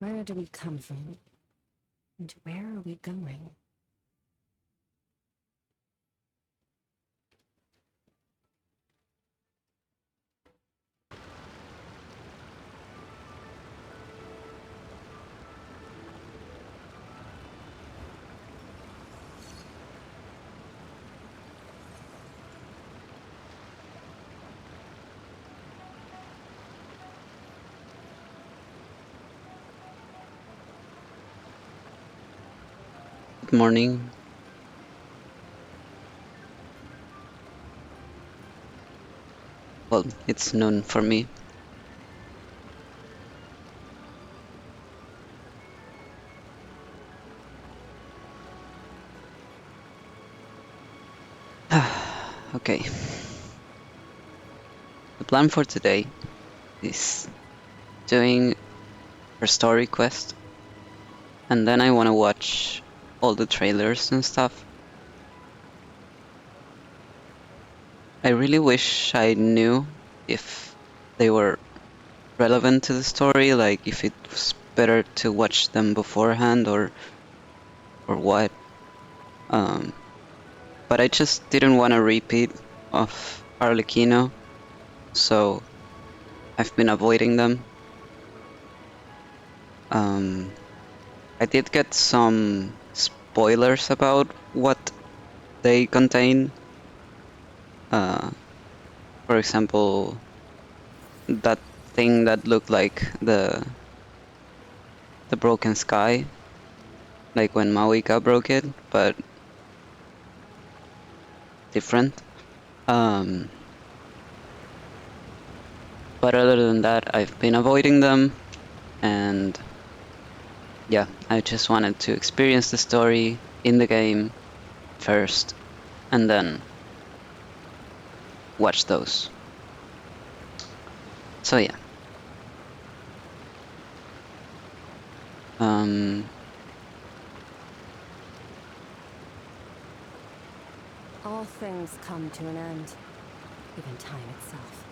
Where do we come from? And where are we going? Good morning. Well, it's noon for me. Okay. The plan for today is doing a story quest, and then I want to watch all the trailers and stuff. I really wish I knew if they were relevant to the story, like if it was better to watch them beforehand or what. But I just didn't want a repeat of Arlecchino, so I've been avoiding them. I did get some spoilers about what they contain. For example, that thing that looked like the broken sky, like when Mauika broke it, but different. But other than that, I've been avoiding them, and yeah, I just wanted to experience the story in the game first, and then watch those. So yeah. All things come to an end, even time itself.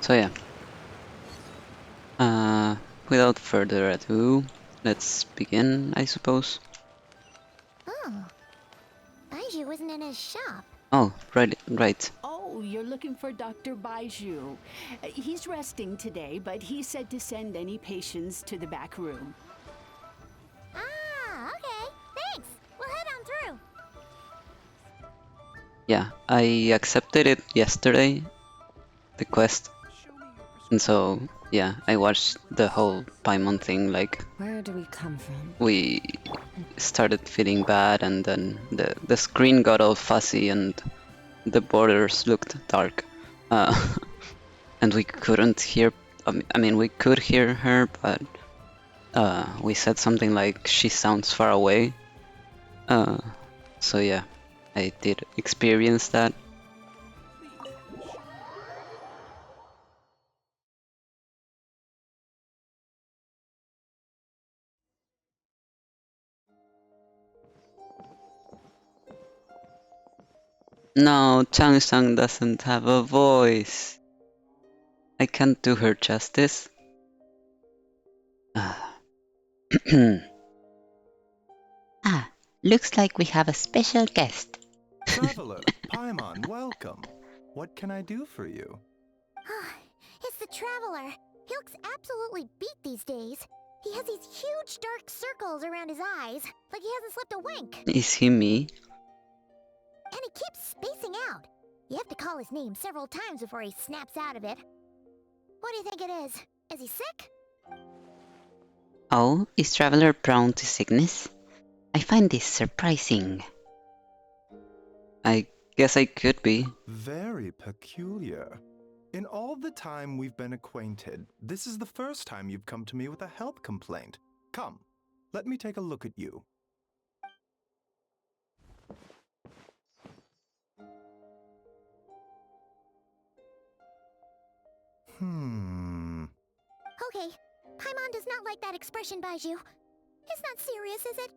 So yeah. Without further ado, let's begin, I suppose. Oh, Baiju wasn't in his shop. Oh, right. Oh, you're looking for Dr. Baiju. He's resting today, but he said to send any patients to the back room. Ah, okay. Thanks. We'll head on through. Yeah, I accepted it yesterday, the quest, and so, yeah, I watched the whole Paimon thing, like, Where do we come from? we started feeling bad, and then the screen got all fuzzy, and the borders looked dark. And we couldn't hear, I mean, we could hear her, but we said something like, she sounds far away. So yeah, I did experience that. No, Changsang doesn't have a voice. I can't do her justice. Ah, looks like we have a special guest. Traveler, Paimon, welcome. What can I do for you? It's the Traveler. He looks absolutely beat these days. He has these huge dark circles around his eyes, like he hasn't slept a wink. Is he me? And he keeps spacing out. You have to call his name several times before he snaps out of it. What do you think it is? Is he sick? Oh, is Traveler prone to sickness? I find this surprising. I guess I could be. Very peculiar. In all the time we've been acquainted, this is the first time you've come to me with a health complaint. Come, let me take a look at you. Okay, Paimon does not like that expression, Baiju. It's not serious, is it?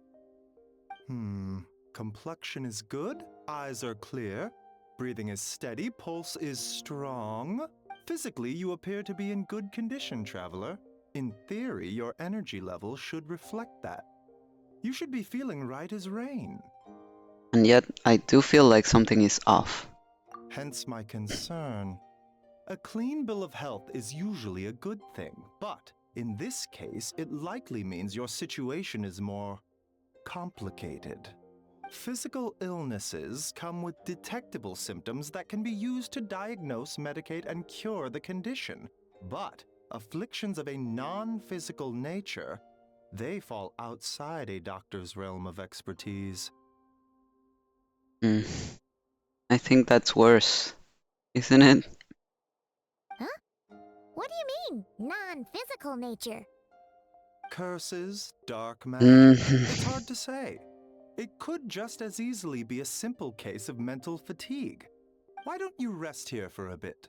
Complexion is good, eyes are clear, breathing is steady, pulse is strong. Physically, you appear to be in good condition, traveler. In theory, your energy level should reflect that. You should be feeling right as rain. And yet, I do feel like something is off. Hence my concern. A clean bill of health is usually a good thing, but in this case, it likely means your situation is more complicated. Physical illnesses come with detectable symptoms that can be used to diagnose, medicate, and cure the condition. But afflictions of a non-physical nature, they fall outside a doctor's realm of expertise. I think that's worse, isn't it? Huh? What do you mean, non-physical nature? Curses, dark magic, it's Mm. hard to say. It could just as easily be a simple case of mental fatigue. Why don't you rest here for a bit?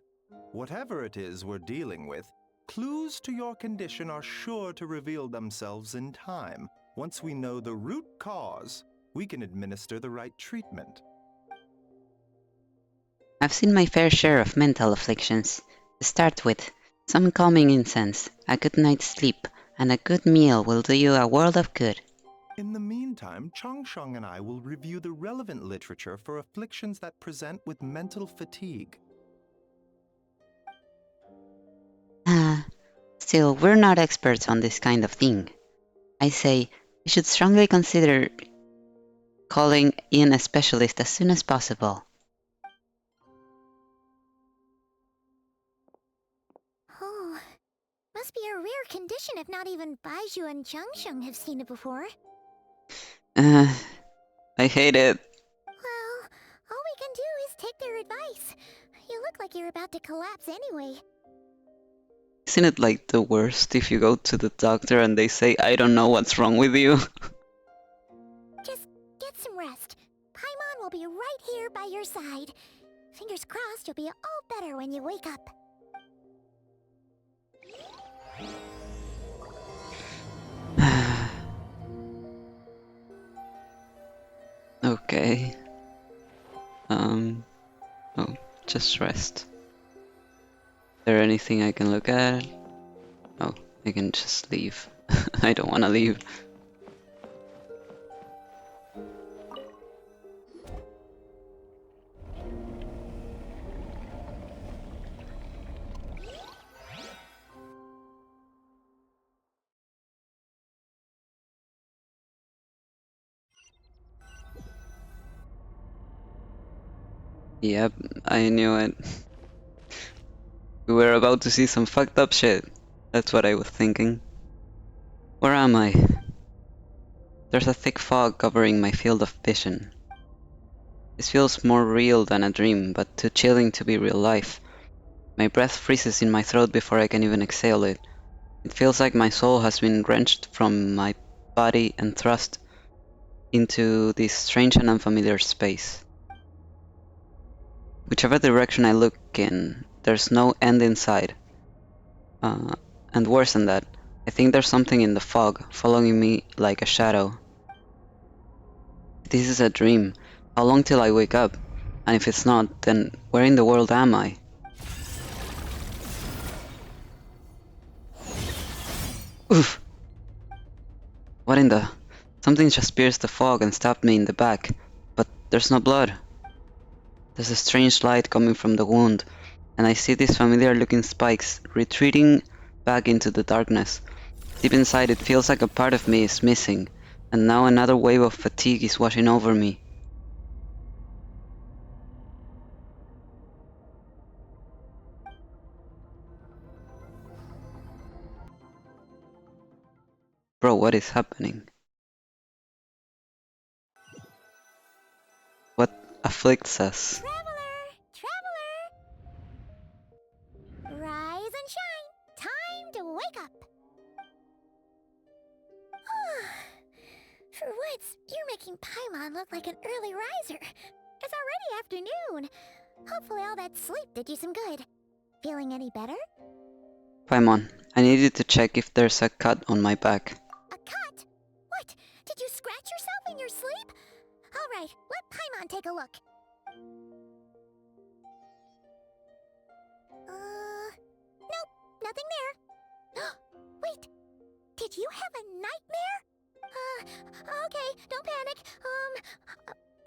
Whatever it is we're dealing with, clues to your condition are sure to reveal themselves in time. Once we know the root cause, we can administer the right treatment. I've seen my fair share of mental afflictions. To start with, some calming incense, a good night's sleep, and a good meal will do you a world of good. In the meantime, Changsheng and I will review the relevant literature for afflictions that present with mental fatigue. Still, we're not experts on this kind of thing. I say, you should strongly consider calling in a specialist as soon as possible. Oh, must be a rare condition if not even Baiju and Changsheng have seen it before. I hate it. Well, all we can do is take their advice. You look like you're about to collapse anyway. Isn't it like the worst if you go to the doctor and they say, I don't know what's wrong with you? Just get some rest. Paimon will be right here by your side. Fingers crossed you'll be all better when you wake up. Okay. Oh, just rest. Is there anything I can look at? Oh, I can just leave. I don't want to leave. Yep, I knew it. We were about to see some fucked up shit. That's what I was thinking. Where am I? There's a thick fog covering my field of vision. This feels more real than a dream, but too chilling to be real life. My breath freezes in my throat before I can even exhale it. It feels like my soul has been wrenched from my body and thrust into this strange and unfamiliar space. Whichever direction I look in, there's no end in sight. And worse than that, I think there's something in the fog, following me like a shadow. If this is a dream, how long till I wake up? And if it's not, then where in the world am I? Oof! What in the... Something just pierced the fog and stabbed me in the back, but there's no blood. There's a strange light coming from the wound, and I see these familiar looking spikes retreating back into the darkness. Deep inside it feels like a part of me is missing, and now another wave of fatigue is washing over me. Bro, what is happening? What afflicts us? Traveler! Rise and shine! Time to wake up! For once, you're making Paimon look like an early riser. It's already afternoon. Hopefully all that sleep did you some good. Feeling any better? Paimon, I need you to check if there's a cut on my back. A cut? What? Did you scratch yourself in your sleep? Alright, let Paimon take a look. Nope, nothing there. Wait, did you have a nightmare? Okay, don't panic.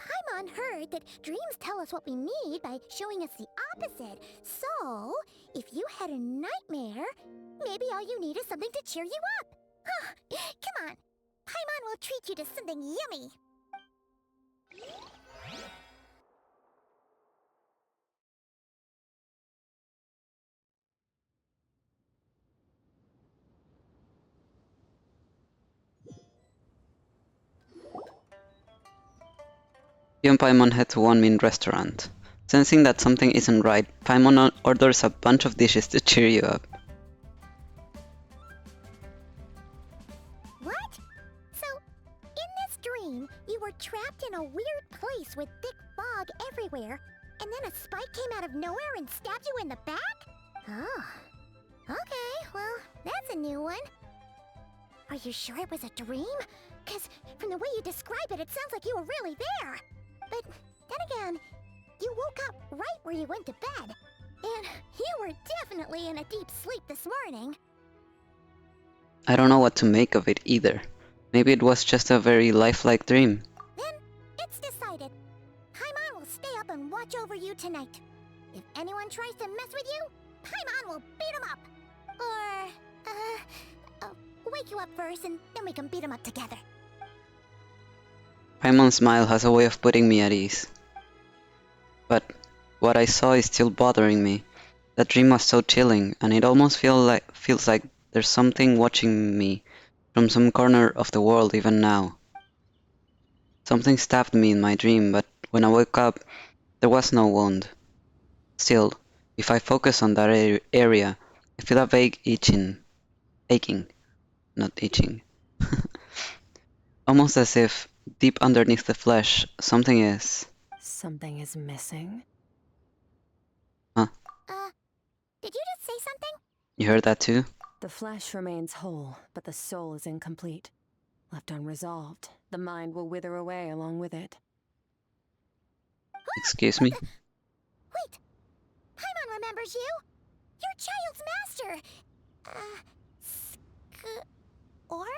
Paimon heard that dreams tell us what we need by showing us the opposite. So, if you had a nightmare, maybe all you need is something to cheer you up. Come on, Paimon will treat you to something yummy. You and Paimon head to one mean restaurant. Sensing that something isn't right, Paimon orders a bunch of dishes to cheer you up. What? So, in this dream, you were trapped in a weird place with thick fog everywhere, and then a spike came out of nowhere and stabbed you in the back? Oh. Okay, well, that's a new one. Are you sure it was a dream? Because from the way you describe it, it sounds like you were really there. But then again, you woke up right where you went to bed. And you were definitely in a deep sleep this morning. I don't know what to make of it either. Maybe it was just a very lifelike dream. Then, it's decided. Paimon will stay up and watch over you tonight. If anyone tries to mess with you, Paimon will beat him up. Or, wake you up first and then we can beat him up together. Paimon's smile has a way of putting me at ease. But what I saw is still bothering me. That dream was so chilling, and it almost feels like there's something watching me from some corner of the world even now. Something stabbed me in my dream, but when I woke up, there was no wound. Still, if I focus on that area, I feel a vague aching, not itching. Almost as if, deep underneath the flesh, something is... Something is missing? Did you just say something? You heard that too? The flesh remains whole, but the soul is incomplete. Left unresolved, the mind will wither away along with it. Excuse me? Wait! Paimon remembers you! Your child's master! Skirk?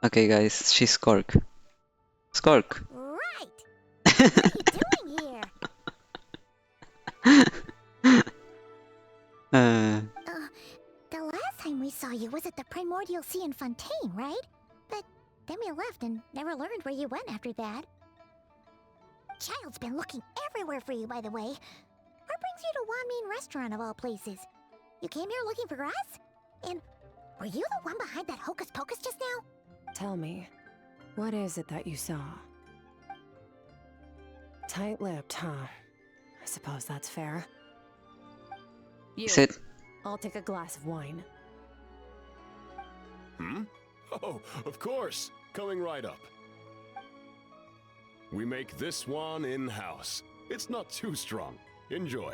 Okay guys, she's Skirk. Skirk! Right! What are you doing here? The last time we saw you was at the Primordial Sea in Fontaine, right? But then we left and never learned where you went after that. Child's been looking everywhere for you, by the way. What brings you to Wanmean Restaurant of all places? You came here looking for us? And were you the one behind that hocus pocus just now? Tell me, what is it that you saw? Tight-lipped, huh? I suppose that's fair. You. Sit. I'll take a glass of wine. Hmm? Oh, of course. Coming right up. We make this one in-house. It's not too strong. Enjoy.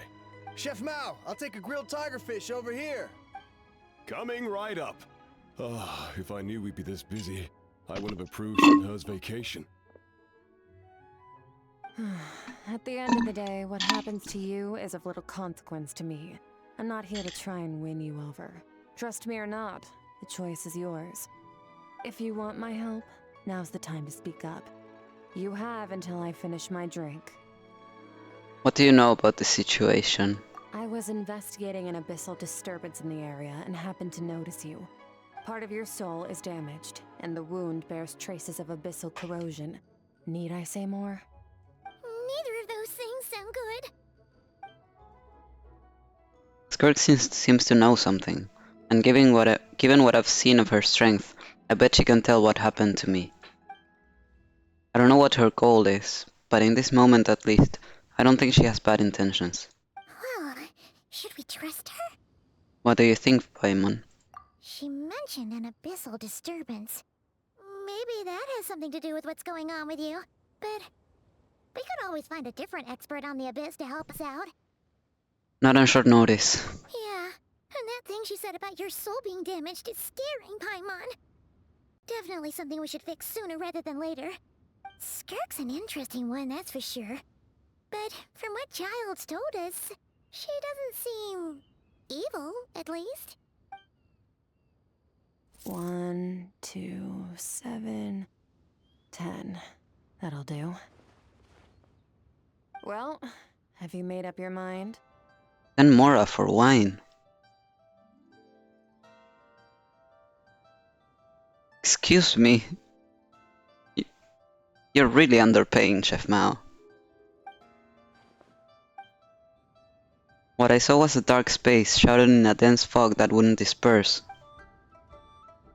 Chef Mao, I'll take a grilled tiger fish over here. Coming right up. Ah, if I knew we'd be this busy, I would have approved Shinhe's vacation. At the end of the day, what happens to you is of little consequence to me. I'm not here to try and win you over. Trust me or not, the choice is yours. If you want my help, now's the time to speak up. You have until I finish my drink. What do you know about the situation? I was investigating an abyssal disturbance in the area and happened to notice you. Part of your soul is damaged, and the wound bears traces of abyssal corrosion. Need I say more? Neither of those things sound good. Skirk seems to know something, and given what I've seen of her strength, I bet she can tell what happened to me. I don't know what her goal is, but in this moment at least, I don't think she has bad intentions. Well, should we trust her? What do you think, Paimon? She mentioned an abyssal disturbance. Maybe that has something to do with what's going on with you. But we could always find a different expert on the abyss to help us out. Not on short notice. Yeah, and that thing she said about your soul being damaged is scaring, Paimon. Definitely something we should fix sooner rather than later. Skirk's an interesting one, that's for sure. But from what Child's told us, she doesn't seem evil, at least. 1, 2, 7, 10. That'll do. Well, have you made up your mind? 10 mora for wine. Excuse me. You're really underpaying, Chef Mao. What I saw was a dark space shrouded in a dense fog that wouldn't disperse.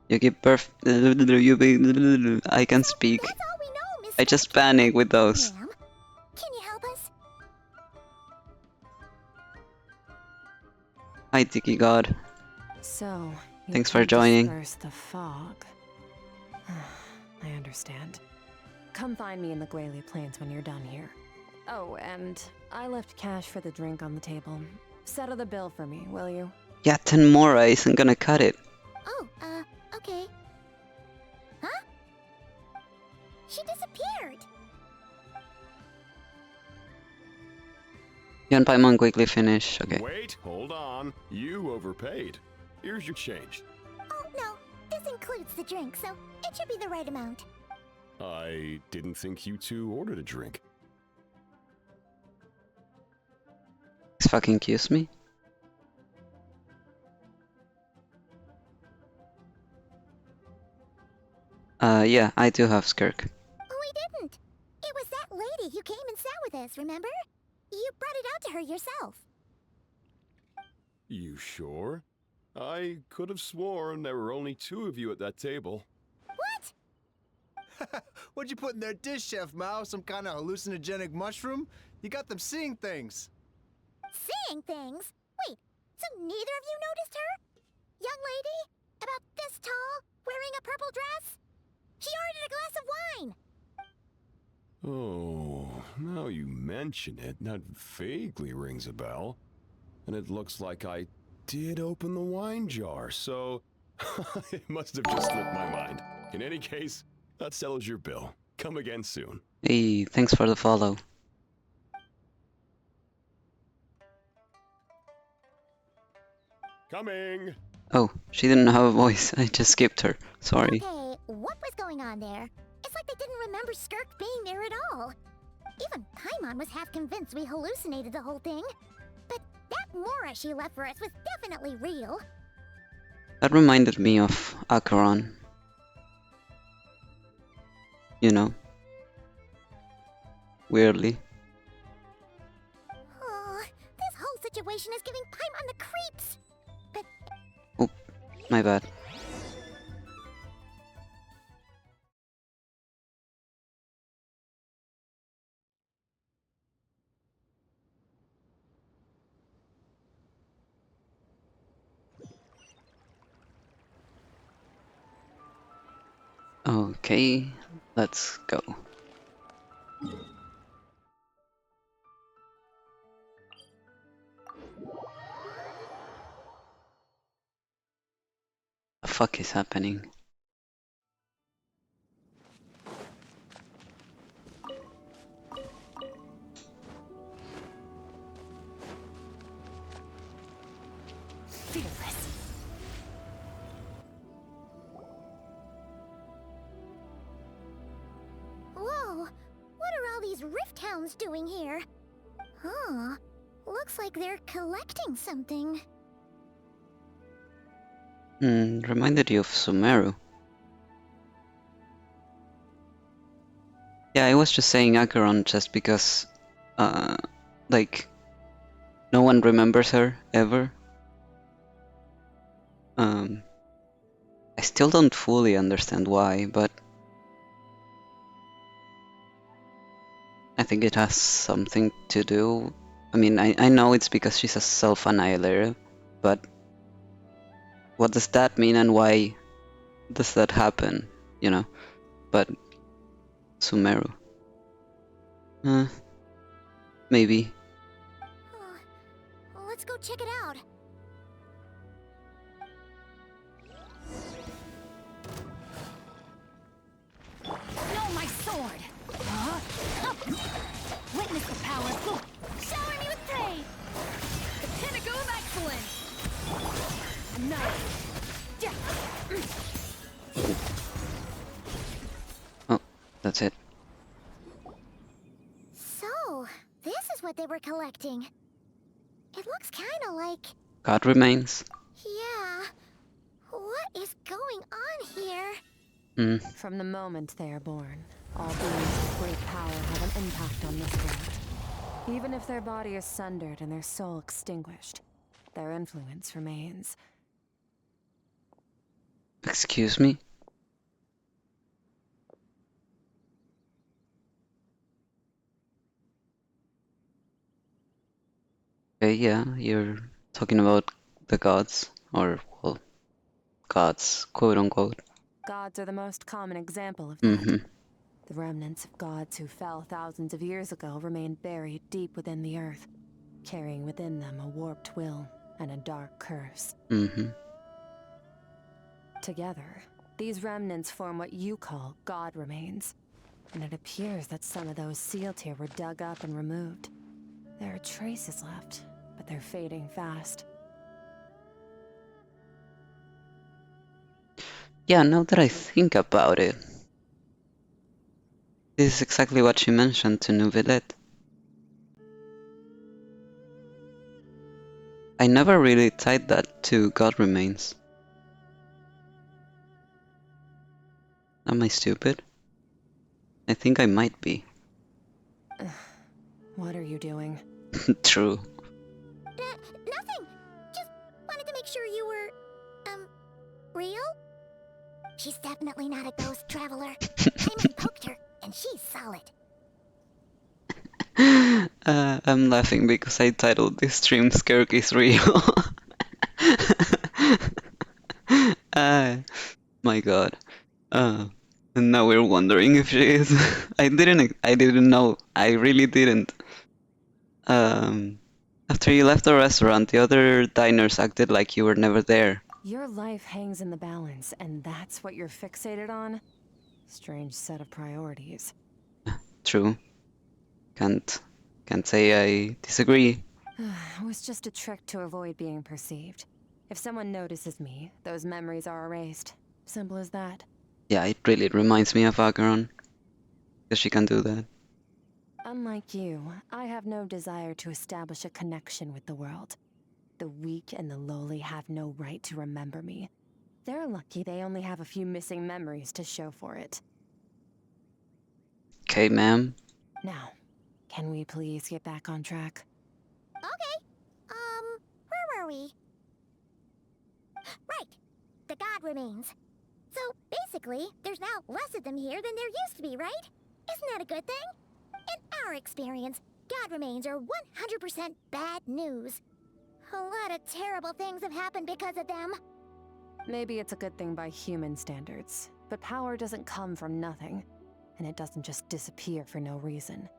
You give birth. I can speak. That's all we know, Miss I just Skirk. panic with those. Ma'am, can you help us? Hi, Tiki God. So, you Thanks for can't joining. disperse the fog. I understand. Come find me in the Gualia Plains when you're done here. Oh, and I left cash for the drink on the table. Settle the bill for me, will you? Yeah, 10 mora isn't gonna cut it. Oh, okay. Huh? She disappeared. You and Paimon quickly finish. Okay. Wait, hold on. You overpaid. Here's your change. Oh, no. This includes the drink, so it should be the right amount. I didn't think you two ordered a drink. Fucking kiss me. Yeah, I do have Skirk. We didn't. It was that lady who came and sat with us, remember? You brought it out to her yourself. You sure? I could have sworn there were only 2 of you at that table. What? What'd you put in their dish, Chef Mao? Some kind of hallucinogenic mushroom? You got them seeing things. Seeing things? Wait, so neither of you noticed her? Young lady? About this tall, wearing a purple dress? She ordered a glass of wine. Oh, now you mention it, that vaguely rings a bell. And it looks like I did open the wine jar, so it must have just slipped my mind. In any case, that settles your bill. Come again soon. Hey, thanks for the follow. Coming! Oh, she didn't have a voice. I just skipped her. Sorry. Okay, what was going on there? It's like they didn't remember Skirk being there at all. Even Paimon was half convinced we hallucinated the whole thing. But that Mora she left for us was definitely real. That reminded me of Acheron. You know. Weirdly. Oh, this whole situation is giving Paimon the creeps. But Oh, my bad. Okay, let's go. The fuck is happening? Fearless. whoa, what are all these Rift Hounds doing here? Huh, looks like they're collecting something. Reminded you of Sumeru. Yeah, I was just saying Acheron just because, like, no one remembers her ever. I still don't fully understand why, but I think it has something to do. I mean, I know it's because she's a self-annihilator, but what does that mean and why does that happen, you know? But Sumeru. Maybe. Let's check it out. No, my sword! Witness the power. Shower me with praise! The pinnacle of excellence! Nice! Oh, that's it. So, this is what they were collecting. It looks kinda like... God remains. Yeah. What is going on here? Hmm. From the moment they are born, all beings with great power have an impact on this world. Even if their body is sundered and their soul extinguished, their influence remains. Excuse me? Okay, yeah, you're talking about the gods, or, well, gods, quote unquote. Gods are the most common example of that. Mm-hmm. The remnants of gods who fell thousands of years ago remain buried deep within the earth, carrying within them a warped will and a dark curse. Mm-hmm. Together, these remnants form what you call God remains, and it appears that some of those sealed here were dug up and removed. There are traces left, but they're fading fast. Yeah, now that I think about it, this is exactly what she mentioned to Nuvillet. I never really tied that to God remains. Am I stupid? I think I might be. What are you doing? True. Nothing. Just wanted to make sure you were, real? She's definitely not a ghost traveler. Paimon poked her, and she's solid. I'm laughing because I titled this stream Skirk is real. My god. And now we're wondering if she is. I didn't know. I really didn't. After you left the restaurant, the other diners acted like you were never there. Your life hangs in the balance, and that's what you're fixated on? Strange set of priorities. True. Can't say I disagree. It was just a trick to avoid being perceived. If someone notices me, those memories are erased. Simple as that. Yeah, it really reminds me of Acheron. Because she can do that. Unlike you, I have no desire to establish a connection with the world. The weak and the lowly have no right to remember me. They're lucky they only have a few missing memories to show for it. Okay, ma'am. Now, can we please get back on track? Okay. Where were we? Right. The God remains. So, basically, there's now less of them here than there used to be, right? Isn't that a good thing? In our experience, God remains are 100% bad news. A lot of terrible things have happened because of them. Maybe it's a good thing by human standards, but power doesn't come from nothing, and it doesn't just disappear for no reason.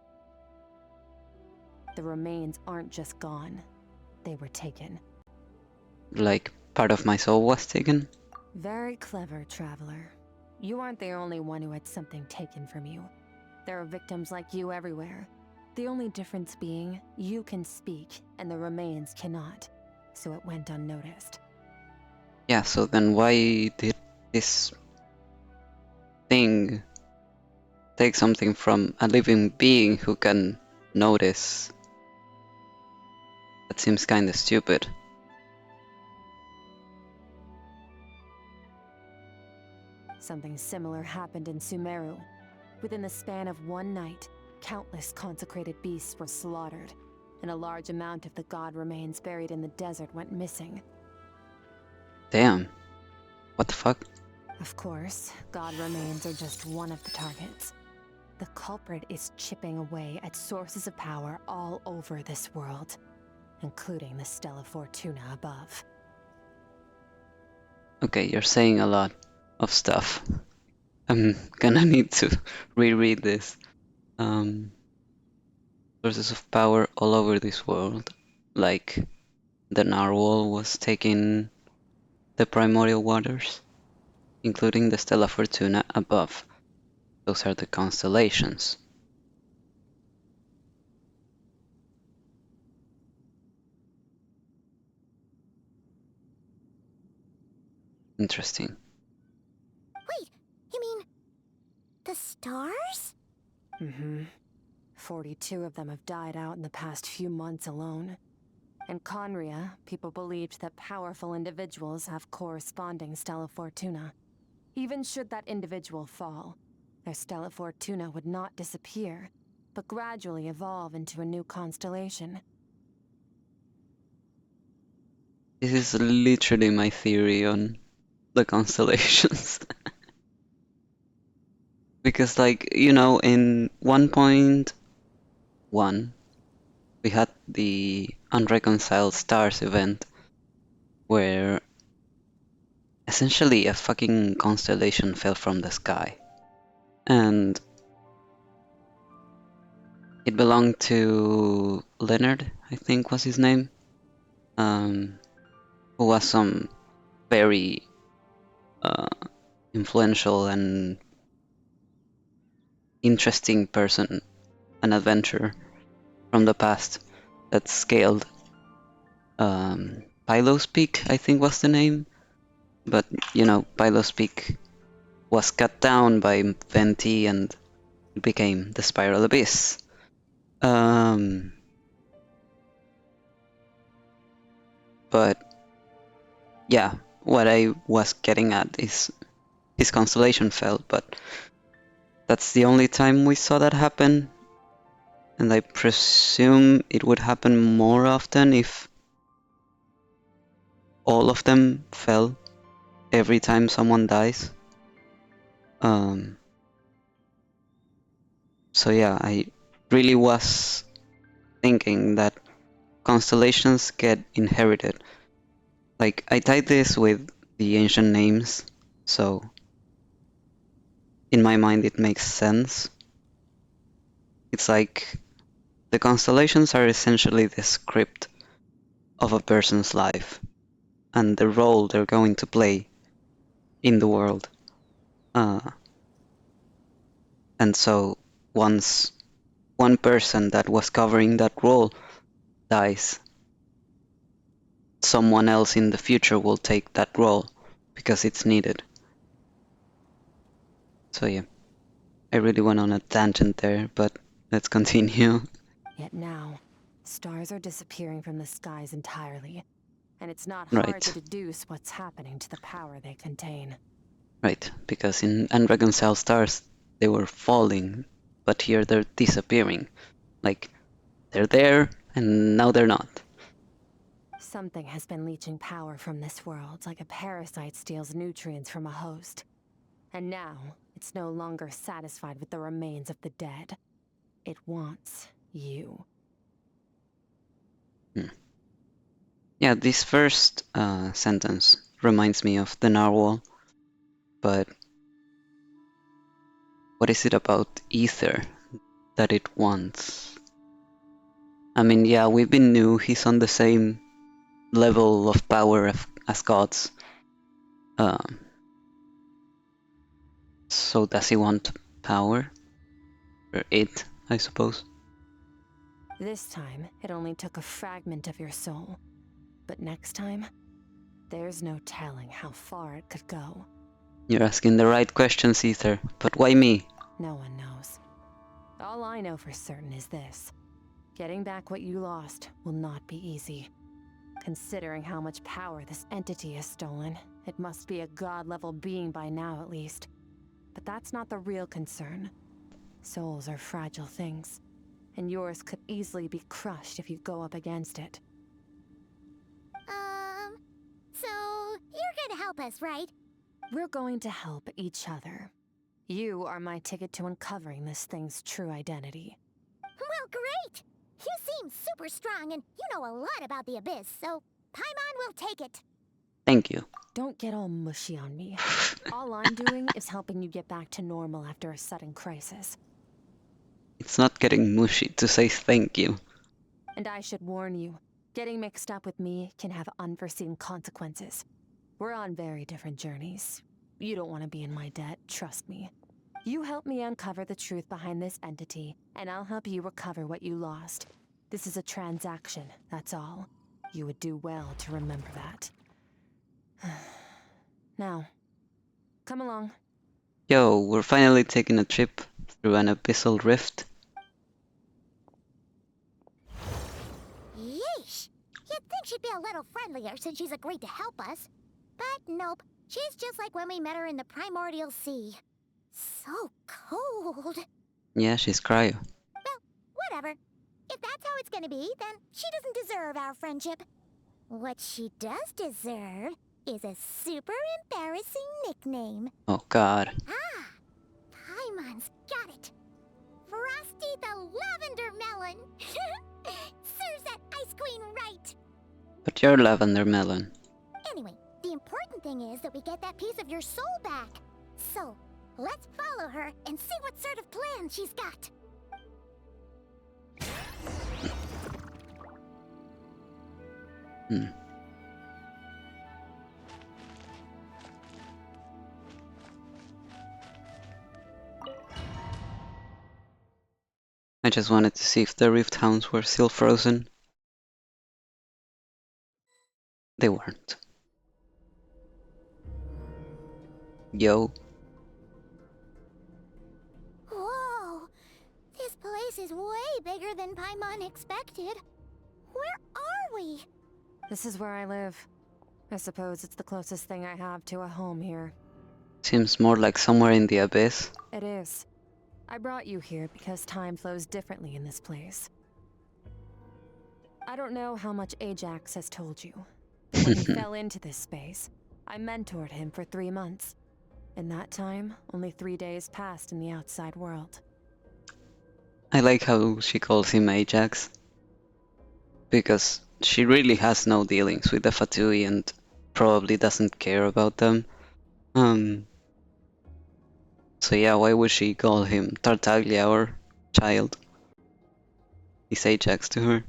The remains aren't just gone, they were taken. Like, part of my soul was taken? Very clever, traveler. You aren't the only one who had something taken from you. There are victims like you everywhere. The only difference being, you can speak, and the remains cannot, so it went unnoticed. Yeah, so then why did this thing take something from a living being who can notice? That seems kinda stupid. Something similar happened in Sumeru. Within the span of one night, countless consecrated beasts were slaughtered, and a large amount of the god remains buried in the desert went missing. Damn. What the fuck? Of course, god remains are just one of the targets. The culprit is chipping away at sources of power all over this world, including the Stella Fortuna above. Okay, you're saying a lot of stuff. I'm gonna need to reread this. Sources of power all over this world, like the narwhal was taking the primordial waters, including the Stella Fortuna above. Those are the constellations. Interesting. Wait, you mean the stars? Mm-hmm. 42 of them have died out in the past few months alone. In khaenri'ah, people believed that powerful individuals have corresponding Stella Fortuna. Even should that individual fall, their Stella Fortuna would not disappear, but gradually evolve into a new constellation. This is literally my theory on the constellations. Because, like, you know, in 1.1, we had the Unreconciled Stars event, where essentially a fucking constellation fell from the sky. And it belonged to Leonard, I think was his name, who was some very influential and interesting person, an adventurer from the past that scaled Pylos Peak, I think was the name. But, you know, Pylos Peak was cut down by Venti and it became the Spiral Abyss. But yeah, what I was getting at is his constellation fell, but that's the only time we saw that happen. And I presume it would happen more often if all of them fell every time someone dies. So yeah, I really was thinking that constellations get inherited. Like, I tied this with the ancient names, so in my mind it makes sense. It's like the constellations are essentially the script of a person's life and the role they're going to play in the world. And so once one person that was covering that role dies, someone else in the future will take that role because it's needed. So yeah, I really went on a tangent there, but let's continue. Yet now, stars are disappearing from the skies entirely, and it's not hard Right. to deduce what's happening to the power they contain. Right, because in Unreconciled Stars, they were falling, but here they're disappearing. Like, they're there, and now they're not. Something has been leeching power from this world, like a parasite steals nutrients from a host. And now, it's no longer satisfied with the remains of the dead. It wants you. Yeah, this first sentence reminds me of the narwhal, but what is it about ether that it wants? I mean, yeah, we've been new, he's on the same level of power as gods. So does he want power? Or it, I suppose? This time, it only took a fragment of your soul. But next time, there's no telling how far it could go. You're asking the right questions, Ether, but why me? No one knows. All I know for certain is this. Getting back what you lost will not be easy. Considering how much power this entity has stolen, it must be a god-level being by now at least. But that's not the real concern. Souls are fragile things, and yours could easily be crushed if you go up against it. So you're gonna help us, right? We're going to help each other. You are my ticket to uncovering this thing's true identity. Well, great! You seem super strong and you know a lot about the Abyss, so Paimon will take it. Thank you. Don't get all mushy on me. All I'm doing is helping you get back to normal after a sudden crisis. It's not getting mushy to say thank you. And I should warn you, Getting mixed up with me can have unforeseen consequences. We're on very different journeys. You don't want to be in my debt, trust me. You help me uncover the truth behind this entity, and I'll help you recover what you lost. This is a transaction, that's all. You would do well to remember that. Now, come along. Yo, we're finally taking a trip through an abyssal rift. Yeesh! You'd think she'd be a little friendlier since she's agreed to help us. But nope, she's just like when we met her in the primordial sea. So cold. Yeah, she's cryo. Well, whatever. If that's how it's gonna be, then she doesn't deserve our friendship. What she does deserve is a super embarrassing nickname. Oh god. Ah! Paimon's got it. Frosty the Lavender Melon. Serves that ice queen right. But you're Lavender Melon. Anyway, the important thing is that we get that piece of your soul back. So, let's follow her and see what sort of plan she's got. I just wanted to see if the Rift Hounds were still frozen. They weren't. Yo. Whoa! This place is way bigger than Paimon expected. Where are we? This is where I live. I suppose it's the closest thing I have to a home here. Seems more like somewhere in the abyss. It is. I brought you here because time flows differently in this place. I don't know how much Ajax has told you, but when he fell into this space, I mentored him for 3 months. In that time, only 3 days passed in the outside world. I like how she calls him Ajax. Because she really has no dealings with the Fatui and probably doesn't care about them. So yeah, why would she call him Tartaglia or child? He's Ajax to her.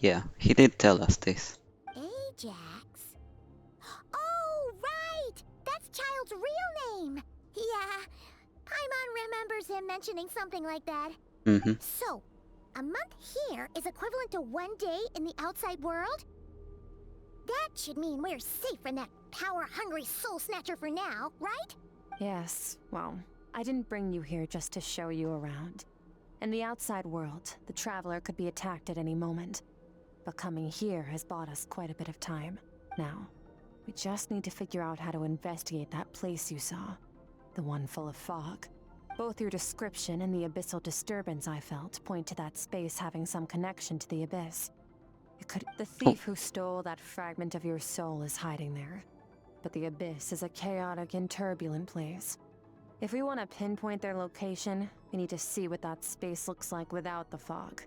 Yeah, he did tell us this. Ajax? Oh, right! That's Child's real name! Yeah, Paimon remembers him mentioning something like that. So, a month here is equivalent to 1 day in the outside world? That should mean we're safe from that power-hungry soul snatcher for now, right? Yes, well, I didn't bring you here just to show you around. In the outside world, the Traveler could be attacked at any moment. But coming here has bought us quite a bit of time. Now, we just need to figure out how to investigate that place you saw. The one full of fog. Both your description and the abyssal disturbance I felt point to that space having some connection to the abyss. The thief who stole that fragment of your soul is hiding there. But the abyss is a chaotic and turbulent place. If we want to pinpoint their location, we need to see what that space looks like without the fog.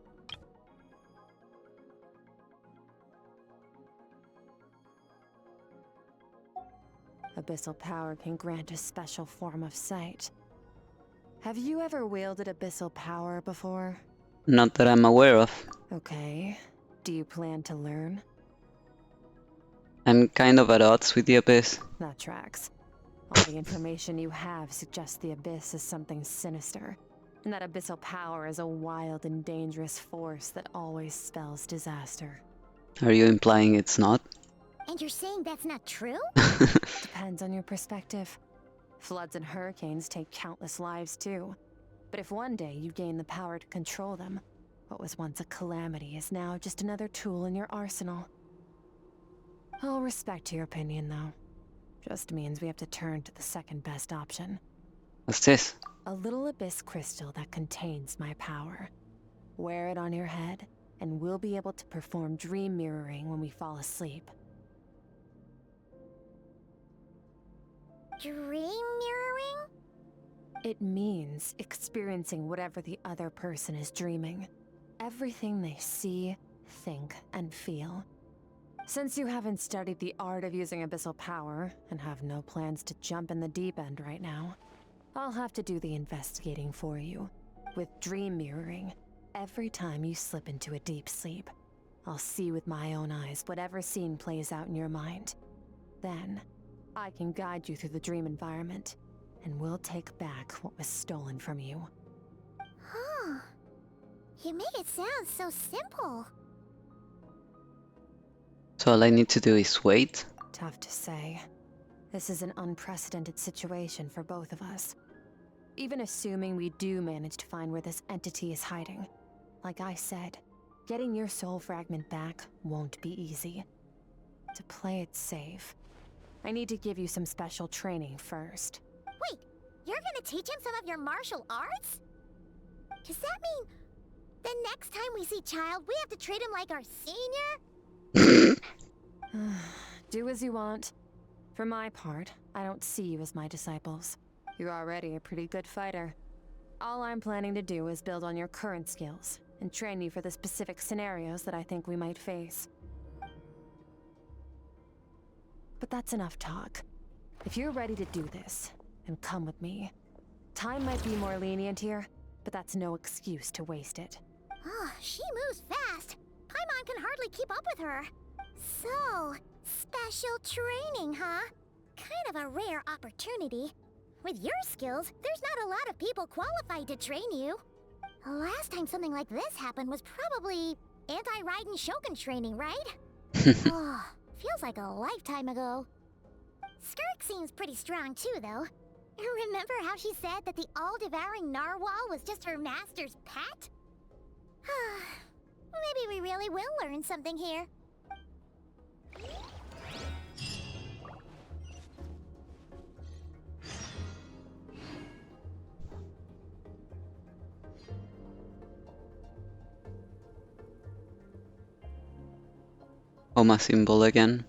Abyssal power can grant a special form of sight. Have you ever wielded abyssal power before? Not that I'm aware of. Okay. Do you plan to learn? I'm kind of at odds with the abyss. That tracks. All the information you have suggests the abyss is something sinister, and that abyssal power is a wild and dangerous force that always spells disaster. Are you implying it's not? And you're saying that's not true? Depends on your perspective. Floods and hurricanes take countless lives too. But if one day you gain the power to control them, what was once a calamity is now just another tool in your arsenal. I'll respect your opinion, though. Just means we have to turn to the second best option. What's this? A little abyss crystal that contains my power. Wear it on your head, and we'll be able to perform dream mirroring when we fall asleep. Dream mirroring? It means experiencing whatever the other person is dreaming. Everything they see, think, and feel. Since you haven't studied the art of using abyssal power, and have no plans to jump in the deep end right now, I'll have to do the investigating for you. With dream mirroring, every time you slip into a deep sleep, I'll see with my own eyes whatever scene plays out in your mind. Then, I can guide you through the dream environment, and we'll take back what was stolen from you. Huh. You make it sound so simple. So all I need to do is wait? Tough to say. This is an unprecedented situation for both of us. Even assuming we do manage to find where this entity is hiding, like I said, getting your soul fragment back won't be easy. To play it safe, I need to give you some special training first. Wait, you're gonna teach him some of your martial arts? Does that mean the next time we see Child, we have to treat him like our senior? Do as you want. For my part, I don't see you as my disciples. You're already a pretty good fighter. All I'm planning to do is build on your current skills and train you for the specific scenarios that I think we might face. But that's enough talk. If you're ready to do this, then come with me. Time might be more lenient here, but that's no excuse to waste it. Oh, she moves fast. Paimon can hardly keep up with her. So, special training, huh? Kind of a rare opportunity. With your skills, there's not a lot of people qualified to train you. The last time something like this happened was probably anti-Raiden Shogun training, right? Oh, feels like a lifetime ago. Skirk seems pretty strong too, though. Remember how she said that the all-devouring narwhal was just her master's pet? Maybe we really will learn something here. Oma symbol again.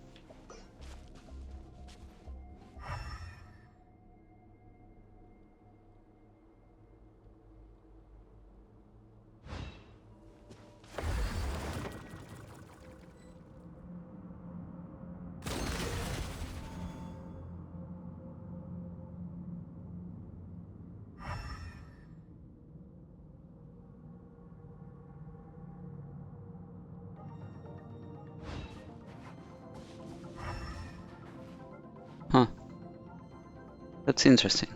Huh. That's interesting.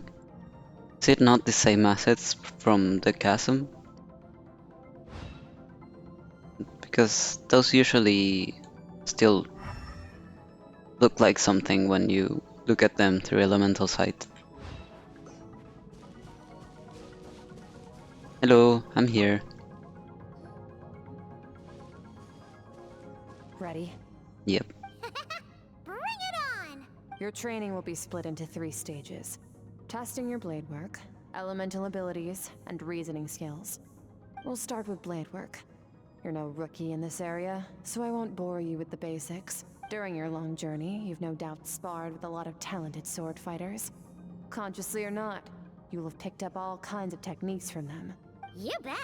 Is it not the same assets from the chasm? Because those usually still look like something when you look at them through elemental sight. Hello, I'm here. Ready? Yep. Bring it on! Your training will be split into 3 stages. Testing your blade work, elemental abilities, and reasoning skills. We'll start with blade work. You're no rookie in this area, so I won't bore you with the basics. During your long journey, you've no doubt sparred with a lot of talented sword fighters. Consciously or not, you will have picked up all kinds of techniques from them. You bet!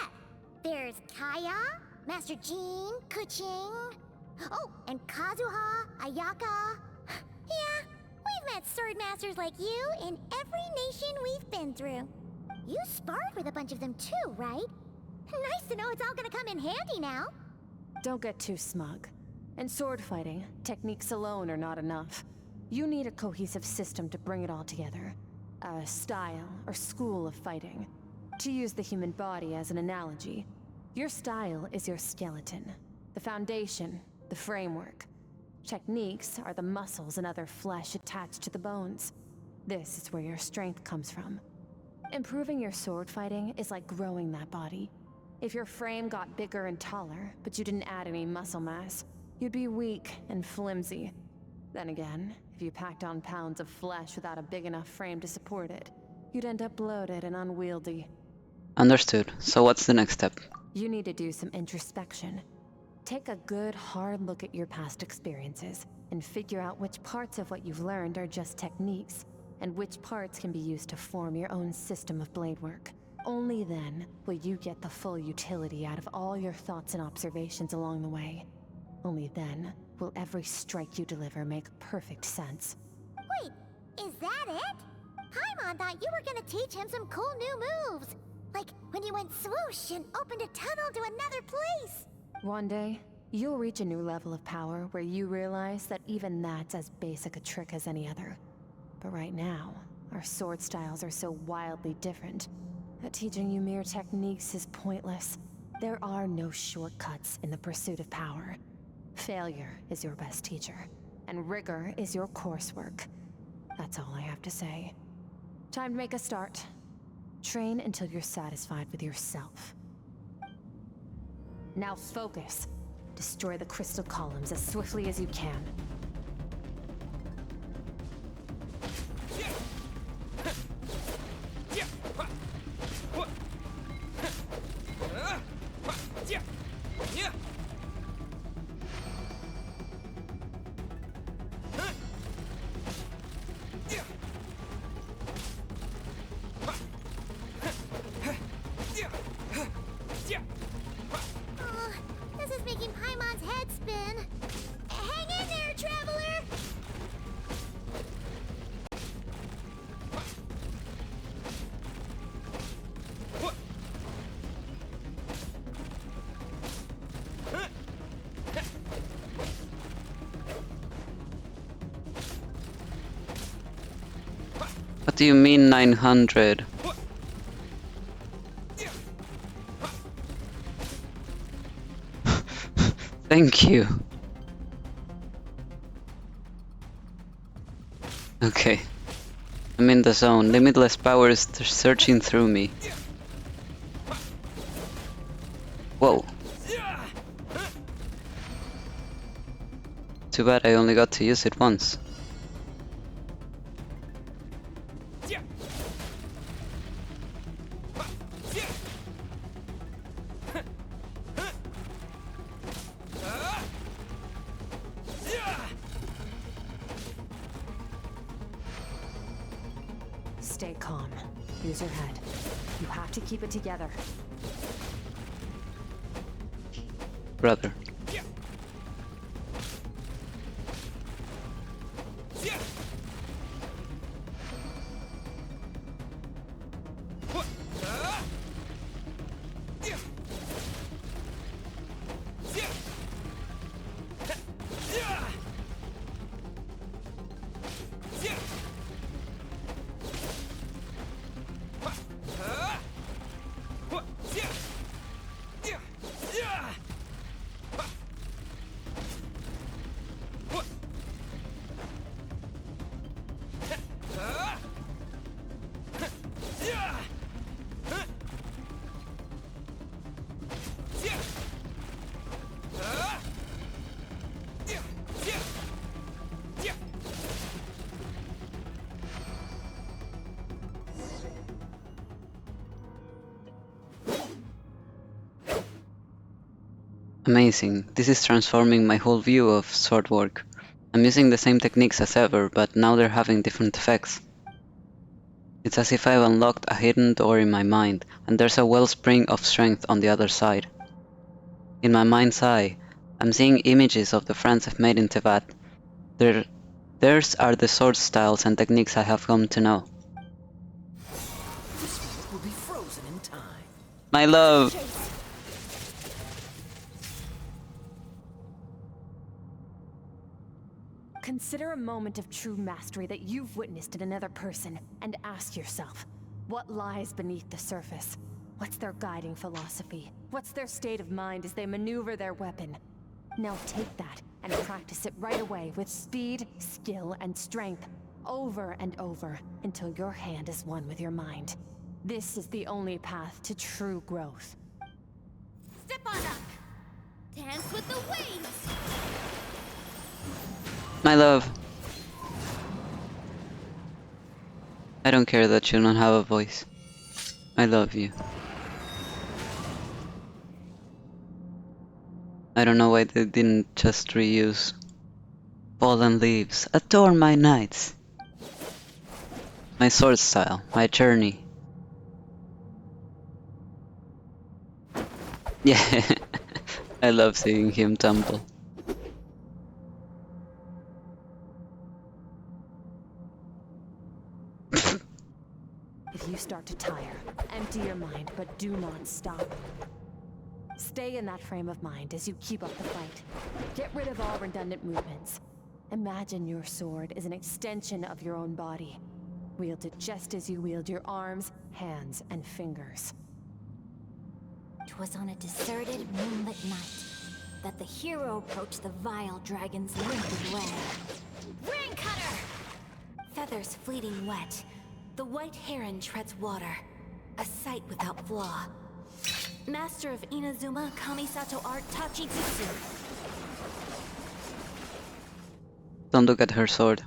There's Kaya, Master Jean, Kuching... Oh, and Kazuha, Ayaka... Yeah, we've met sword masters like you in every nation we've been through. You sparred with a bunch of them too, right? Nice to know it's all gonna come in handy now. Don't get too smug. In sword fighting, techniques alone are not enough. You need a cohesive system to bring it all together. A style or school of fighting. To use the human body as an analogy, your style is your skeleton, the foundation, the framework. Techniques are the muscles and other flesh attached to the bones. This is where your strength comes from. Improving your sword fighting is like growing that body. If your frame got bigger and taller, but you didn't add any muscle mass, you'd be weak and flimsy. Then again, if you packed on pounds of flesh without a big enough frame to support it, you'd end up bloated and unwieldy. Understood. So what's the next step? You need to do some introspection. Take a good, hard look at your past experiences and figure out which parts of what you've learned are just techniques, and which parts can be used to form your own system of blade work. Only then will you get the full utility out of all your thoughts and observations along the way. Only then will every strike you deliver make perfect sense. Wait, is that it? Paimon thought you were gonna teach him some cool new moves. Like when you went swoosh and opened a tunnel to another place. One day, You'll reach a new level of power where you realize that even that's as basic a trick as any other. But right now, our sword styles are so wildly different that teaching you mere techniques is pointless. There are no shortcuts in the pursuit of power. Failure is your best teacher, and rigor is your coursework. That's all I have to say. Time to make a start. Train until you're satisfied with yourself. Now focus. Destroy the crystal columns as swiftly as you can. This is making Paimon's head spin. Hang in there, traveler! What do you mean 900? Thank you. Okay. I'm in the zone. Limitless power is searching through me. Whoa. Too bad I only got to use it once. Stay calm. Use your head. You have to keep it together. Brother. Amazing. This is transforming my whole view of sword work. I'm using the same techniques as ever, but now they're having different effects. It's as if I've unlocked a hidden door in my mind, and there's a wellspring of strength on the other side. In my mind's eye, I'm seeing images of the friends I've made in Teyvat. Theirs are the sword styles and techniques I have come to know. This will be frozen in time. My love! Consider a moment of true mastery that you've witnessed in another person, and ask yourself, what lies beneath the surface? What's their guiding philosophy? What's their state of mind as they maneuver their weapon? Now take that and practice it right away with speed, skill, and strength, over and over, until your hand is one with your mind. This is the only path to true growth. Step on up! Dance with the waves! My love. I don't care that you don't have a voice. I love you. I don't know why they didn't just reuse fallen leaves. Adorn my nights. My sword style, my journey. Yeah, I love seeing him tumble. If you start to tire, empty your mind, but do not stop. Stay in that frame of mind as you keep up the fight. Get rid of all redundant movements. Imagine your sword is an extension of your own body. Wield it just as you wield your arms, hands, and fingers. 'Twas on a deserted moonlit night that the hero approached the vile dragon's limpid lair. Ring cutter! Feathers fleeting wet, the white heron treads water, a sight without flaw. Master of Inazuma Kamisato art Tachijutsu. Don't look at her sword.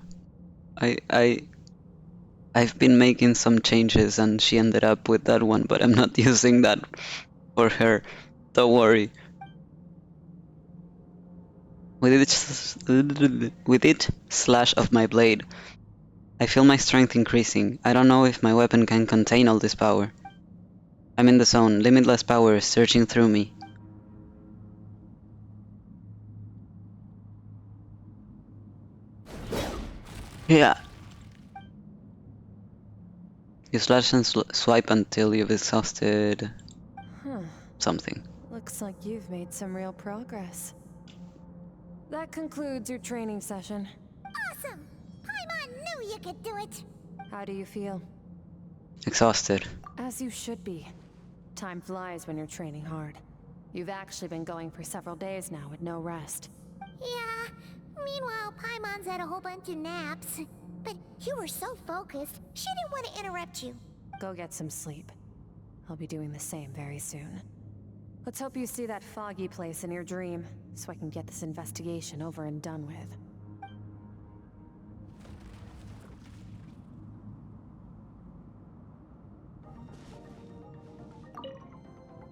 I've been making some changes and she ended up with that one, but I'm not using that for her. Don't worry. With each slash of my blade, I feel my strength increasing. I don't know if my weapon can contain all this power. I'm in the zone. Limitless power is surging through me. Yeah. You slash and swipe until you've exhausted Huh. something. Looks like you've made some real progress. That concludes your training session. Awesome! Paimon knew you could do it! How do you feel? Exhausted. As you should be. Time flies when you're training hard. You've actually been going for several days now with no rest. Yeah, meanwhile Paimon's had a whole bunch of naps. But you were so focused, she didn't want to interrupt you. Go get some sleep. I'll be doing the same very soon. Let's hope you see that foggy place in your dream, so I can get this investigation over and done with.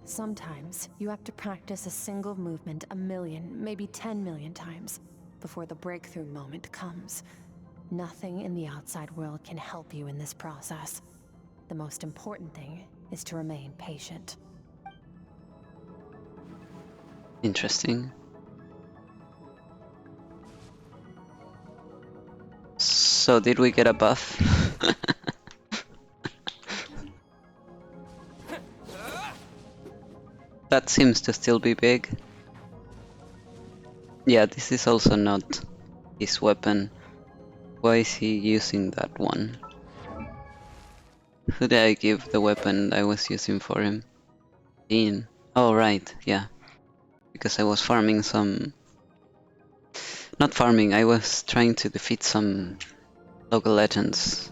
Sometimes, you have to practice a single movement 1,000,000, maybe 10,000,000 times, before the breakthrough moment comes. Nothing in the outside world can help you in this process. The most important thing is to remain patient. Interesting. So did we get a buff? That seems to still be big. Yeah, this is also not his weapon. Why is he using that one? Who did I give the weapon I was using for him? Dean. Oh right, yeah. Because I was farming some... Not farming, I was trying to defeat some local legends.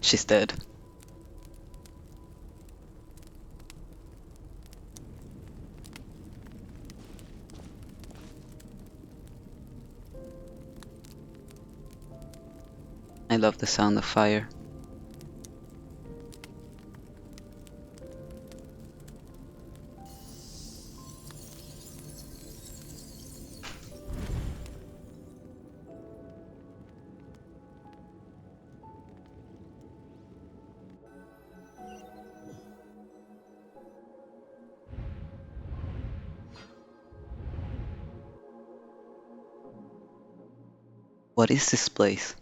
She's dead. I love the sound of fire. What is this place?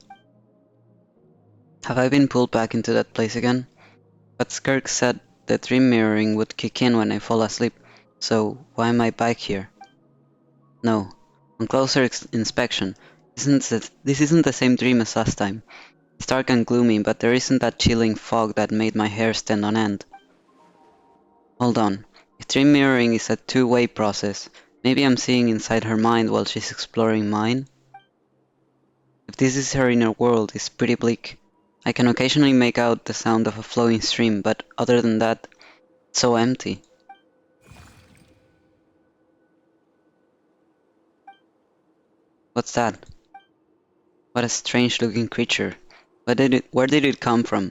Have I been pulled back into that place again? But Skirk said the dream mirroring would kick in when I fall asleep, so why am I back here? No. On closer inspection, this isn't the same dream as last time. It's dark and gloomy, but there isn't that chilling fog that made my hair stand on end. Hold on. If dream mirroring is a two-way process, maybe I'm seeing inside her mind while she's exploring mine? If this is her inner world, it's pretty bleak. I can occasionally make out the sound of a flowing stream, but other than that, it's so empty. What's that? What a strange looking creature. Where did it come from?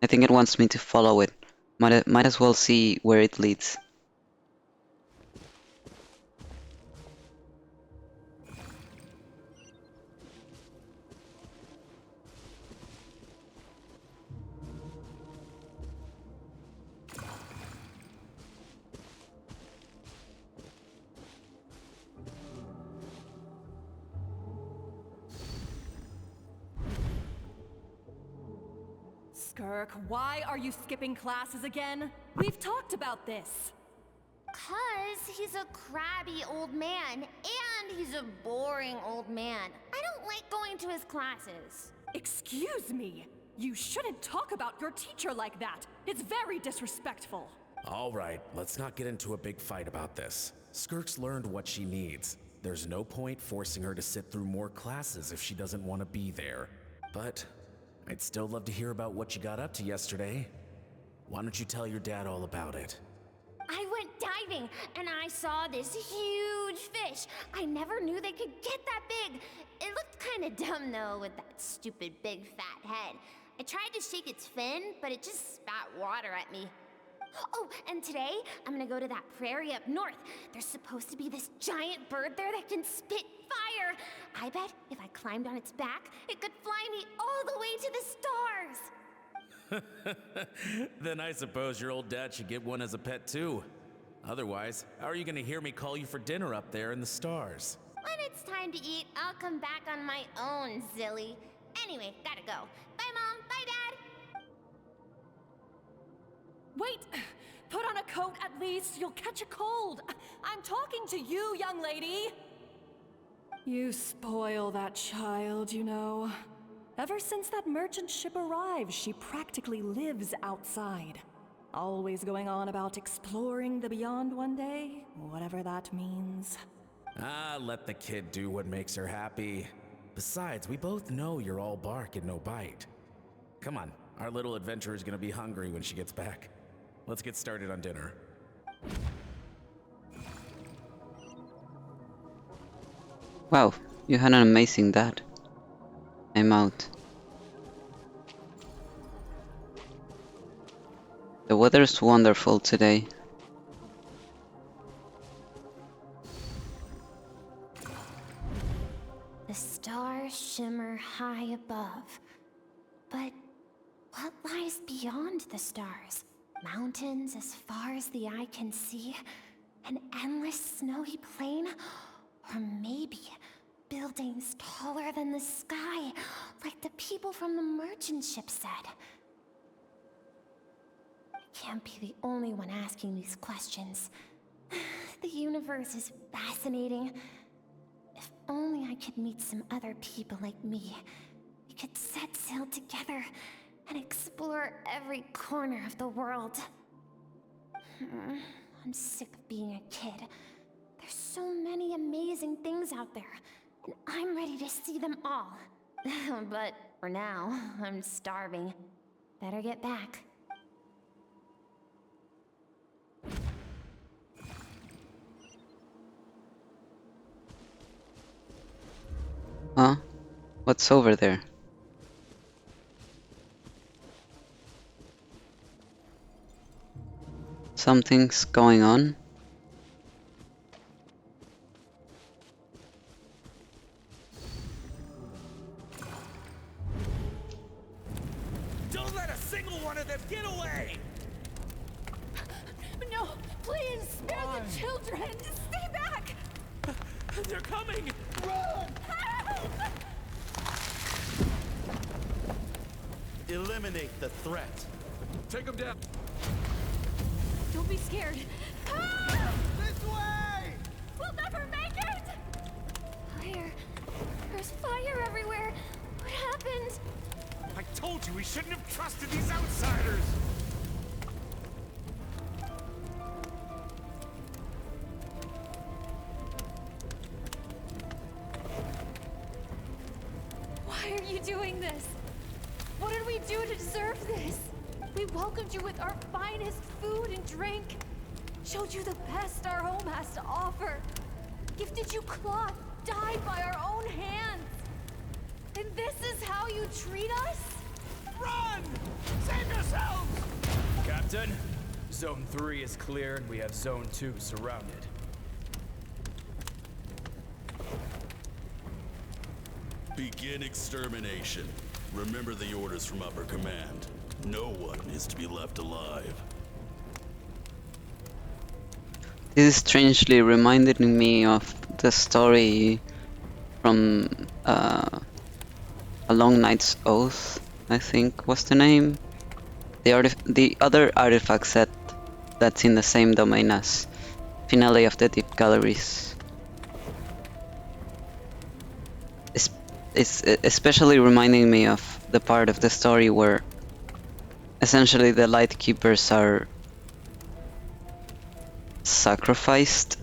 I think it wants me to follow it. Might as well see where it leads. Skirk, why are you skipping classes again? We've talked about this. 'Cause he's a crabby old man, and he's a boring old man. I don't like going to his classes. Excuse me. You shouldn't talk about your teacher like that. It's very disrespectful. All right, let's not get into a big fight about this. Skirk's learned what she needs. There's no point forcing her to sit through more classes if she doesn't want to be there. But I'd still love to hear about what you got up to yesterday. Why don't you tell your dad all about it? I went diving, and I saw this huge fish. I never knew they could get that big. It looked kinda dumb, though, with that stupid big fat head. I tried to shake its fin, but it just spat water at me. Oh, and today, I'm gonna go to that prairie up north. There's supposed to be this giant bird there that can spit fire. I bet if I climbed on its back, it could fly me all the way to the stars. Then I suppose your old dad should get one as a pet too. Otherwise, how are you gonna hear me call you for dinner up there in the stars? When it's time to eat, I'll come back on my own, Zilly. Anyway, gotta go. Bye, Mom. Bye, Dad. Wait! Put on a coat at least. You'll catch a cold. I'm talking to you, young lady. You spoil that child, you know. Ever since that merchant ship arrived, she practically lives outside. Always going on about exploring the beyond one day, whatever that means. Ah, let the kid do what makes her happy. Besides, we both know you're all bark and no bite. Come on, our little adventurer is gonna be hungry when she gets back. Let's get started on dinner. Wow, you had an amazing dad. I'm out. The weather's wonderful today. The stars shimmer high above. But what lies beyond the stars? Mountains as far as the eye can see? An endless snowy plain? Or maybe buildings taller than the sky, like the people from the merchant ship said. I can't be the only one asking these questions. The universe is fascinating. If only I could meet some other people like me. We could set sail together and explore every corner of the world. I'm sick of being a kid. There's so many amazing things out there, and I'm ready to see them all. But for now, I'm starving. Better get back. Huh? What's over there? Something's going on. Don't let a single one of them get away! No, please, spare the children! Stay back! They're coming! Run! Help! Eliminate the threat. Take them down. Don't be scared. Ah! This way! We'll never make it! Fire. There's fire everywhere. What happened? I told you we shouldn't have trusted these outsiders. Why are you doing this? What did we do to deserve this? We welcomed you with our finest food and drink. Showed you the best our home has to offer. Gifted you cloth dyed by our own hands. And this is how you treat us? Run! Save yourselves! Captain, Zone 3 is clear and we have Zone 2 surrounded. Begin extermination. Remember the orders from upper command. No one is to be left alive. This is strangely reminded me of the story from A Long Night's Oath, I think was the name. the other artifact set that's in the same domain as Finale of the Deep Galleries. It's especially reminding me of the part of the story where essentially the Light Keepers are sacrificed.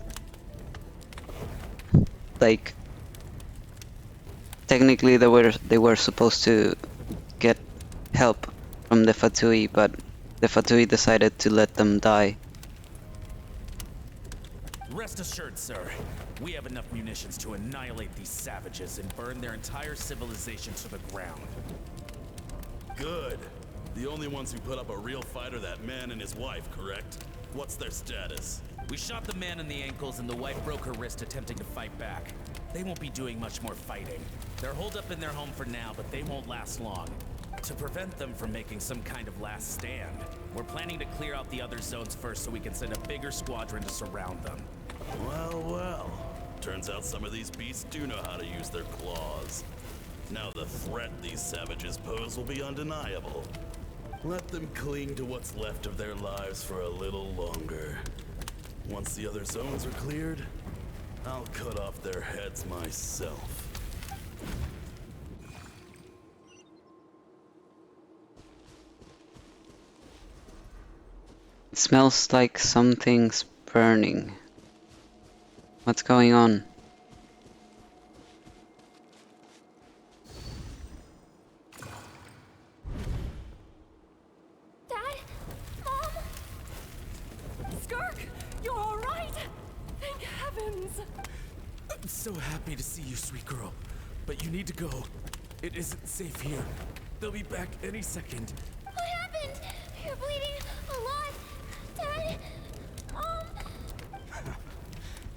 Like, technically they were supposed to get help from the Fatui, but the Fatui decided to let them die. Rest assured, sir. We have enough munitions to annihilate these savages and burn their entire civilization to the ground. Good. The only ones who put up a real fight are that man and his wife, correct? What's their status? We shot the man in the ankles and the wife broke her wrist attempting to fight back. They won't be doing much more fighting. They're holed up in their home for now, but they won't last long. To prevent them from making some kind of last stand, we're planning to clear out the other zones first so we can send a bigger squadron to surround them. Well, well. Turns out some of these beasts do know how to use their claws. Now the threat these savages pose will be undeniable. Let them cling to what's left of their lives for a little longer. Once the other zones are cleared, I'll cut off their heads myself. It smells like something's burning. What's going on? Dad? Mom? Skirk, you're all right? Thank heavens. I'm so happy to see you, sweet girl. But you need to go. It isn't safe here. They'll be back any second. What happened? You're bleeding a lot. Dad?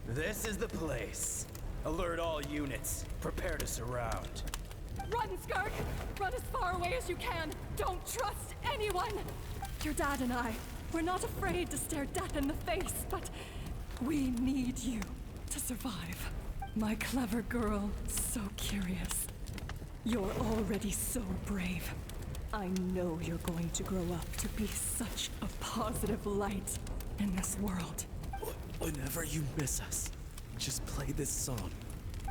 This is the place. Alert all units. Prepare to surround. Run, Skirk! Run as far away as you can. Don't trust anyone. Your dad and I, we're not afraid to stare death in the face, but we need you to survive. My clever girl, so curious. You're already so brave. I know you're going to grow up to be such a positive light in this world. Whenever you miss us, just play this song.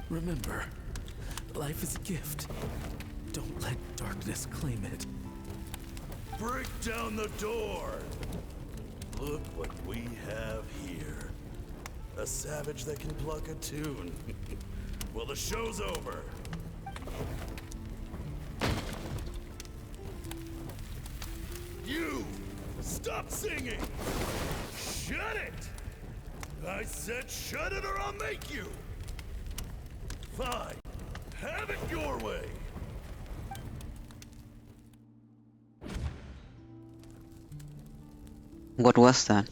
Remember, life is a gift. Don't let darkness claim it. Break down the door! Look what we have here. A savage that can pluck a tune. Well, the show's over. You! Stop singing! Shut it! I said shut it or I'll make you! Fine. Have it your way! What was that?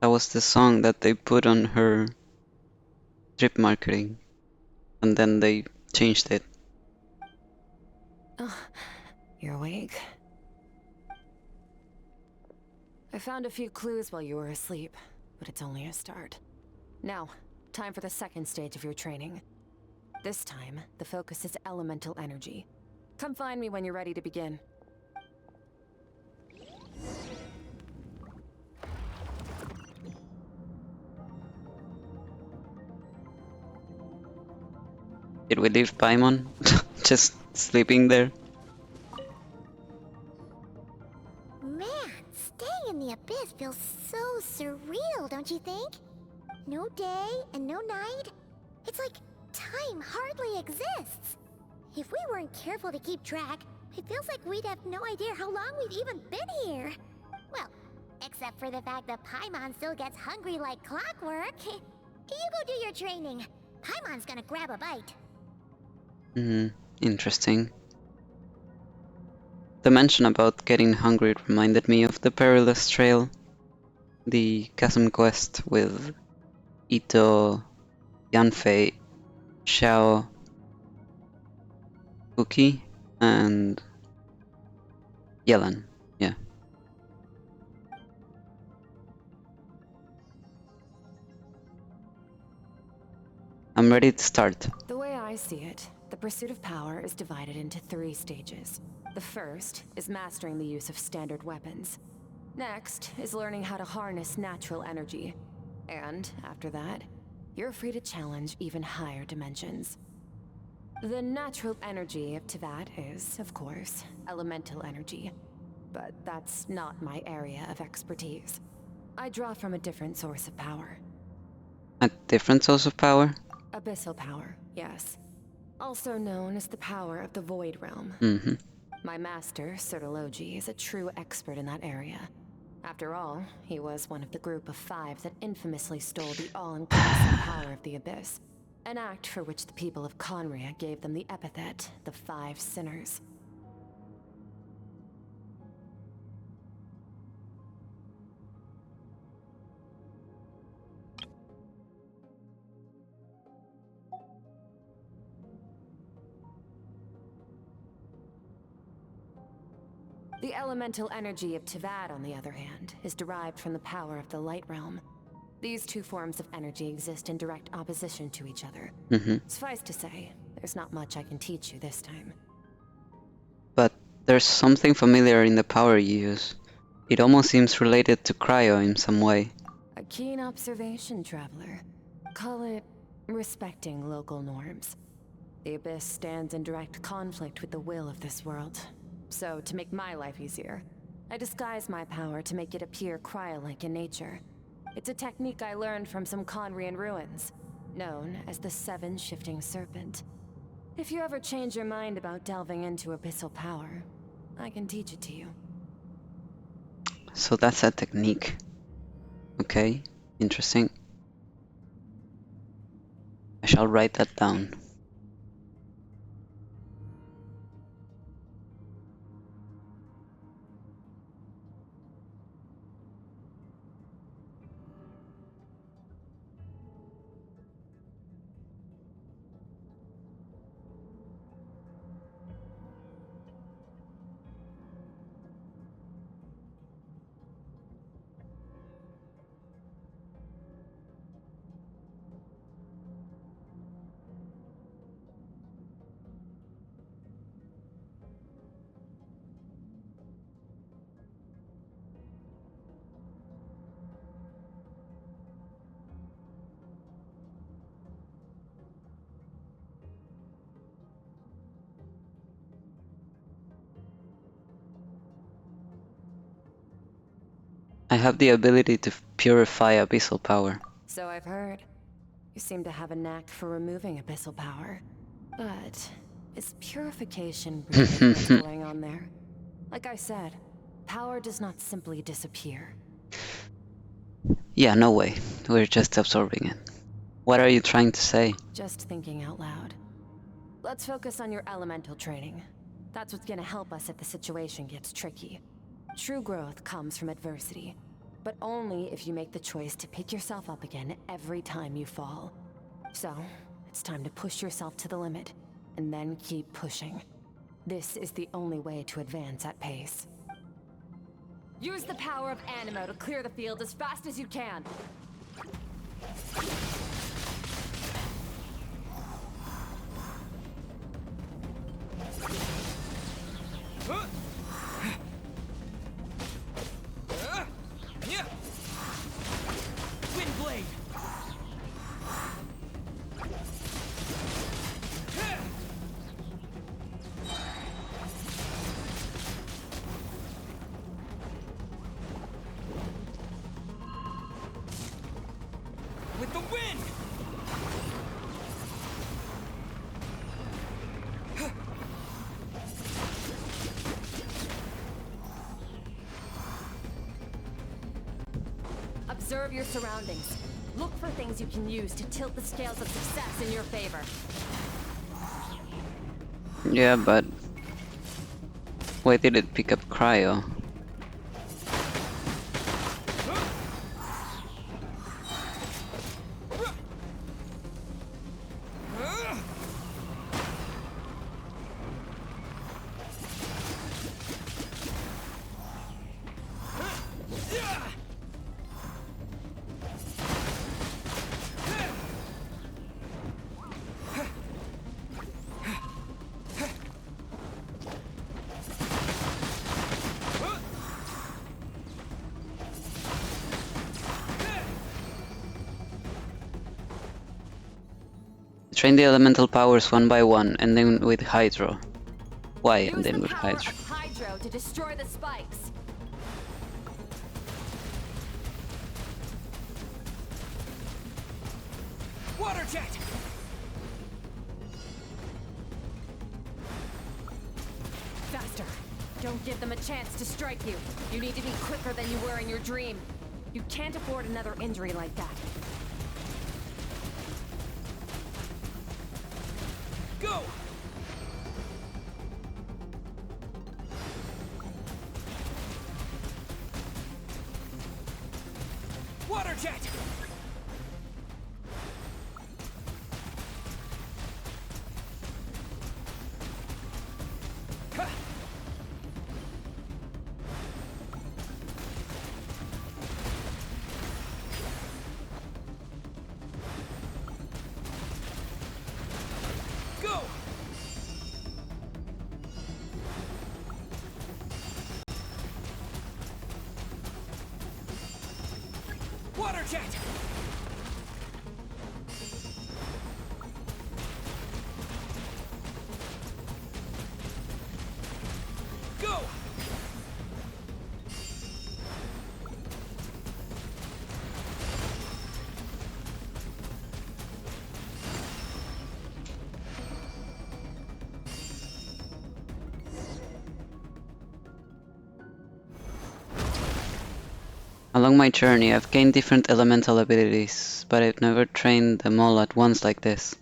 That was the song that they put on her trip marketing, and then they changed it. Oh, you're awake. I found a few clues while you were asleep, but it's only a start. Now, time for the second stage of your training. This time, the focus is elemental energy. Come find me when you're ready to begin. Did we leave Paimon just sleeping there? Man, staying in the abyss feels so surreal, don't you think? No day and no night. It's like time hardly exists. If we weren't careful to keep track, it feels like we'd have no idea how long we've even been here. Well, except for the fact that Paimon still gets hungry like clockwork. You go do your training. Paimon's gonna grab a bite. interesting. The mention about getting hungry reminded me of the Perilous Trail, the chasm quest with Ito, Yanfei, Xiao, Cookie, and Yellen. Yeah. I'm ready to start. The way I see it, the pursuit of power is divided into 3 stages. The first is mastering the use of standard weapons. Next is learning how to harness natural energy. And after that, you're free to challenge even higher dimensions. The natural energy of Tevat is, of course, elemental energy. But that's not my area of expertise. I draw from a different source of power. A different source of power? Abyssal power, yes. Also known as the power of the Void Realm. Mm-hmm. My master, Sertologi, is a true expert in that area. After all, he was one of the group of 5 that infamously stole the all-encompassing power of the Abyss. An act for which the people of khaenri'ah gave them the epithet, the 5 Sinners. The elemental energy of Tevat, on the other hand, is derived from the power of the Light Realm. These 2 forms of energy exist in direct opposition to each other. Suffice to say, there's not much I can teach you this time. But there's something familiar in the power you use. It almost seems related to cryo in some way. A keen observation, traveler. Call it respecting local norms. The Abyss stands in direct conflict with the will of this world. So, to make my life easier, I disguise my power to make it appear cryo-like in nature. It's a technique I learned from some khaenri'ah ruins, known as the 7 Shifting Serpent. If you ever change your mind about delving into abyssal power, I can teach it to you. So that's a technique. Okay, interesting. I shall write that down. I have the ability to purify abyssal power. So I've heard. You seem to have a knack for removing abyssal power. But is purification really what's going on there? Like I said, power does not simply disappear. Yeah, no way. We're just absorbing it. What are you trying to say? Just thinking out loud. Let's focus on your elemental training. That's what's gonna help us if the situation gets tricky. True growth comes from adversity, but only if you make the choice to pick yourself up again every time you fall. So, it's time to push yourself to the limit, and then keep pushing. This is the only way to advance at pace. Use the power of Animo to clear the field as fast as you can. Windblade! With the wind! Observe your surroundings. Look for things you can use to tilt the scales of success in your favor. Yeah, but why did it pick up cryo? Train the elemental powers one by one, and then with Hydro. Why, and then with Hydro? Hydro to destroy the spikes. Water jet! Faster. Don't give them a chance to strike you. You need to be quicker than you were in your dream. You can't afford another injury like that. Go! Water jet! Go! Water jet! Go! Along my journey, I've gained different elemental abilities, but I've never trained them all at once like this.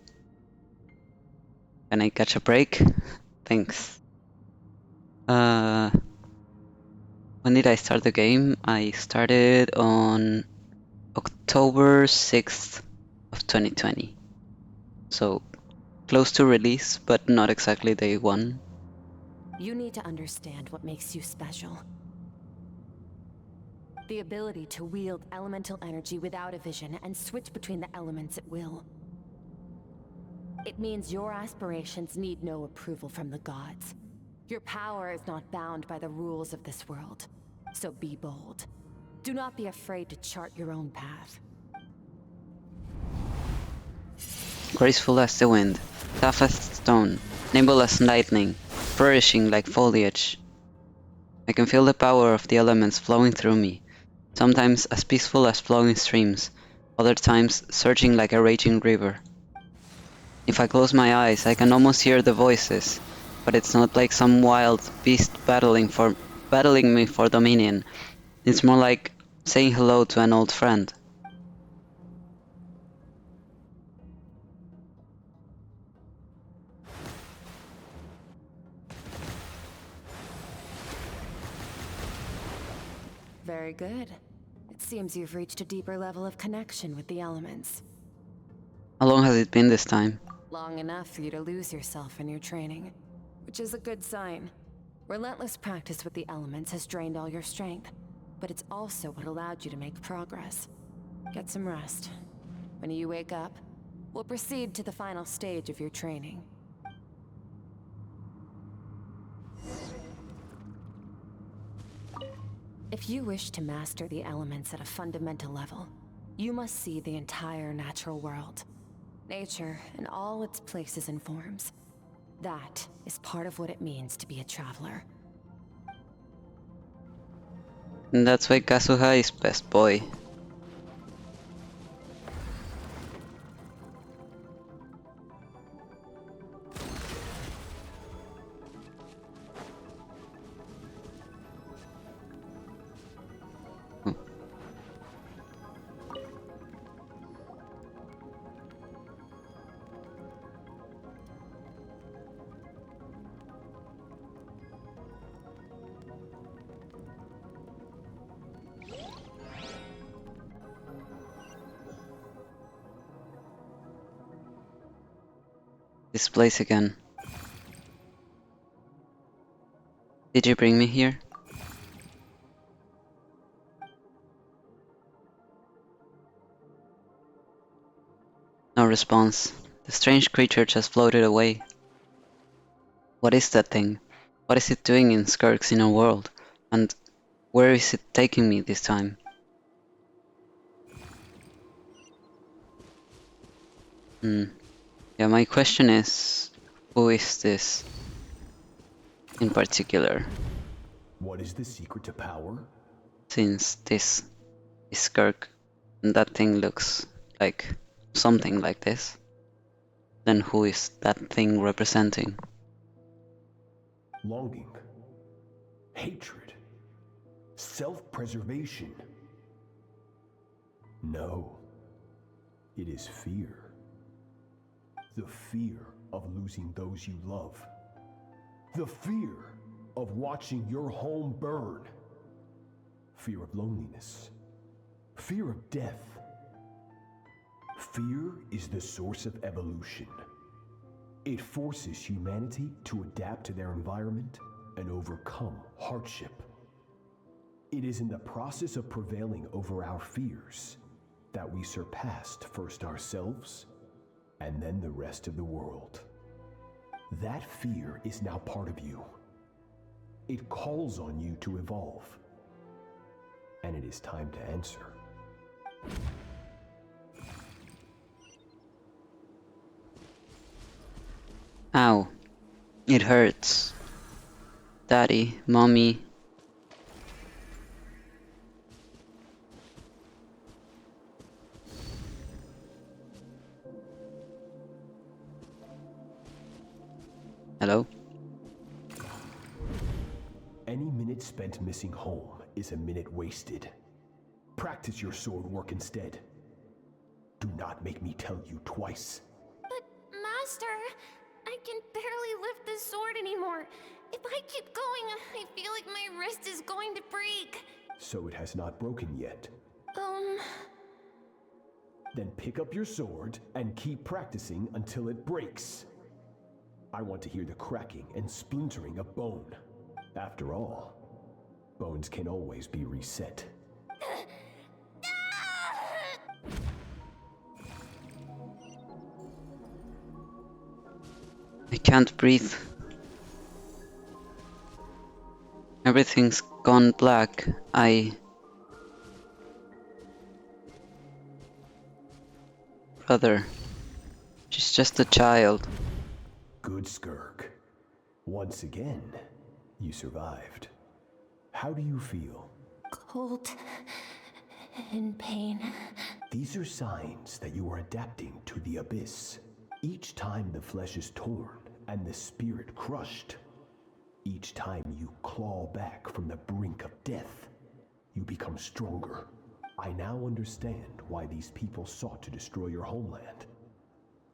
Can I catch a break? Thanks. When did I start the game? I started on October 6th of 2020. So, close to release, but not exactly day one. You need to understand what makes you special. The ability to wield elemental energy without a vision and switch between the elements at will. It means your aspirations need no approval from the gods. Your power is not bound by the rules of this world. So be bold. Do not be afraid to chart your own path. Graceful as the wind, tough as stone, nimble as lightning, flourishing like foliage. I can feel the power of the elements flowing through me, sometimes as peaceful as flowing streams, other times surging like a raging river. If I close my eyes, I can almost hear the voices, but it's not like some wild beast battling me for dominion. It's more like saying hello to an old friend. Very good. It seems you've reached a deeper level of connection with the elements. How long has it been this time? Long enough for you to lose yourself in your training, which is a good sign. Relentless practice with the elements has drained all your strength, but it's also what allowed you to make progress. Get some rest. When you wake up, we'll proceed to the final stage of your training. If you wish to master the elements at a fundamental level, you must see the entire natural world. Nature in all its places and forms. That is part of what it means to be a traveler. And that's why Kazuha is best boy. This place again. Did you bring me here? No response. The strange creature just floated away. What is that thing? What is it doing in Skirk's inner world? And where is it taking me this time? Yeah, my question is, who is this in particular? What is the secret to power? Since this is Skirk and that thing looks like something like this, then who is that thing representing? Longing, hatred, self-preservation. No, it is fear. The fear of losing those you love. The fear of watching your home burn. Fear of loneliness. Fear of death. Fear is the source of evolution. It forces humanity to adapt to their environment and overcome hardship. It is in the process of prevailing over our fears that we surpassed first ourselves and then the rest of the world. That fear is now part of you. It calls on you to evolve. And it is time to answer. Ow. It hurts. Daddy, mommy. Hello? Any minute spent missing home is a minute wasted. Practice your sword work instead. Do not make me tell you twice. But, Master, I can barely lift the sword anymore. If I keep going, I feel like my wrist is going to break. So it has not broken yet. Then pick up your sword and keep practicing until it breaks. I want to hear the cracking and splintering of bone. After all, bones can always be reset. I can't breathe. Everything's gone black. Brother, she's just a child. Good, Skirk. Once again, you survived. How do you feel? Cold. In pain. These are signs that you are adapting to the abyss. Each time the flesh is torn and the spirit crushed, each time you claw back from the brink of death, you become stronger. I now understand why these people sought to destroy your homeland.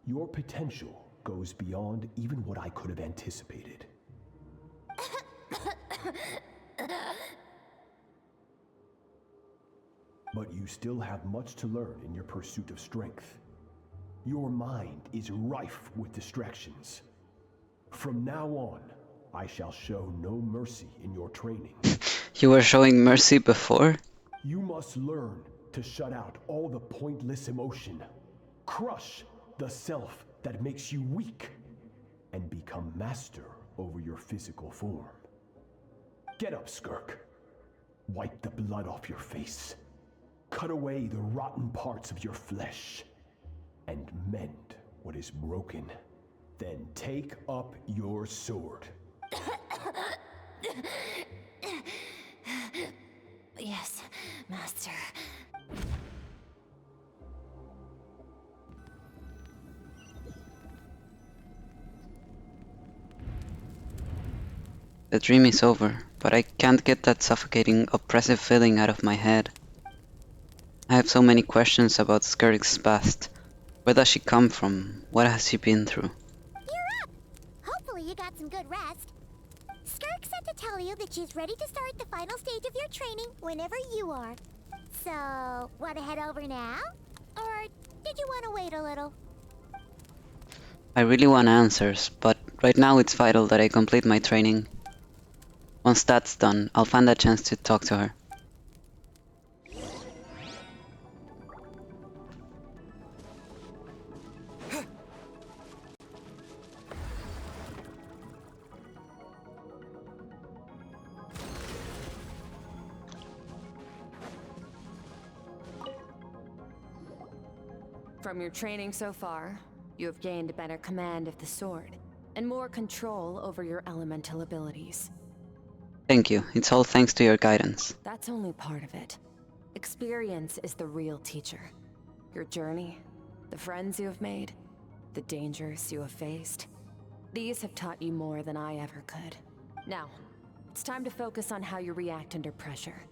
Your potential goes beyond even what I could have anticipated. But you still have much to learn in your pursuit of strength. Your mind is rife with distractions. From now on, I shall show no mercy in your training. You were showing mercy before? You must learn to shut out all the pointless emotion. Crush the self that makes you weak, and become master over your physical form. Get up, Skirk. Wipe the blood off your face. Cut away the rotten parts of your flesh, and mend what is broken. Then take up your sword. Yes, Master. The dream is over, but I can't get that suffocating, oppressive feeling out of my head. I have so many questions about Skirk's past. Where does she come from? What has she been through? You're up! Hopefully you got some good rest. Skirk said to tell you that she's ready to start the final stage of your training whenever you are. So, want to head over now? Or did you want to wait a little? I really want answers, but right now it's vital that I complete my training. Once that's done, I'll find a chance to talk to her. From your training so far, you have gained a better command of the sword, and more control over your elemental abilities. Thank you, it's all thanks to your guidance. That's only part of it. Experience is the real teacher. Your journey, the friends you have made, the dangers you have faced. These have taught you more than I ever could. Now, it's time to focus on how you react under pressure.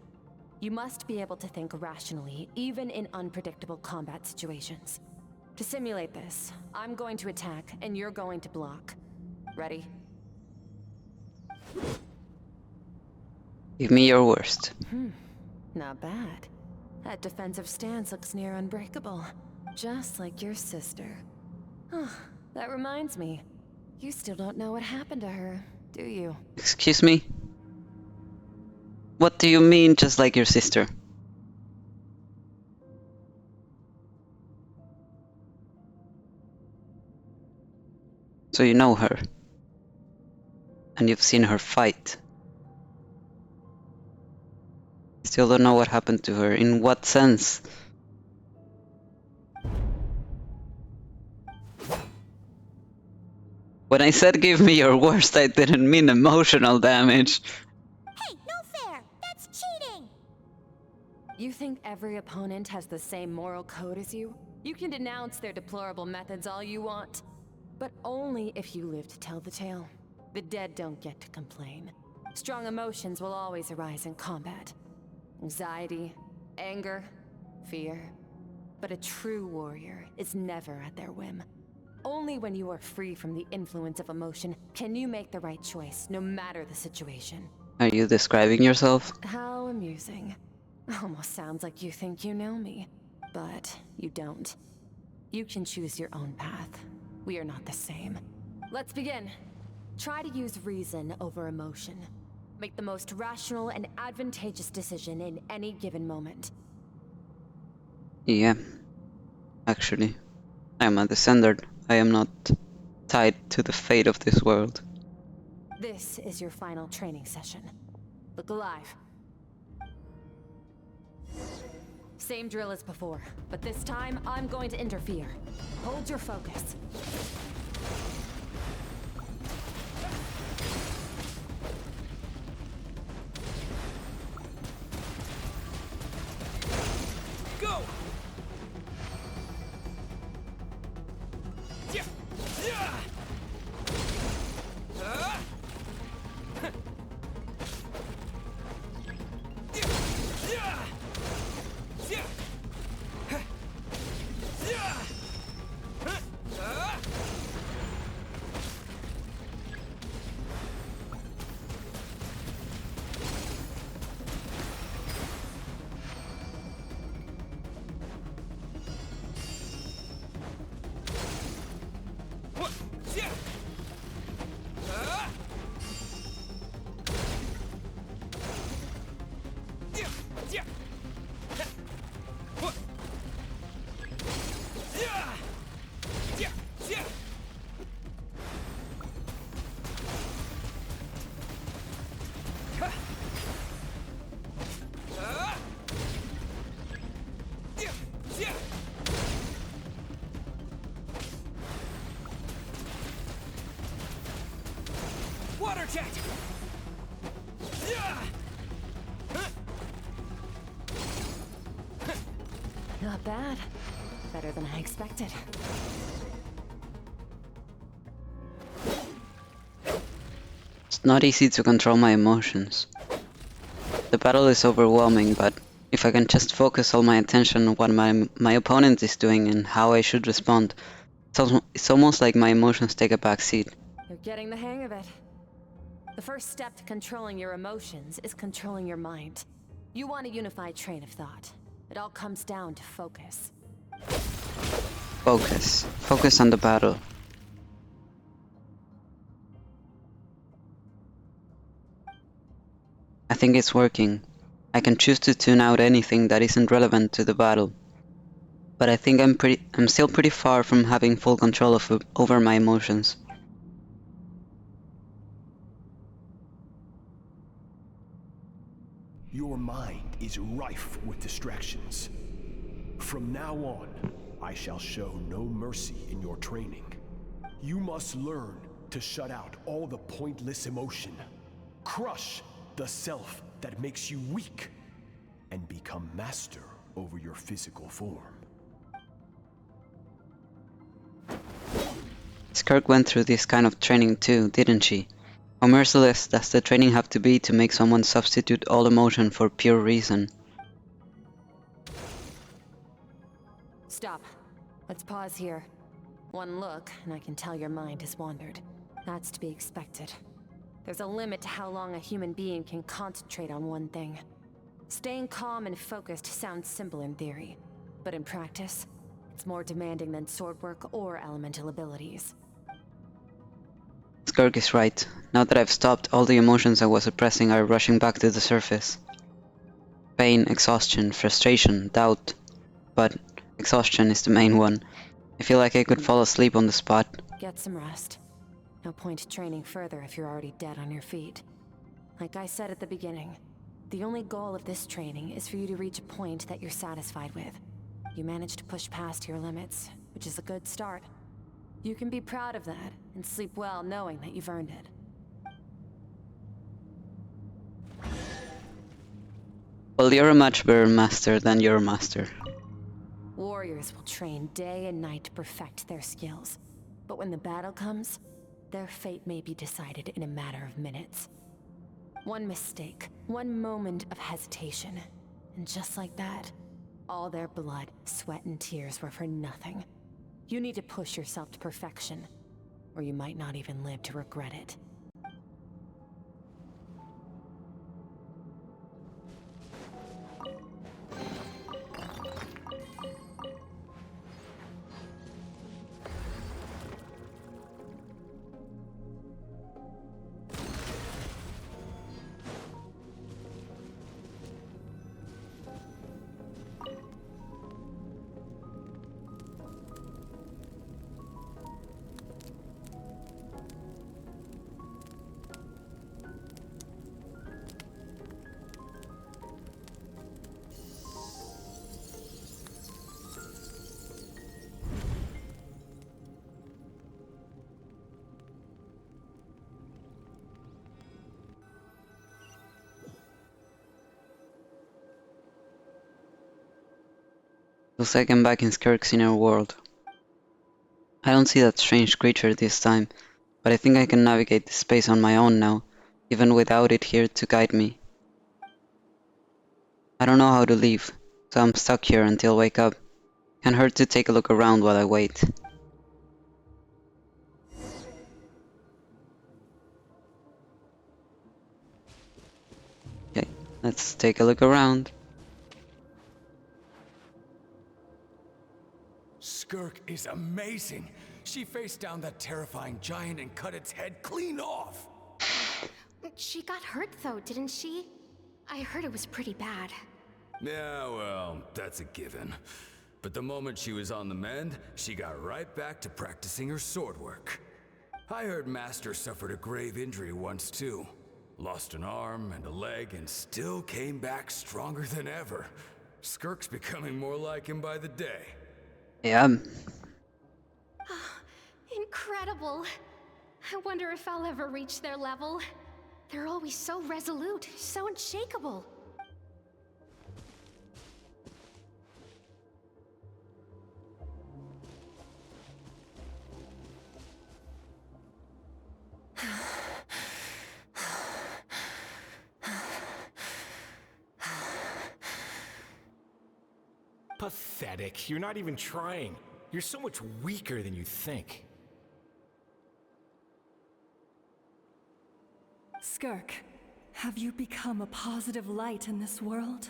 You must be able to think rationally, even in unpredictable combat situations. To simulate this, I'm going to attack, and you're going to block. Ready? Give me your worst. Not bad. That defensive stance looks near unbreakable. Just like your sister. That reminds me. You still don't know what happened to her, do you? Excuse me? What do you mean, just like your sister? So you know her. And you've seen her fight. Still don't know what happened to her. In what sense? When I said give me your worst, I didn't mean emotional damage. Hey, no fair! That's cheating! You think every opponent has the same moral code as you? You can denounce their deplorable methods all you want. But only if you live to tell the tale. The dead don't get to complain. Strong emotions will always arise in combat. Anxiety, anger, fear. But a true warrior is never at their whim. Only when you are free from the influence of emotion can you make the right choice, no matter the situation. Are you describing yourself? How amusing. Almost sounds like you think you know me. But you don't. You can choose your own path. We are not the same. Let's begin. Try to use reason over emotion. Make the most rational and advantageous decision in any given moment. Yeah. Actually, I am a descender. I am not tied to the fate of this world. This is your final training session. Look alive. Same drill as before, but this time I'm going to interfere. Hold your focus. Go! Yeah! Yeah! Water jet! Not bad. Better than I expected. It's not easy to control my emotions. The battle is overwhelming, but if I can just focus all my attention on what my opponent is doing and how I should respond, it's almost like my emotions take a back seat. You're getting the hang of it. The first step to controlling your emotions is controlling your mind. You want a unified train of thought. It all comes down to focus. Focus. Focus on the battle. think it's working. I can choose to tune out anything that isn't relevant to the battle. But I think I'm still pretty far from having full control over my emotions. Your mind is rife with distractions. From now on, I shall show no mercy in your training. You must learn to shut out all the pointless emotion, crush the self that makes you weak, and become master over your physical form. Skirk went through this kind of training too, didn't she? How merciless does the training have to be to make someone substitute all emotion for pure reason? Stop. Let's pause here. One look, and I can tell your mind has wandered. That's to be expected. There's a limit to how long a human being can concentrate on one thing. Staying calm and focused sounds simple in theory, but in practice, it's more demanding than sword work or elemental abilities. Skirk is right. Now that I've stopped, all the emotions I was suppressing are rushing back to the surface. Pain, exhaustion, frustration, doubt. But exhaustion is the main one. I feel like I could fall asleep on the spot. Get some rest. No point training further if you're already dead on your feet. Like I said at the beginning, the only goal of this training is for you to reach a point that you're satisfied with. You managed to push past your limits, which is a good start. You can be proud of that, and sleep well knowing that you've earned it. Well, you're a much better master than your master. Warriors will train day and night to perfect their skills. But when the battle comes, their fate may be decided in a matter of minutes. One mistake, one moment of hesitation, and just like that, all their blood, sweat, and tears were for nothing. You need to push yourself to perfection, or you might not even live to regret it. Looks like I'm back in Skirk's inner world. I don't see that strange creature this time, but I think I can navigate this space on my own now, even without it here to guide me. I don't know how to leave, so I'm stuck here until I wake up. Can't hurt to take a look around while I wait. Okay, let's take a look around. Skirk is amazing. She faced down that terrifying giant and cut its head clean off. She got hurt though, didn't she? I heard it was pretty bad. Yeah, well, that's a given. But the moment she was on the mend, she got right back to practicing her sword work. I heard Master suffered a grave injury once too. Lost an arm and a leg and still came back stronger than ever. Skirk's becoming more like him by the day. Yeah. Incredible. I wonder if I'll ever reach their level. They're always so resolute, so unshakable. Pathetic. You're not even trying. You're so much weaker than you think. Skirk, have you become a positive light in this world?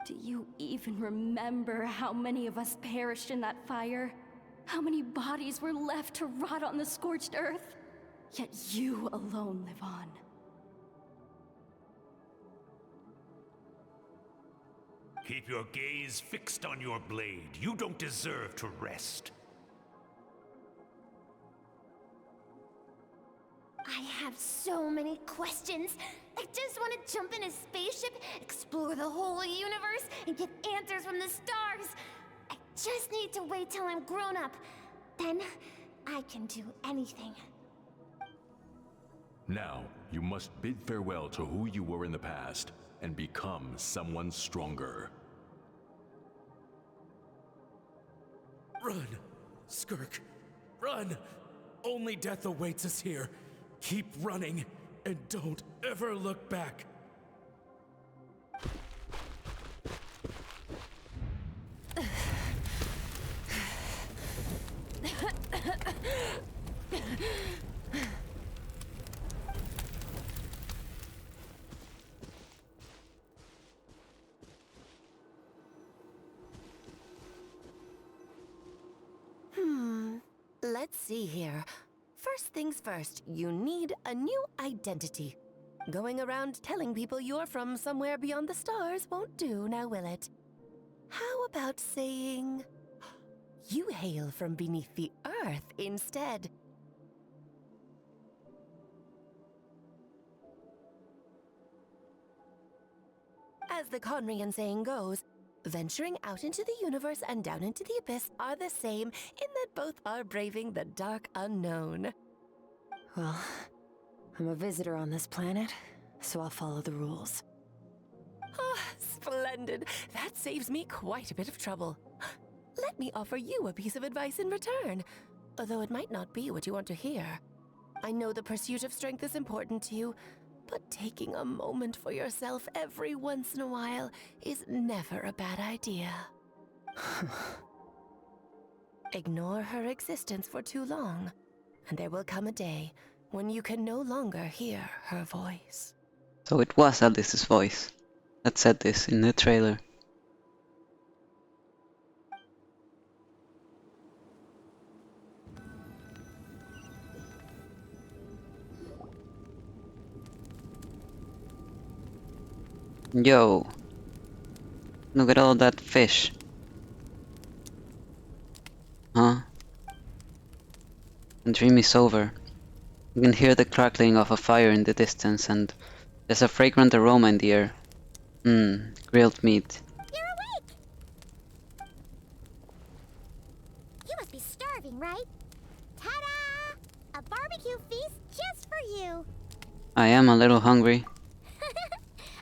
Do you even remember how many of us perished in that fire? How many bodies were left to rot on the scorched earth? Yet you alone live on. Keep your gaze fixed on your blade. You don't deserve to rest. I have so many questions. I just want to jump in a spaceship, explore the whole universe, and get answers from the stars. I just need to wait till I'm grown up. Then, I can do anything. Now, you must bid farewell to who you were in the past and become someone stronger. Run! Skirk! Run! Only death awaits us here. Keep running, and don't ever look back. Let's see here. First things first, you need a new identity. Going around telling people you're from somewhere beyond the stars won't do, now will it? How about saying you hail from beneath the earth instead? As the khaenri'ah saying goes, venturing out into the universe and down into the abyss are the same in that both are braving the dark unknown. Well, I'm a visitor on this planet, so I'll follow the rules. Ah, splendid. That saves me quite a bit of trouble. Let me offer you a piece of advice in return, although it might not be what you want to hear. I know the pursuit of strength is important to you, but taking a moment for yourself every once in a while is never a bad idea. Ignore her existence for too long, and there will come a day when you can no longer hear her voice. So it was Alice's voice that said this in the trailer. Yo, look at all that fish. Huh? The dream is over. You can hear the crackling of a fire in the distance, and there's a fragrant aroma in the air. Grilled meat. You're awake! You must be starving, right? Ta-da! A barbecue feast just for you! I am a little hungry.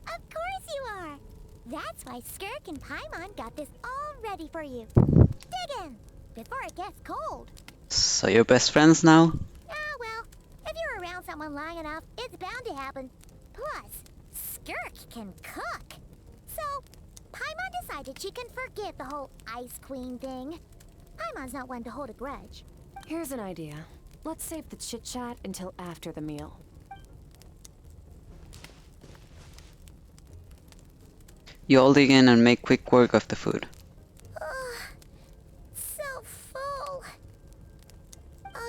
Of course you are! That's why Skirk and Paimon got this all ready for you. Dig in! Before it gets cold. So you're best friends now? Ah, well, if you're around someone long enough, it's bound to happen. Plus, Skirk can cook. So, Paimon decided she can forget the whole Ice Queen thing. Paimon's not one to hold a grudge. Here's an idea. Let's save the chit-chat until after the meal. You all dig in and make quick work of the food. So full.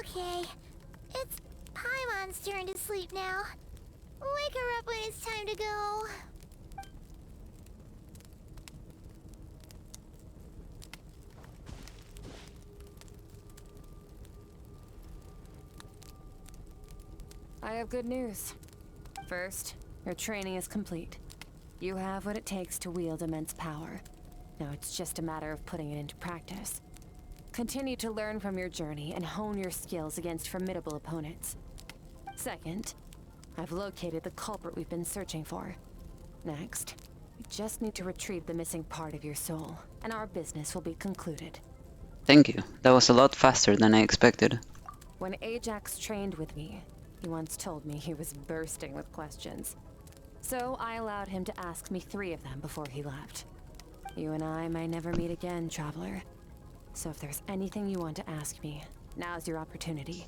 Okay, it's Paimon's turn to sleep now. Wake her up when it's time to go. I have good news. First, your training is complete. You have what it takes to wield immense power. Now it's just a matter of putting it into practice. Continue to learn from your journey and hone your skills against formidable opponents. Second, I've located the culprit we've been searching for. Next, we just need to retrieve the missing part of your soul, and our business will be concluded. Thank you. That was a lot faster than I expected. When Ajax trained with me, he once told me he was bursting with questions. So I allowed him to ask me 3 of them before he left. You and I may never meet again, Traveler. So if there's anything you want to ask me, now's your opportunity.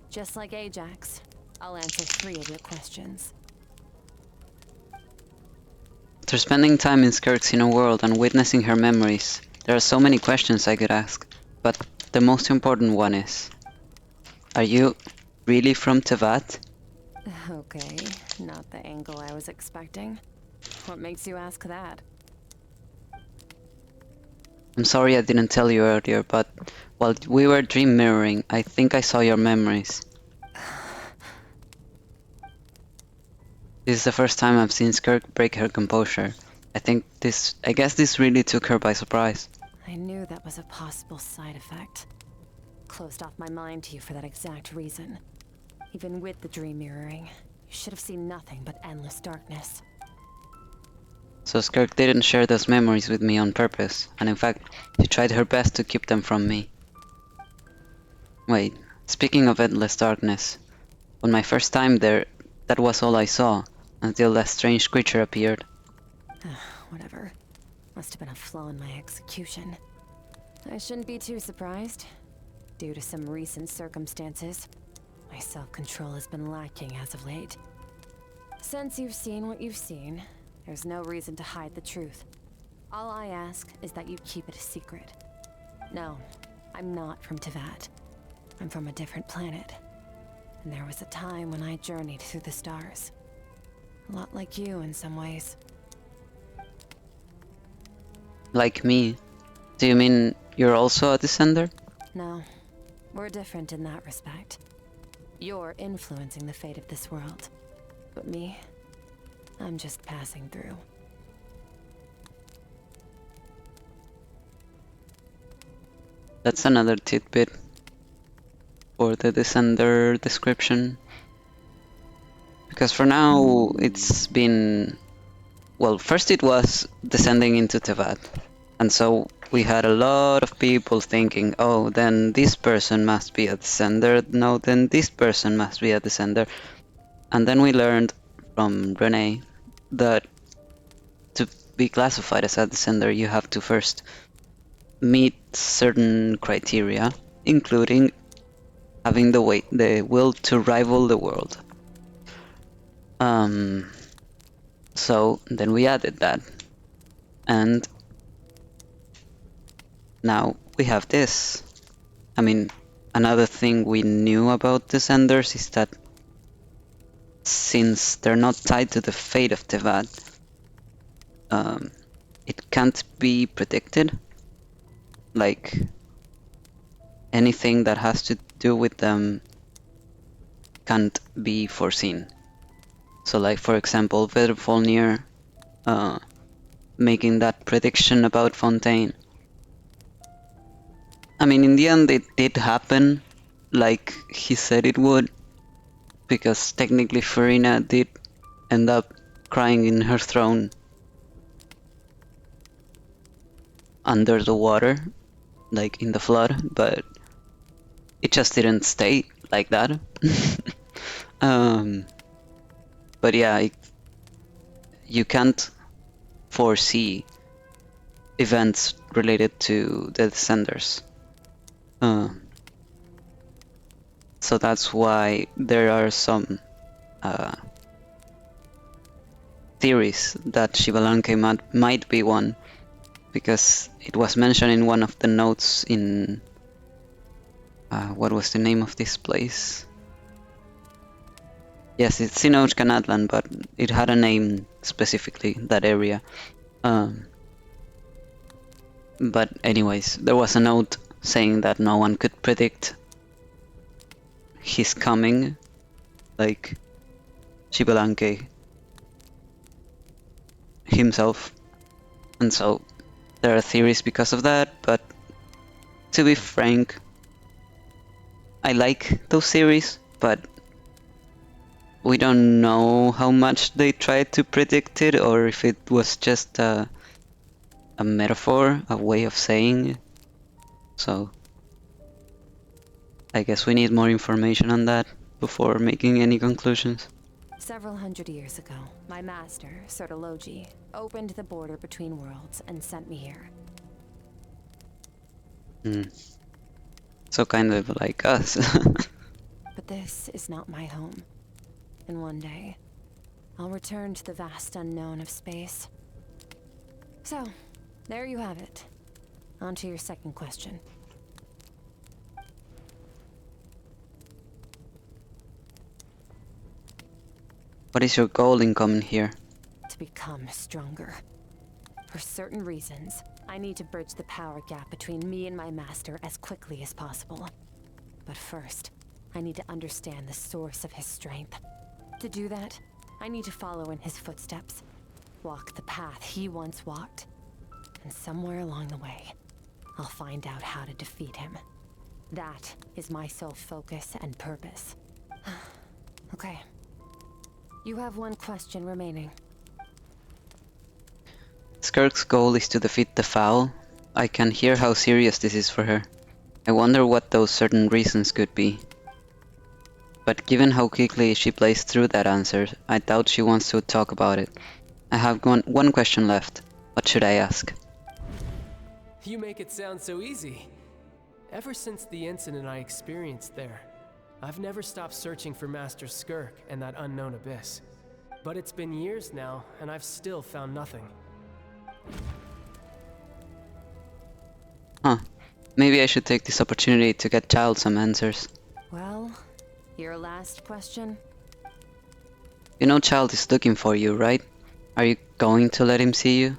Just like Ajax, I'll answer 3 of your questions. After spending time in Skirk's inner world and witnessing her memories, there are so many questions I could ask, but the most important one is, are you really from Tevat? Okay, not the angle I was expecting. What makes you ask that? I'm sorry I didn't tell you earlier, but while we were dream mirroring, I think I saw your memories. This is the first time I've seen Skirk break her composure. I guess this really took her by surprise. I knew that was a possible side effect. Closed off my mind to you for that exact reason. Even with the dream mirroring, you should have seen nothing but endless darkness. So Skirk didn't share those memories with me on purpose, and in fact, she tried her best to keep them from me. Wait, speaking of endless darkness, on my first time there, that was all I saw, until that strange creature appeared. Whatever. Must have been a flaw in my execution. I shouldn't be too surprised. Due to some recent circumstances, my self-control has been lacking as of late. Since you've seen what you've seen, there's no reason to hide the truth. All I ask is that you keep it a secret. No, I'm not from Tevat. I'm from a different planet. And there was a time when I journeyed through the stars. A lot like you in some ways. Like me? Do you mean you're also a descender? No, we're different in that respect. You're influencing the fate of this world. But me, I'm just passing through. That's another tidbit for the descender description. Because for now, it's been... Well, first it was descending into Tevat. And so we had a lot of people thinking, oh, then this person must be a descender. No, then this person must be a descender. And then we learned from Renee that to be classified as a descender, you have to first meet certain criteria, including having the will to rival the world. So then we added that, and now we have this. I mean, another thing we knew about descenders is that since they're not tied to the fate of Tevat, it can't be predicted. Like, anything that has to do with them can't be foreseen. So like, for example, Vedrfolnir making that prediction about Fontaine. I mean, in the end it did happen like he said it would, because technically Farina did end up crying in her throne under the water, like in the flood, but it just didn't stay like that. But yeah, you can't foresee events related to the descenders. So that's why there are some theories that Shivalanke might be one, because it was mentioned in one of the notes in... what was the name of this place? Yes, it's in Oachkanatlan, but it had a name specifically, that area. But anyways, there was a note saying that no one could predict his coming, like Shivalanke himself. And so there are theories because of that, but to be frank, I like those theories, but we don't know how much they tried to predict it, or if it was just a metaphor, a way of saying. So I guess we need more information on that before making any conclusions. Several hundred years ago, my master, Sertologi, opened the border between worlds and sent me here. So kind of like us. But this is not my home. And one day, I'll return to the vast unknown of space, So, there you have it. On to your second question. What is your goal in coming here? To become stronger. For certain reasons, I need to bridge the power gap between me and my master as quickly as possible. But first, I need to understand the source of his strength. To do that, I need to follow in his footsteps. Walk the path he once walked. And somewhere along the way, I'll find out how to defeat him. That is my sole focus and purpose. Okay. You have one question remaining. Skirk's goal is to defeat the Foul. I can hear how serious this is for her. I wonder what those certain reasons could be. But given how quickly she blazed through that answer, I doubt she wants to talk about it. I have one question left. What should I ask? You make it sound so easy. Ever since the incident I experienced there, I've never stopped searching for Master Skirk and that unknown abyss. But it's been years now, and I've still found nothing. Huh. Maybe I should take this opportunity to get Child some answers. Well, your last question? You know Child is looking for you, right? Are you going to let him see you?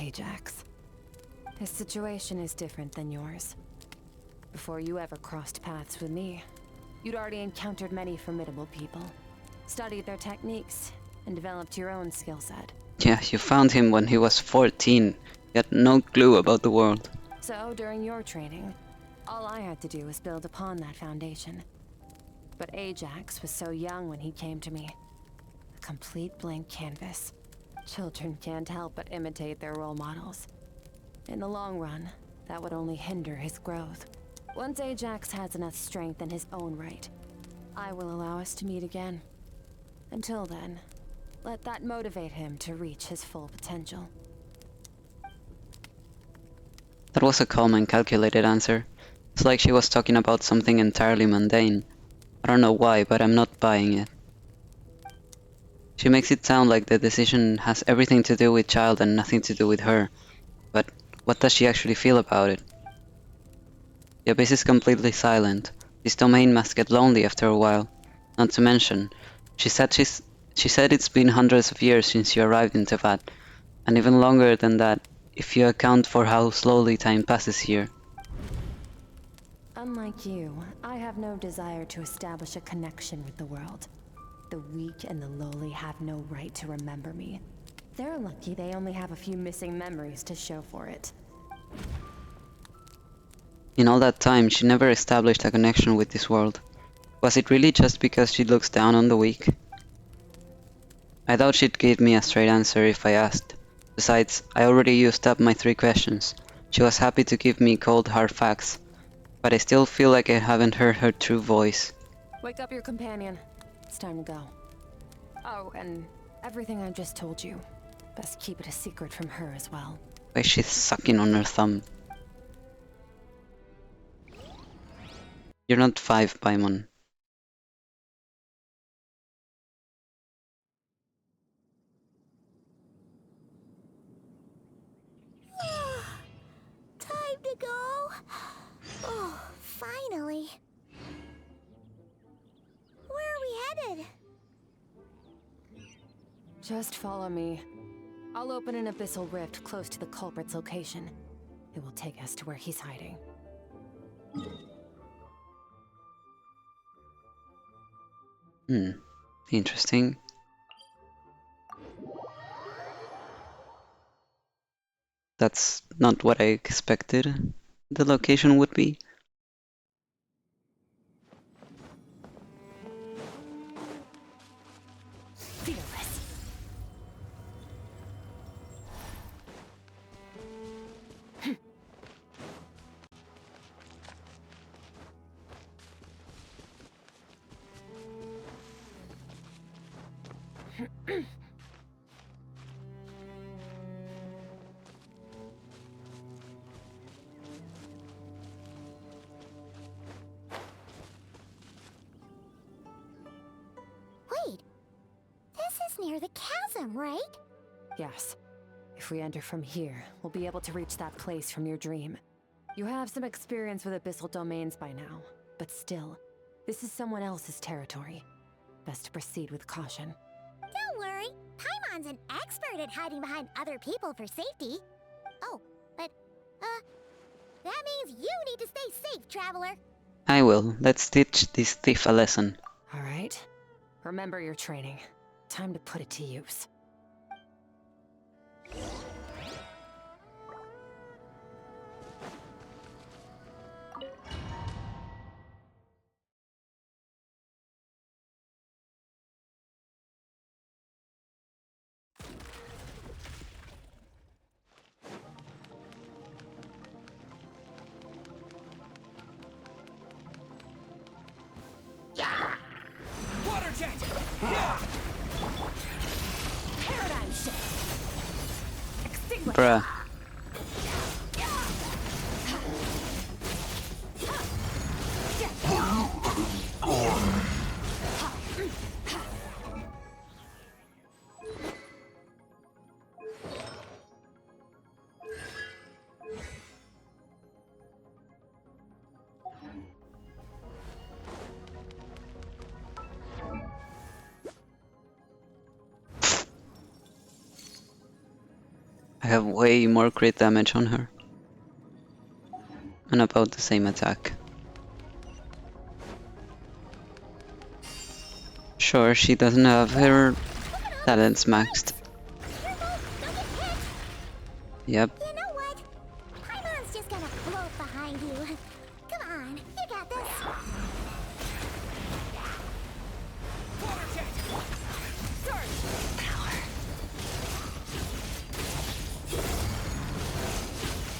Ajax. His situation is different than yours. Before you ever crossed paths with me, you'd already encountered many formidable people, studied their techniques, and developed your own skill set. Yeah, you found him when he was 14. He had no clue about the world. So, during your training, all I had to do was build upon that foundation. But Ajax was so young when he came to me. A complete blank canvas. Children can't help but imitate their role models. In the long run, that would only hinder his growth. Once Ajax has enough strength in his own right, I will allow us to meet again. Until then, let that motivate him to reach his full potential. That was a calm and calculated answer. It's like she was talking about something entirely mundane. I don't know why, but I'm not buying it. She makes it sound like the decision has everything to do with Child and nothing to do with her. But what does she actually feel about it? The abyss is completely silent. This domain must get lonely after a while. Not to mention, she said it's been hundreds of years since you arrived in Tevat, and even longer than that if you account for how slowly time passes here. Unlike you, I have no desire to establish a connection with the world. The weak and the lowly have no right to remember me. They're lucky they only have a few missing memories to show for it. In all that time, she never established a connection with this world. Was it really just because she looks down on the weak? I doubt she'd give me a straight answer if I asked. Besides, I already used up my 3 questions. She was happy to give me cold hard facts. But I still feel like I haven't heard her true voice. Wake up your companion. It's time to go. Oh, and everything I just told you. Best keep it a secret from her as well. Why she's sucking on her thumb. You're not 5, Paimon. Time to go. Oh, finally. Where are we headed? Just follow me. I'll open an abyssal rift close to the culprit's location. It will take us to where he's hiding. Interesting. That's not what I expected the location would be. Fearless. Wait, this is near the chasm, right? Yes. If we enter from here, we'll be able to reach that place from your dream. You have some experience with abyssal domains by now, but still, this is someone else's territory. Best to proceed with caution. Don't worry, Paimon's an expert at hiding behind other people for safety. Oh, but, that means you need to stay safe, traveler. I will. Let's teach this thief a lesson. Alright. Remember your training. Time to put it to use. Water jet! Paradigm shift! Extinguish! Bruh. I have way more crit damage on her. And about the same attack. Sure, she doesn't have her talents maxed. Yep. You know what? Paimon's just gonna float behind you. Come on, you got this. Water jet! Surge! Power.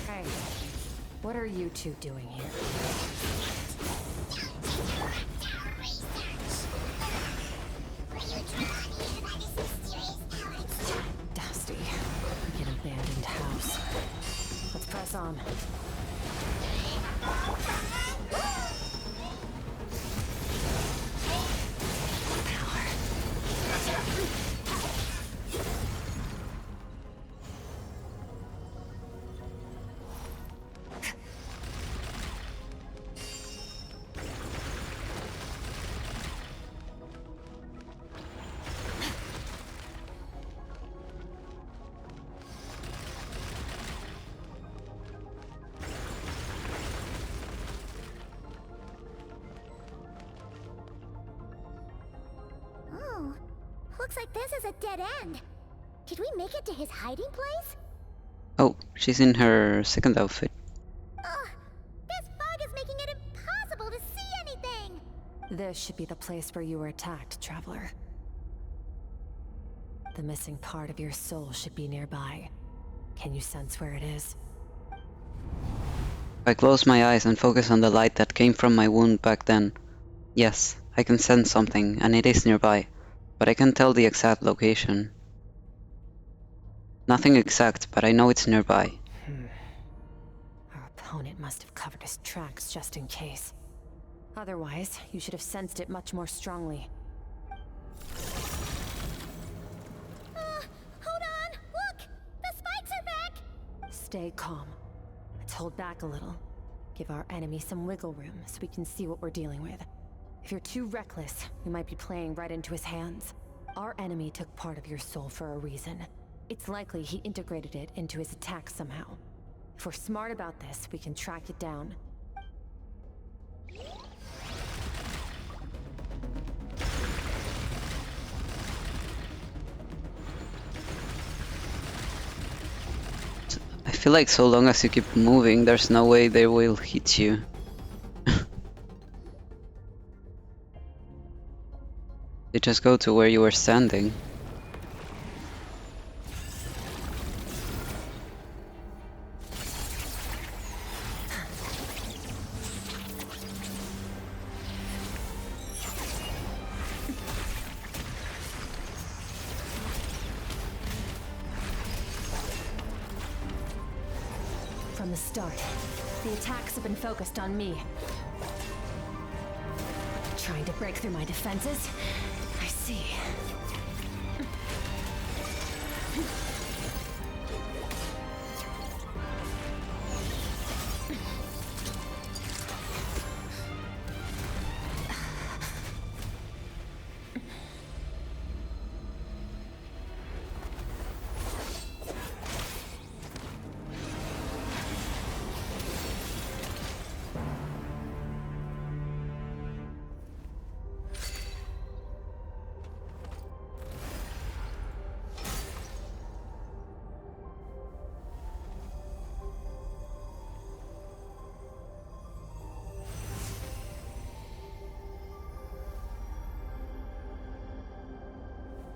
Hey, what are you two doing here? Dusty. Like an abandoned house. Let's press on. Oh, looks like this is a dead end. Did we make it to his hiding place? Oh, she's in her second outfit. Ugh, this fog is making it impossible to see anything. This should be the place where you were attacked, traveler. The missing part of your soul should be nearby. Can you sense where it is? I close my eyes and focus on the light that came from my wound back then. Yes, I can sense something, and it is nearby, but I can't tell the exact location. Nothing exact, but I know it's nearby. Our opponent must have covered his tracks just in case. Otherwise, you should have sensed it much more strongly. Hold on, look! The spikes are back! Stay calm. Let's hold back a little. Give our enemy some wiggle room so we can see what we're dealing with. If you're too reckless, we might be playing right into his hands. Our enemy took part of your soul for a reason. It's likely he integrated it into his attack somehow. If we're smart about this, we can track it down. I feel like so long as you keep moving, there's no way they will hit you. They just go to where you were standing. From the start, the attacks have been focused on me. Trying to break through my defenses? I see.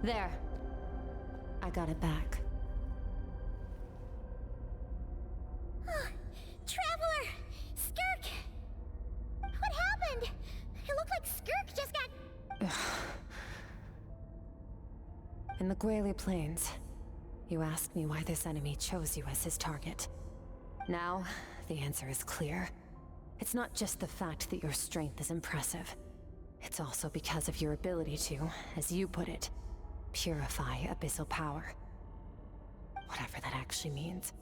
There. I got it back. Traveler! Skirk! What happened? It looked like Skirk just got... In the Guili Plains, you asked me why this enemy chose you as his target. Now, the answer is clear. It's not just the fact that your strength is impressive. It's also because of your ability to, as you put it, purify abyssal power. Whatever that actually means.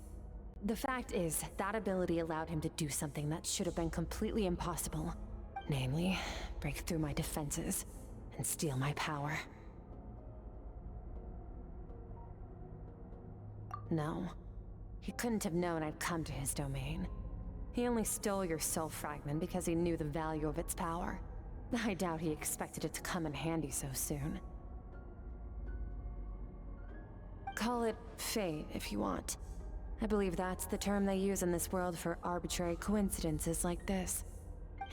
The fact is, that ability allowed him to do something that should have been completely impossible. Namely, break through my defenses and steal my power. No. He couldn't have known I'd come to his domain. He only stole your soul fragment because he knew the value of its power. I doubt he expected it to come in handy so soon. Call it fate if you want. I believe that's the term they use in this world for arbitrary coincidences like this.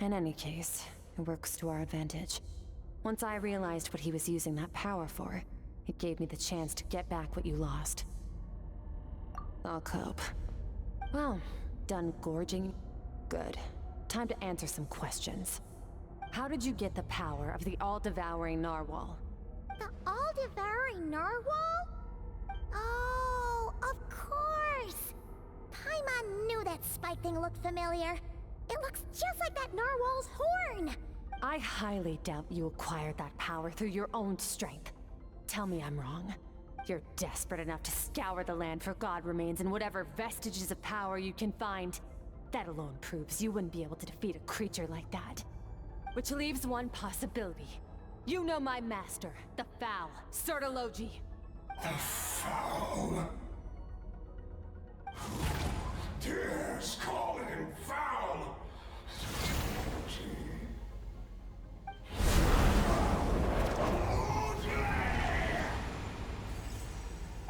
In any case, it works to our advantage. Once I realized what he was using that power for, it gave me the chance to get back what you lost. I'll cope. Well, done gorging? Good. Time to answer some questions. How did you get the power of the all-devouring narwhal? The all-devouring narwhal? Oh, of course! Paimon knew that spike thing looked familiar. It looks just like that narwhal's horn! I highly doubt you acquired that power through your own strength. Tell me I'm wrong. You're desperate enough to scour the land for god remains and whatever vestiges of power you can find. That alone proves you wouldn't be able to defeat a creature like that. Which leaves one possibility. You know my master, the Foul, Sertologi. The Foul? Who dares call him foul?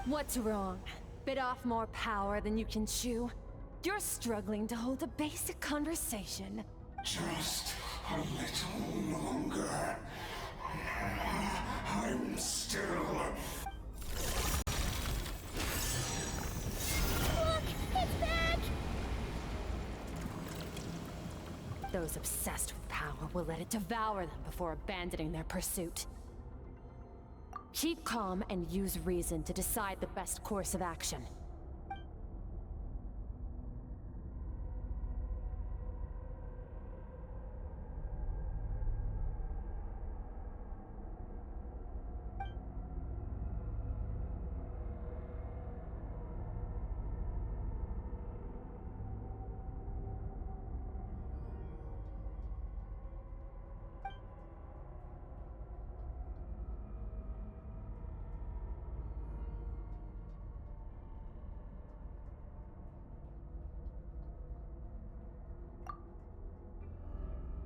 What's wrong? Bit off more power than you can chew? You're struggling to hold a basic conversation. Just a little longer. I'm still... Look! It's back! Those obsessed with power will let it devour them before abandoning their pursuit. Keep calm and use reason to decide the best course of action.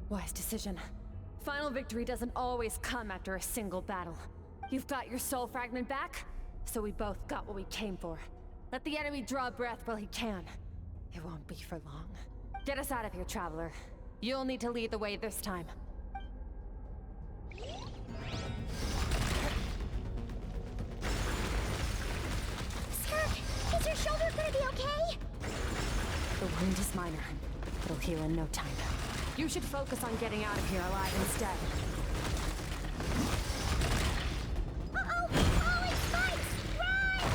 Wise decision. Final victory doesn't always come after a single battle. You've got your soul fragment back, so we both got what we came for. Let the enemy draw breath while he can. It won't be for long. Get us out of here, Traveler. You'll need to lead the way this time. Skirk, is your shoulder gonna be okay? The wound is minor. It'll heal in no time. You should focus on getting out of here alive instead. Uh-oh! Falling spikes! Run!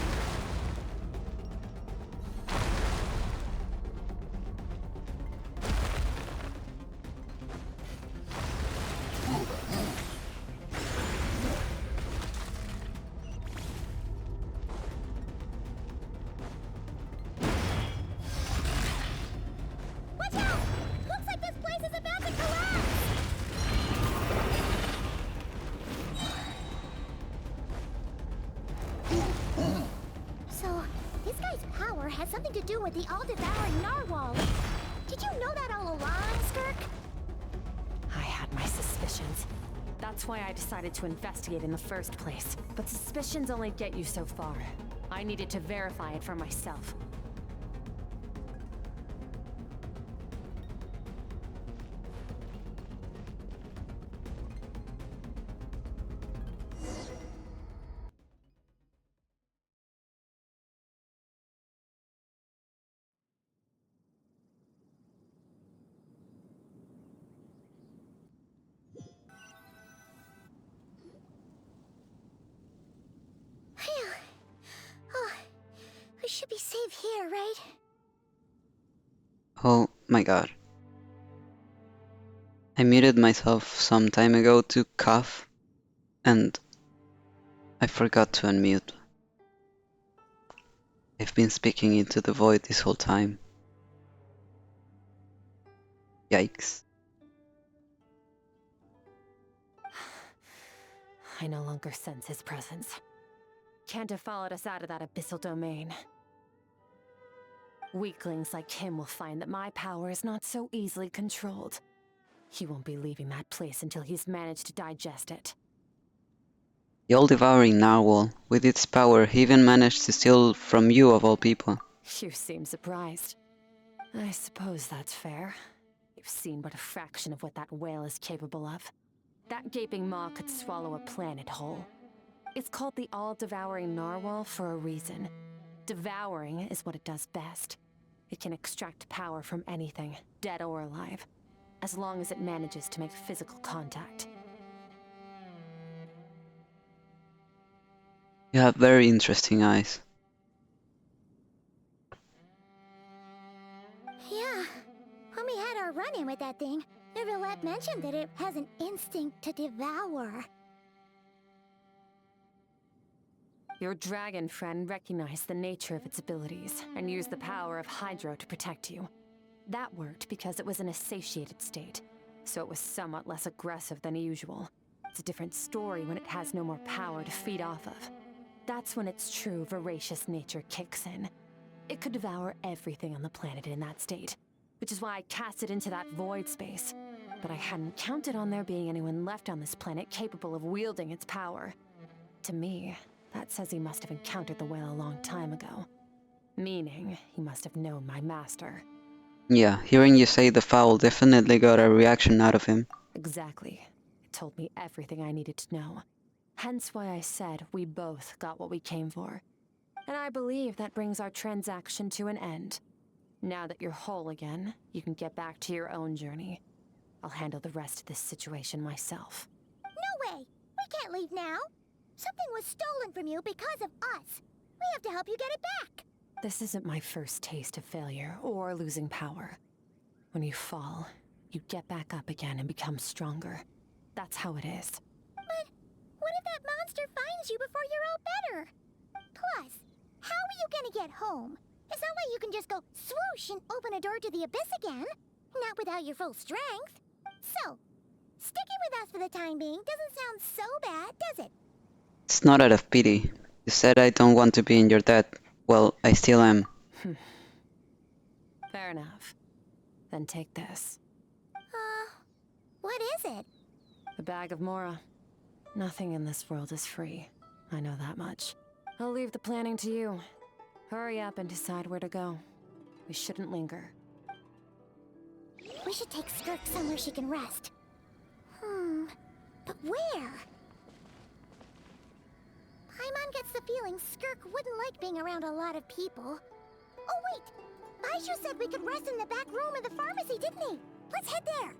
Watch out! Looks like this place is about to collapse! So, this guy's power has something to do with the all-devouring narwhal. Did you know that all along, Skirk? I had my suspicions. That's why I decided to investigate in the first place. But suspicions only get you so far. I needed to verify it for myself. should be safe here, right? Oh my god. I muted myself some time ago to cough, and I forgot to unmute. I've been speaking into the void this whole time. Yikes. I no longer sense his presence. Can't have followed us out of that abyssal domain. Weaklings like him will find that my power is not so easily controlled. He won't be leaving that place until he's managed to digest it. The all-devouring narwhal, with its power, he even managed to steal from you of all people. You seem surprised. I suppose that's fair. You've seen but a fraction of what that whale is capable of. That gaping maw could swallow a planet whole. It's called the all-devouring narwhal for a reason. Devouring is what it does best. It can extract power from anything, dead or alive, as long as it manages to make physical contact. You have very interesting eyes. Yeah. When we had our run-in with that thing, Neverlet mentioned that it has an instinct to devour. Your dragon friend recognized the nature of its abilities and used the power of Hydro to protect you. That worked because it was in a satiated state, so it was somewhat less aggressive than usual. It's a different story when it has no more power to feed off of. That's when its true voracious nature kicks in. It could devour everything on the planet in that state, which is why I cast it into that void space. But I hadn't counted on there being anyone left on this planet capable of wielding its power. To me, that says he must have encountered the whale a long time ago. Meaning, he must have known my master. Yeah, hearing you say the fowl definitely got a reaction out of him. Exactly. It told me everything I needed to know. Hence why I said we both got what we came for. And I believe that brings our transaction to an end. Now that you're whole again, you can get back to your own journey. I'll handle the rest of this situation myself. No way! We can't leave now! Something was stolen from you because of us. We have to help you get it back. This isn't my first taste of failure or losing power. When you fall, you get back up again and become stronger. That's how it is. But what if that monster finds you before you're all better? Plus, how are you gonna get home? It's not like you can just go swoosh and open a door to the abyss again. Not without your full strength. So, sticking with us for the time being doesn't sound so bad, does it? It's not out of pity. You said I don't want to be in your debt. Well, I still am. Fair enough. Then take this. What is it? A bag of Mora. Nothing in this world is free. I know that much. I'll leave the planning to you. Hurry up and decide where to go. We shouldn't linger. We should take Skirk somewhere she can rest. But where? Paimon gets the feeling Skirk wouldn't like being around a lot of people. Oh wait! Baizhu said we could rest in the back room of the pharmacy, didn't he? Let's head there!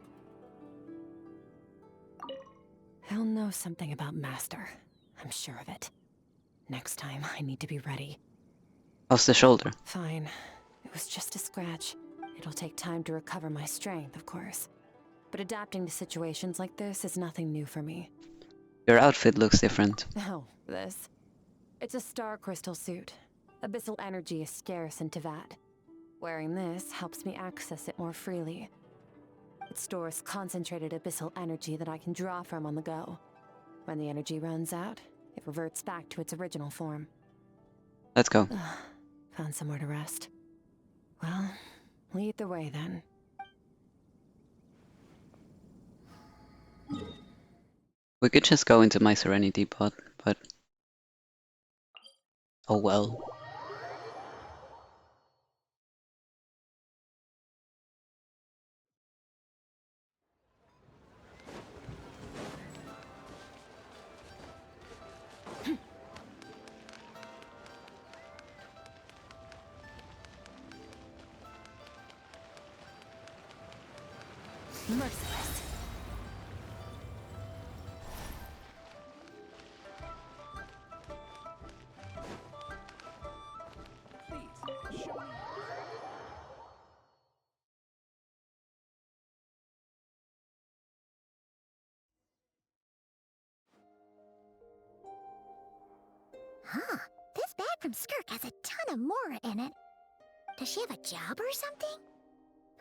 He'll know something about Master. I'm sure of it. Next time, I need to be ready. How's the shoulder? Fine. It was just a scratch. It'll take time to recover my strength, of course. But adapting to situations like this is nothing new for me. Your outfit looks different. Oh, this? It's a star crystal suit. Abyssal energy is scarce in Teyvat. Wearing this helps me access it more freely. It stores concentrated abyssal energy that I can draw from on the go. When the energy runs out, it reverts back to its original form. Let's go. Found somewhere to rest. Well, lead the way then. We could just go into my Serenity pod, but... oh well. Merciless. Please, from Skirk has a ton of Mora in it. Does she have a job or something?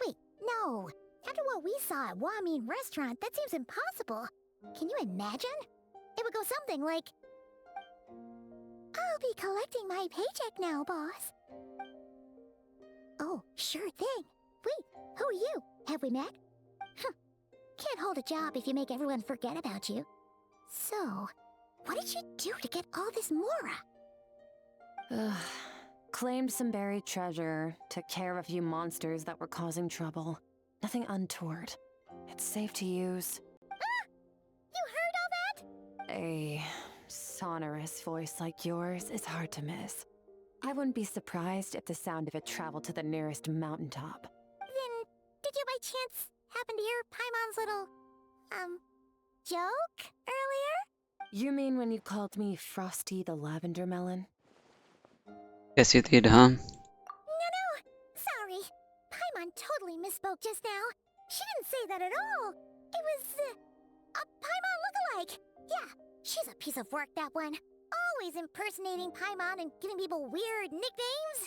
Wait, no. After what we saw at Wamin Restaurant, that seems impossible. Can you imagine? It would go something like, I'll be collecting my paycheck now, boss. Oh, sure thing. Wait, who are you? Have we met? Can't hold a job if you make everyone forget about you. So, what did you do to get all this Mora? Claimed some buried treasure, took care of a few monsters that were causing trouble. Nothing untoward. It's safe to use. Ah! You heard all that? A sonorous voice like yours is hard to miss. I wouldn't be surprised if the sound of it traveled to the nearest mountaintop. Then, did you by chance happen to hear Paimon's little, joke earlier? You mean when you called me Frosty the Lavender Melon? Guess you did, huh? No. Sorry. Paimon totally misspoke just now. She didn't say that at all. It was, a Paimon lookalike. Yeah, she's a piece of work, that one. Always impersonating Paimon and giving people weird nicknames.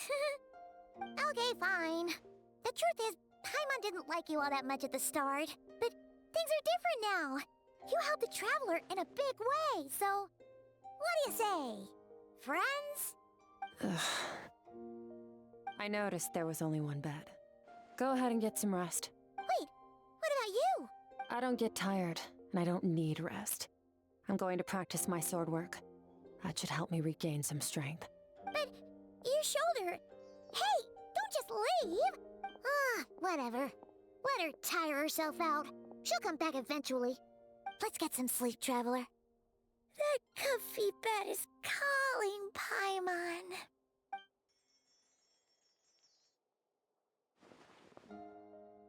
Okay, fine. The truth is, Paimon didn't like you all that much at the start. But things are different now. You helped the Traveler in a big way, so... What do you say? Friends? I noticed there was only one bed. Go ahead and get some rest. Wait, what about you? I don't get tired, and I don't need rest. I'm going to practice my sword work. That should help me regain some strength. But your shoulder... Hey, don't just leave! Whatever. Let her tire herself out. She'll come back eventually. Let's get some sleep, Traveler. That comfy bed is calling, Paimon.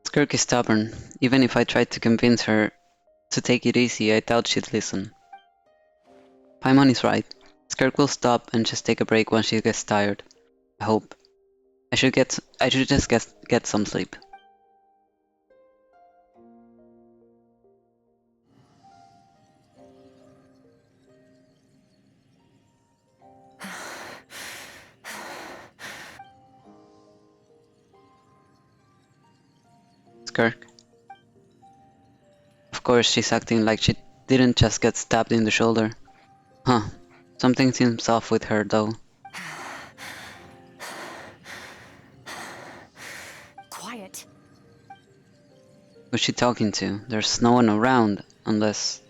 Skirk is stubborn. Even if I tried to convince her to take it easy, I doubt she'd listen. Paimon is right. Skirk will stop and just take a break when she gets tired. I hope. I should just get some sleep. Skirk. Of course, she's acting like she didn't just get stabbed in the shoulder. Huh. Something seems off with her, though. Quiet. Who's she talking to? There's no one around, unless...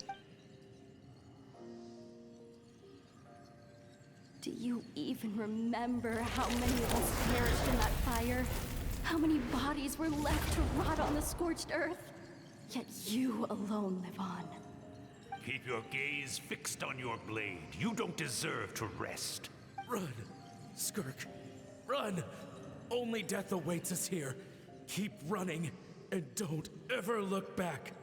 Do you even remember how many of us perished in that fire? How many bodies were left to rot on the scorched earth? Yet you alone live on. Keep your gaze fixed on your blade. You don't deserve to rest. Run, Skirk, run! Only death awaits us here. Keep running, and don't ever look back.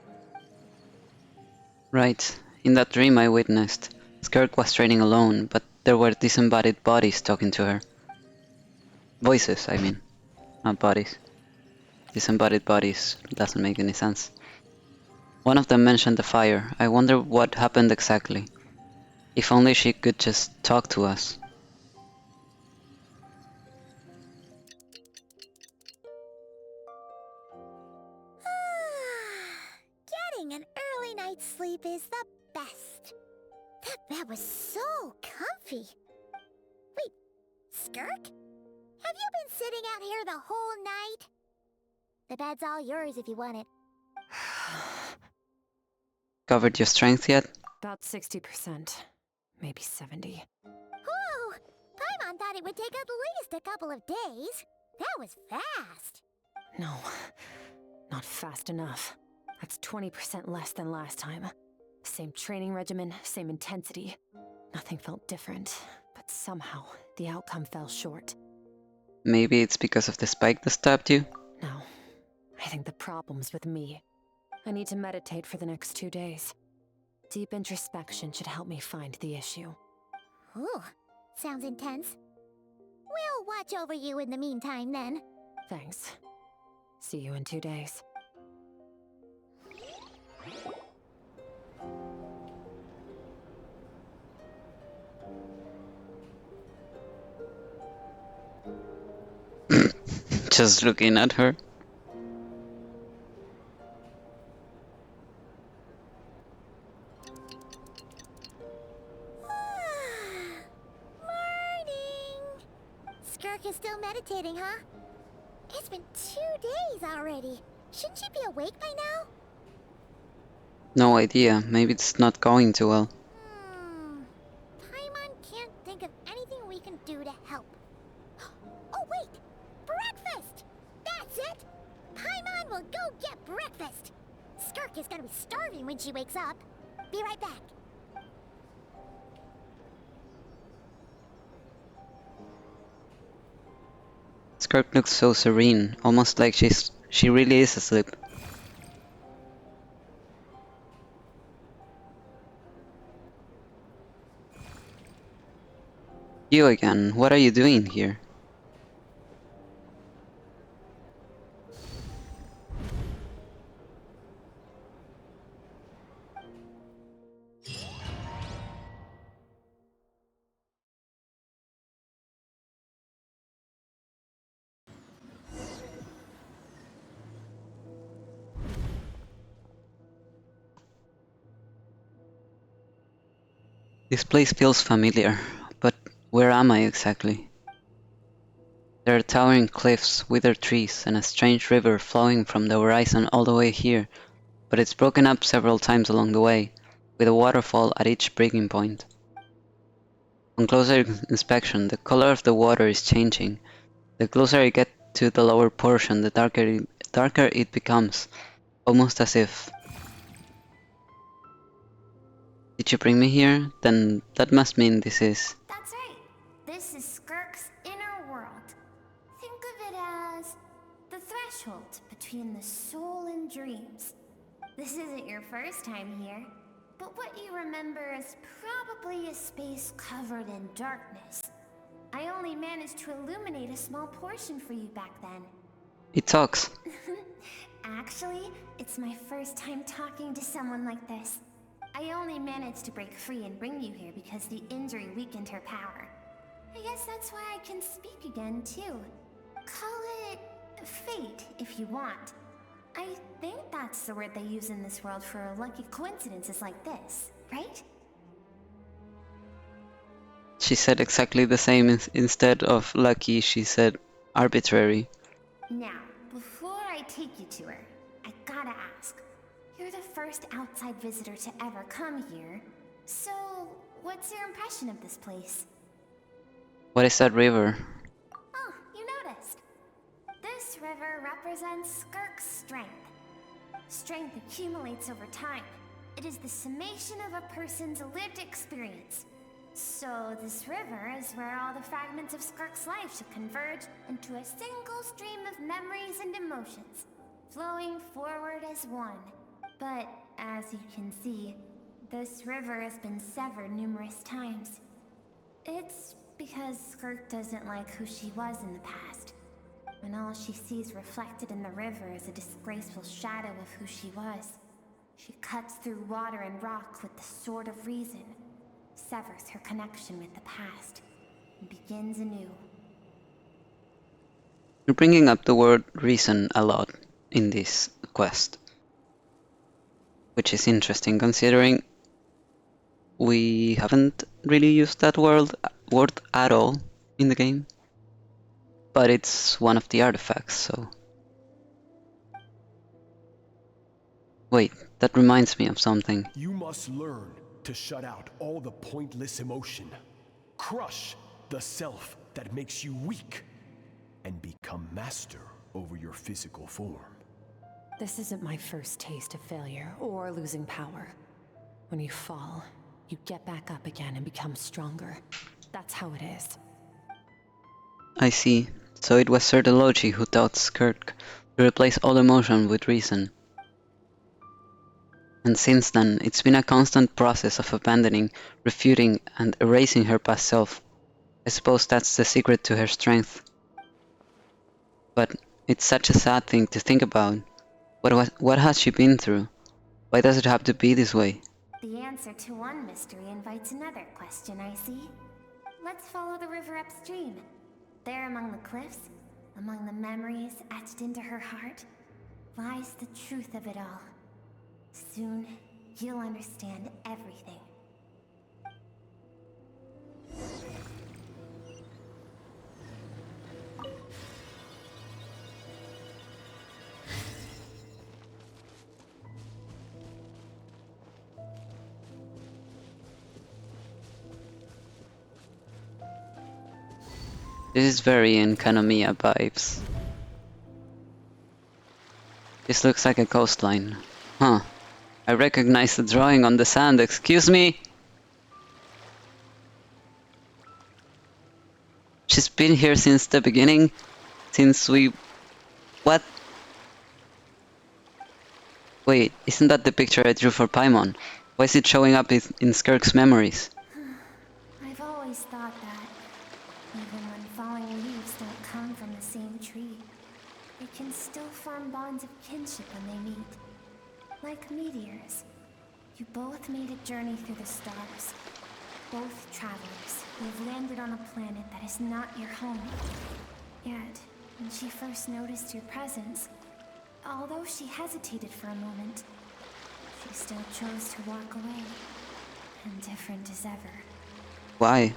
Right. In that dream I witnessed, Skirk was training alone, but there were disembodied bodies talking to her. Voices, I mean. Not bodies. Disembodied bodies doesn't make any sense. One of them mentioned the fire. I wonder what happened exactly. If only she could just talk to us. Getting an early night's sleep is the best. That bed was so comfy. Wait, Skirk? Have you been sitting out here the whole night? The bed's all yours if you want it. Covered your strength yet? About 60%. Maybe 70. Whoa! Paimon thought it would take at least a couple of days. That was fast. No, not fast enough. That's 20% less than last time. Same training regimen, same intensity. Nothing felt different, but somehow the outcome fell short. Maybe it's because of the spike that stabbed you? No, I think the problem's with me. I need to meditate for the next 2 days. Deep introspection should help me find the issue. Ooh, sounds intense. We'll watch over you in the meantime, then. Thanks. See you in 2 days. Just looking at her. Morning! Skirk is still meditating, huh? It's been 2 days already. Shouldn't she be awake by now? No idea, maybe it's not going too well. Paimon can't think of anything we can do to help. Oh wait! Breakfast! That's it! Paimon will go get breakfast! Skirk is gonna be starving when she wakes up. Be right back. Skirk looks so serene, almost like she really is asleep. You again, what are you doing here? This place feels familiar, but where am I exactly? There are towering cliffs, withered trees, and a strange river flowing from the horizon all the way here, but it's broken up several times along the way, with a waterfall at each breaking point. On closer inspection, the color of the water is changing. The closer I get to the lower portion, the darker it becomes, almost as if... Did you bring me here? Then that must mean this is... That's right. This is Skirk's inner world. Think of it as the threshold between the soul and dreams. This isn't your first time here, but what you remember is probably a space covered in darkness. I only managed to illuminate a small portion for you back then. It talks. Actually, it's my first time talking to someone like this. I only managed to break free and bring you here because the injury weakened her power. I guess that's why I can speak again, too. Call it fate, if you want. I think that's the word they use in this world for lucky coincidences like this, right? She said exactly the same. Instead of lucky, she said arbitrary. Now, before I take you to her, I gotta ask. You're the first outside visitor to ever come here, so what's your impression of this place? What is that river? Oh, you noticed. This river represents Skirk's strength. Strength accumulates over time. It is the summation of a person's lived experience. So this river is where all the fragments of Skirk's life should converge into a single stream of memories and emotions, flowing forward as one. But, as you can see, this river has been severed numerous times. It's because Skirk doesn't like who she was in the past. And all she sees reflected in the river is a disgraceful shadow of who she was. She cuts through water and rock with the sword of reason, severs her connection with the past, and begins anew. You're bringing up the word reason a lot in this quest. Which is interesting considering we haven't really used that word at all in the game. But it's one of the artifacts, so... Wait, that reminds me of something. You must learn to shut out all the pointless emotion. Crush the self that makes you weak. And become master over your physical form. This isn't my first taste of failure or losing power. When you fall, you get back up again and become stronger. That's how it is. I see. So it was Sir Delogi who taught Skirk to replace all emotion with reason. And since then, it's been a constant process of abandoning, refuting, and erasing her past self. I suppose that's the secret to her strength. But it's such a sad thing to think about. What has she been through? Why does it have to be this way? The answer to one mystery invites another question, I see. Let's follow the river upstream. There among the cliffs, Among the memories etched into her heart lies the truth of it all. Soon, you'll understand everything. This is very in khaenri'ah vibes. This looks like a coastline. Huh. I recognize the drawing on the sand, excuse me? She's been here since the beginning? Since we... What? Wait, isn't that the picture I drew for Paimon? Why is it showing up in Skirk's memories? I've always thought that, even when falling leaves don't come from the same tree, they can still form bonds of kinship when they meet. Like meteors. You both made a journey through the stars. Both travelers who have landed on a planet that is not your home. Yet, when she first noticed your presence, although she hesitated for a moment, she still chose to walk away, indifferent as ever. Why?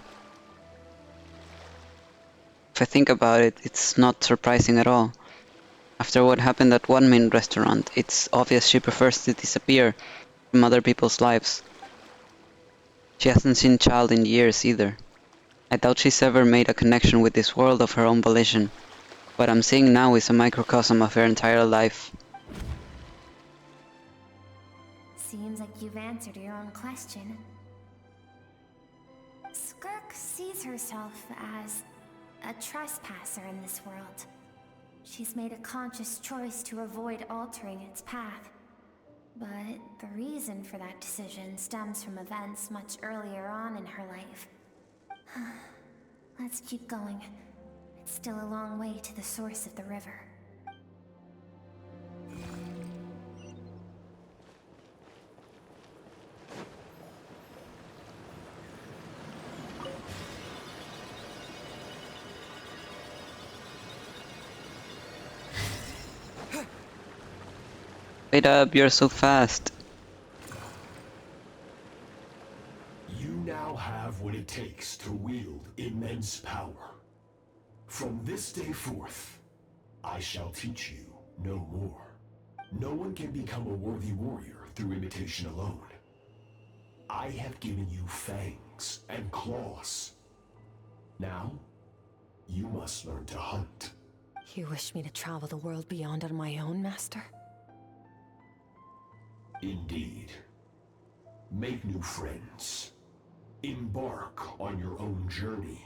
If I think about it, it's not surprising at all. After what happened at one main restaurant, it's obvious she prefers to disappear from other people's lives. She hasn't seen Child in years either. I doubt she's ever made a connection with this world of her own volition. What I'm seeing now is a microcosm of her entire life. Seems like you've answered your own question. Skirk sees herself as a trespasser in this world. She's made a conscious choice to avoid altering its path. But the reason for that decision stems from events much earlier on in her life. Let's keep going. It's still a long way to the source of the river. Wait up, you're so fast. You now have what it takes to wield immense power. From this day forth, I shall teach you no more. No one can become a worthy warrior through imitation alone. I have given you fangs and claws. Now, you must learn to hunt. You wish me to travel the world beyond on my own, Master? Indeed. Make new friends. Embark on your own journey.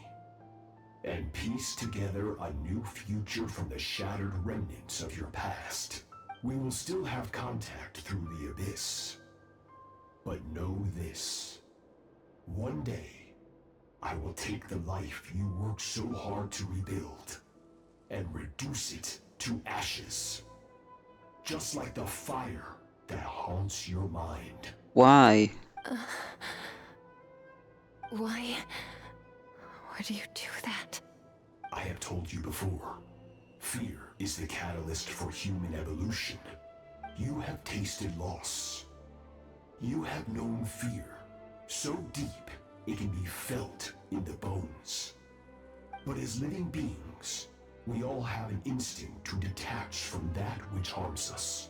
And piece together a new future from the shattered remnants of your past. We will still have contact through the abyss. But know this. One day, I will take the life you worked so hard to rebuild and reduce it to ashes. Just like the fire that haunts your mind. Why? Why would you do that? I have told you before. Fear is the catalyst for human evolution. You have tasted loss. You have known fear so deep it can be felt in the bones. But as living beings, we all have an instinct to detach from that which harms us.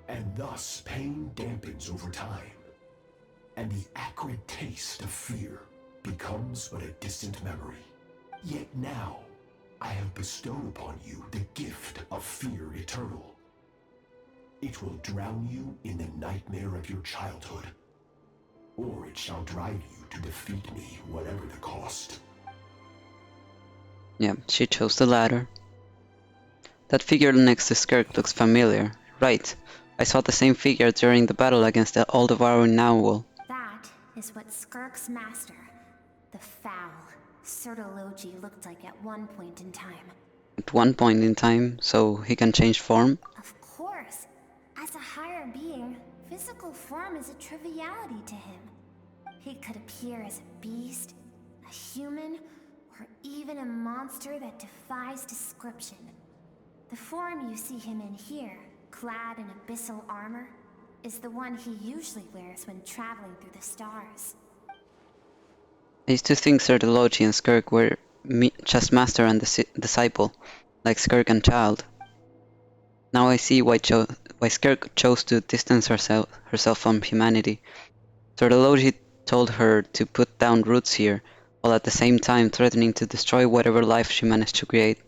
And thus pain dampens over time. And the acrid taste of fear becomes but a distant memory. Yet now, I have bestowed upon you the gift of fear eternal. It will drown you in the nightmare of your childhood. Or it shall drive you to defeat me, whatever the cost. Yeah, she chose the latter. That figure next to Skirk looks familiar. Right. I saw the same figure during the battle against the all-devouring owl. That is what Skirk's master, the foul Sertologi, looked like at one point in time. At one point in time, so he can change form? Of course. As a higher being, physical form is a triviality to him. He could appear as a beast, a human, or even a monster that defies description. The form you see him in here, clad in abyssal armor, is the one he usually wears when traveling through the stars. I used to think Serdology and Skirk were just master and disciple, like Skirk and Child. Now I see why Skirk chose to distance herself from humanity. Serdology told her to put down roots here, while at the same time threatening to destroy whatever life she managed to create.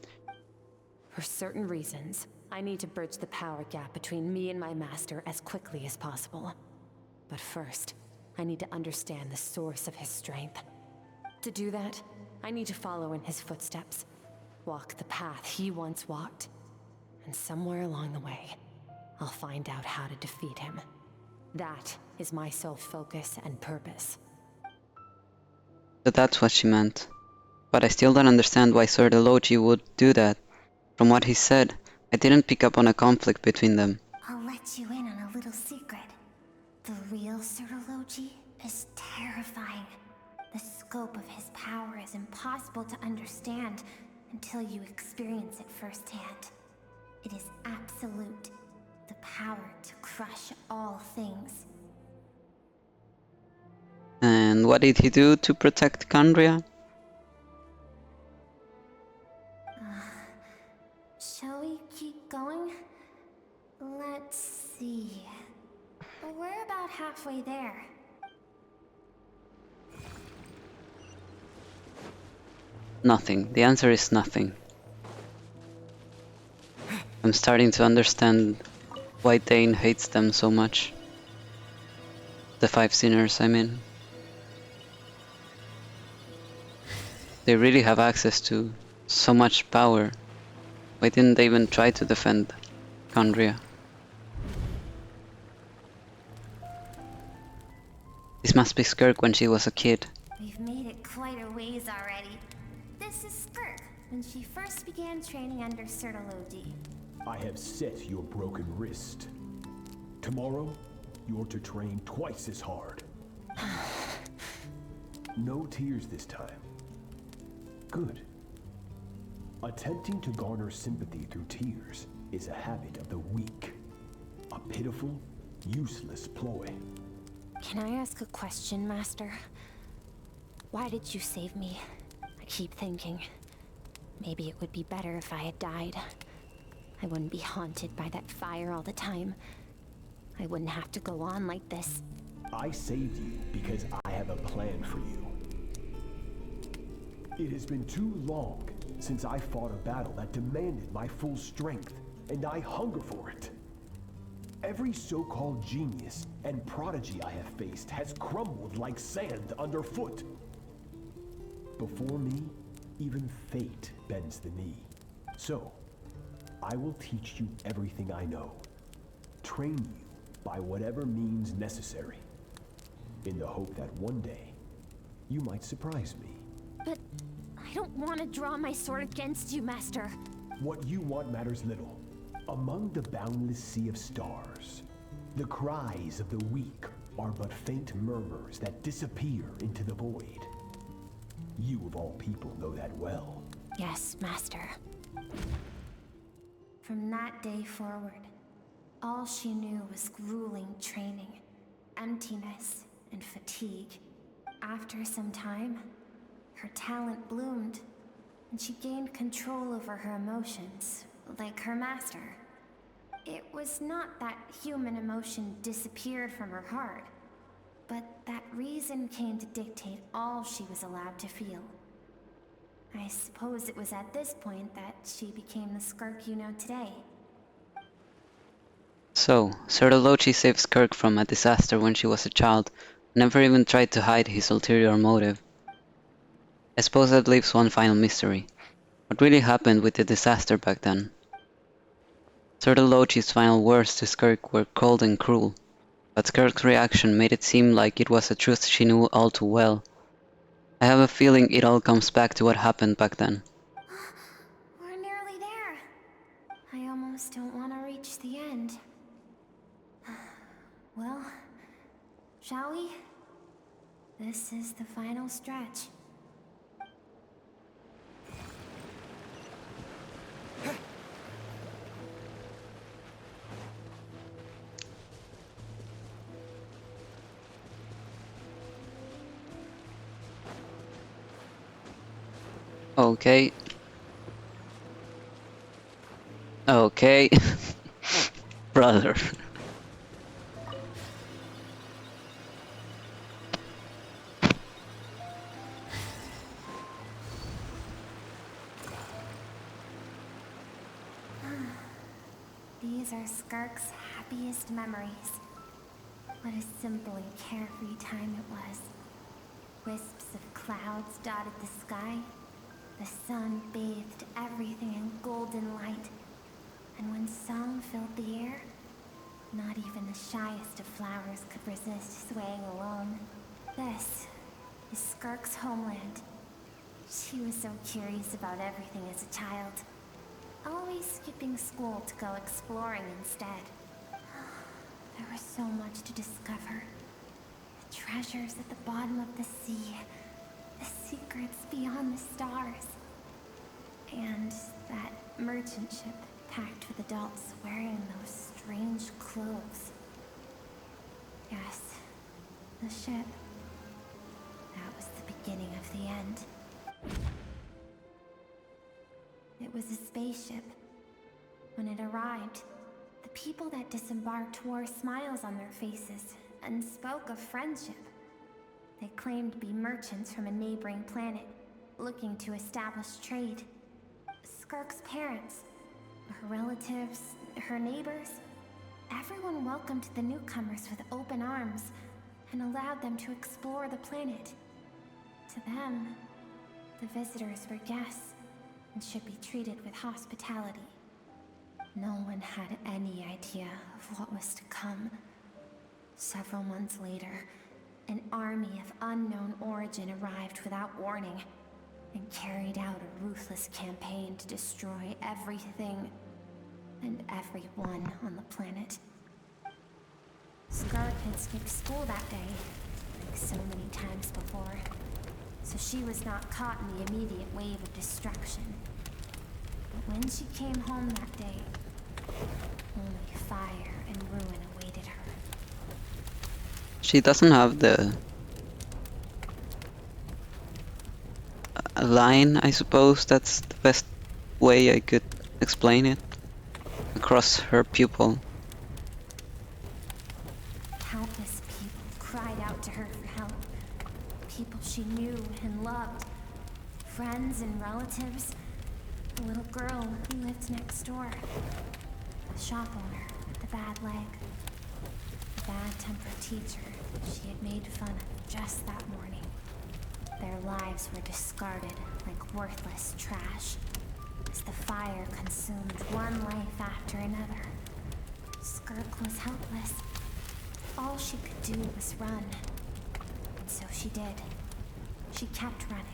For certain reasons, I need to bridge the power gap between me and my master as quickly as possible. But first, I need to understand the source of his strength. To do that, I need to follow in his footsteps, walk the path he once walked, and somewhere along the way, I'll find out how to defeat him. That is my sole focus and purpose. So that's what she meant. But I still don't understand why Serdology would do that. From what he said, I didn't pick up on a conflict between them. I'll let you in on a little secret. The real Serdology is terrifying. The scope of his power is impossible to understand until you experience it firsthand. It is absolute. The power to crush all things. And what did he do to protect khaenri'ah? Shall we keep going? Let's see. We're about halfway there. Nothing. The answer is nothing. I'm starting to understand why Dane hates them so much. The Five Sinners, I mean. They really have access to so much power. Why didn't they even try to defend khaenri'ah? This must be Skirk when she was a kid. We've made it quite a ways already. This is Skirk, when she first began training under Serdology. I have set your broken wrist. Tomorrow, you're to train twice as hard. No tears this time. Good. Attempting to garner sympathy through tears is a habit of the weak. A pitiful, useless ploy. Can I ask a question, Master? Why did you save me? I keep thinking, maybe it would be better if I had died. I wouldn't be haunted by that fire all the time. I wouldn't have to go on like this. I saved you because I have a plan for you. It has been too long since I fought a battle that demanded my full strength, and I hunger for it. Every so-called genius and prodigy I have faced has crumbled like sand underfoot. Before me, even fate bends the knee. So, I will teach you everything I know. Train you by whatever means necessary, in the hope that one day, you might surprise me. But I don't want to draw my sword against you, Master. What you want matters little. Among the boundless sea of stars, the cries of the weak are but faint murmurs that disappear into the void. You of all people know that well. Yes, Master. From that day forward, all she knew was grueling training, emptiness, and fatigue. After some time, her talent bloomed, and she gained control over her emotions, like her master. It was not that human emotion disappeared from her heart, but that reason came to dictate all she was allowed to feel. I suppose it was at this point that she became the Skirk you know today. So, Serdology saved Skirk from a disaster when she was a child, never even tried to hide his ulterior motive. I suppose that leaves one final mystery. What really happened with the disaster back then? Serdology's final words to Skirk were cold and cruel, but Skirk's reaction made it seem like it was a truth she knew all too well. I have a feeling it all comes back to what happened back then. We're nearly there. I almost don't want to reach the end. Well, shall we? This is the final stretch. Okay. Okay. Brother. These are Skirk's happiest memories. What a simple and carefree time it was. Wisps of clouds dotted the sky. The sun bathed everything in golden light. And when song filled the air, not even the shyest of flowers could resist swaying alone. This is Skirk's homeland. She was so curious about everything as a child, always skipping school to go exploring instead. There was so much to discover. The treasures at the bottom of the sea, the secrets beyond the stars, and that merchant ship packed with adults wearing those strange clothes. Yes, the ship. That was the beginning of the end. It was a spaceship. When it arrived, the people that disembarked wore smiles on their faces and spoke of friendship. They claimed to be merchants from a neighboring planet, looking to establish trade. Skirk's parents, her relatives, her neighbors, everyone welcomed the newcomers with open arms and allowed them to explore the planet. To them, the visitors were guests and should be treated with hospitality. No one had any idea of what was to come. Several months later, an army of unknown origin arrived without warning and carried out a ruthless campaign to destroy everything and everyone on the planet. Skirk had skipped school that day, like so many times before, so she was not caught in the immediate wave of destruction. But when she came home that day, only fire and ruin awaited her. She doesn't have the line, I suppose. That's the best way I could explain it. Across her pupil. Countless people cried out to her for help. People she knew and loved. Friends and relatives. The little girl who lived next door. The shop owner with the bad leg. The bad-tempered teacher she had made fun of just that morning. Their lives were discarded like worthless trash as the fire consumed one life after another. Skirk was helpless. All she could do was run. And so she did. She kept running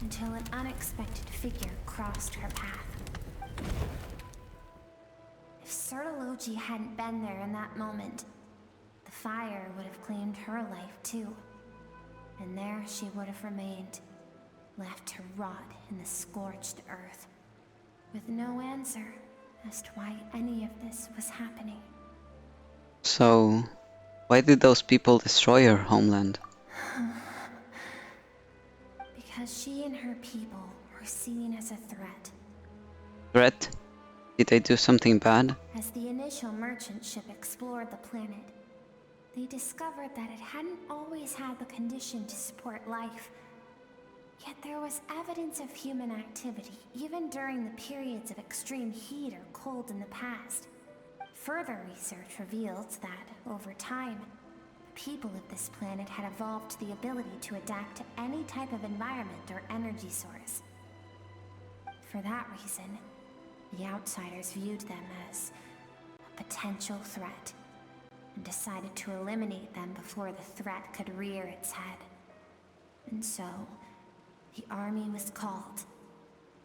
until an unexpected figure crossed her path. If Sertology hadn't been there in that moment, the fire would have claimed her life too. And there she would have remained, left to rot in the scorched earth, with no answer as to why any of this was happening. So, why did those people destroy her homeland? Because she and her people were seen as a threat. Threat? Did they do something bad? As the initial merchant ship explored the planet, they discovered that it hadn't always had the condition to support life. Yet there was evidence of human activity, even during the periods of extreme heat or cold in the past. Further research revealed that, over time, the people of this planet had evolved the ability to adapt to any type of environment or energy source. For that reason, the outsiders viewed them as a potential threat, and decided to eliminate them before the threat could rear its head. And so, the army was called,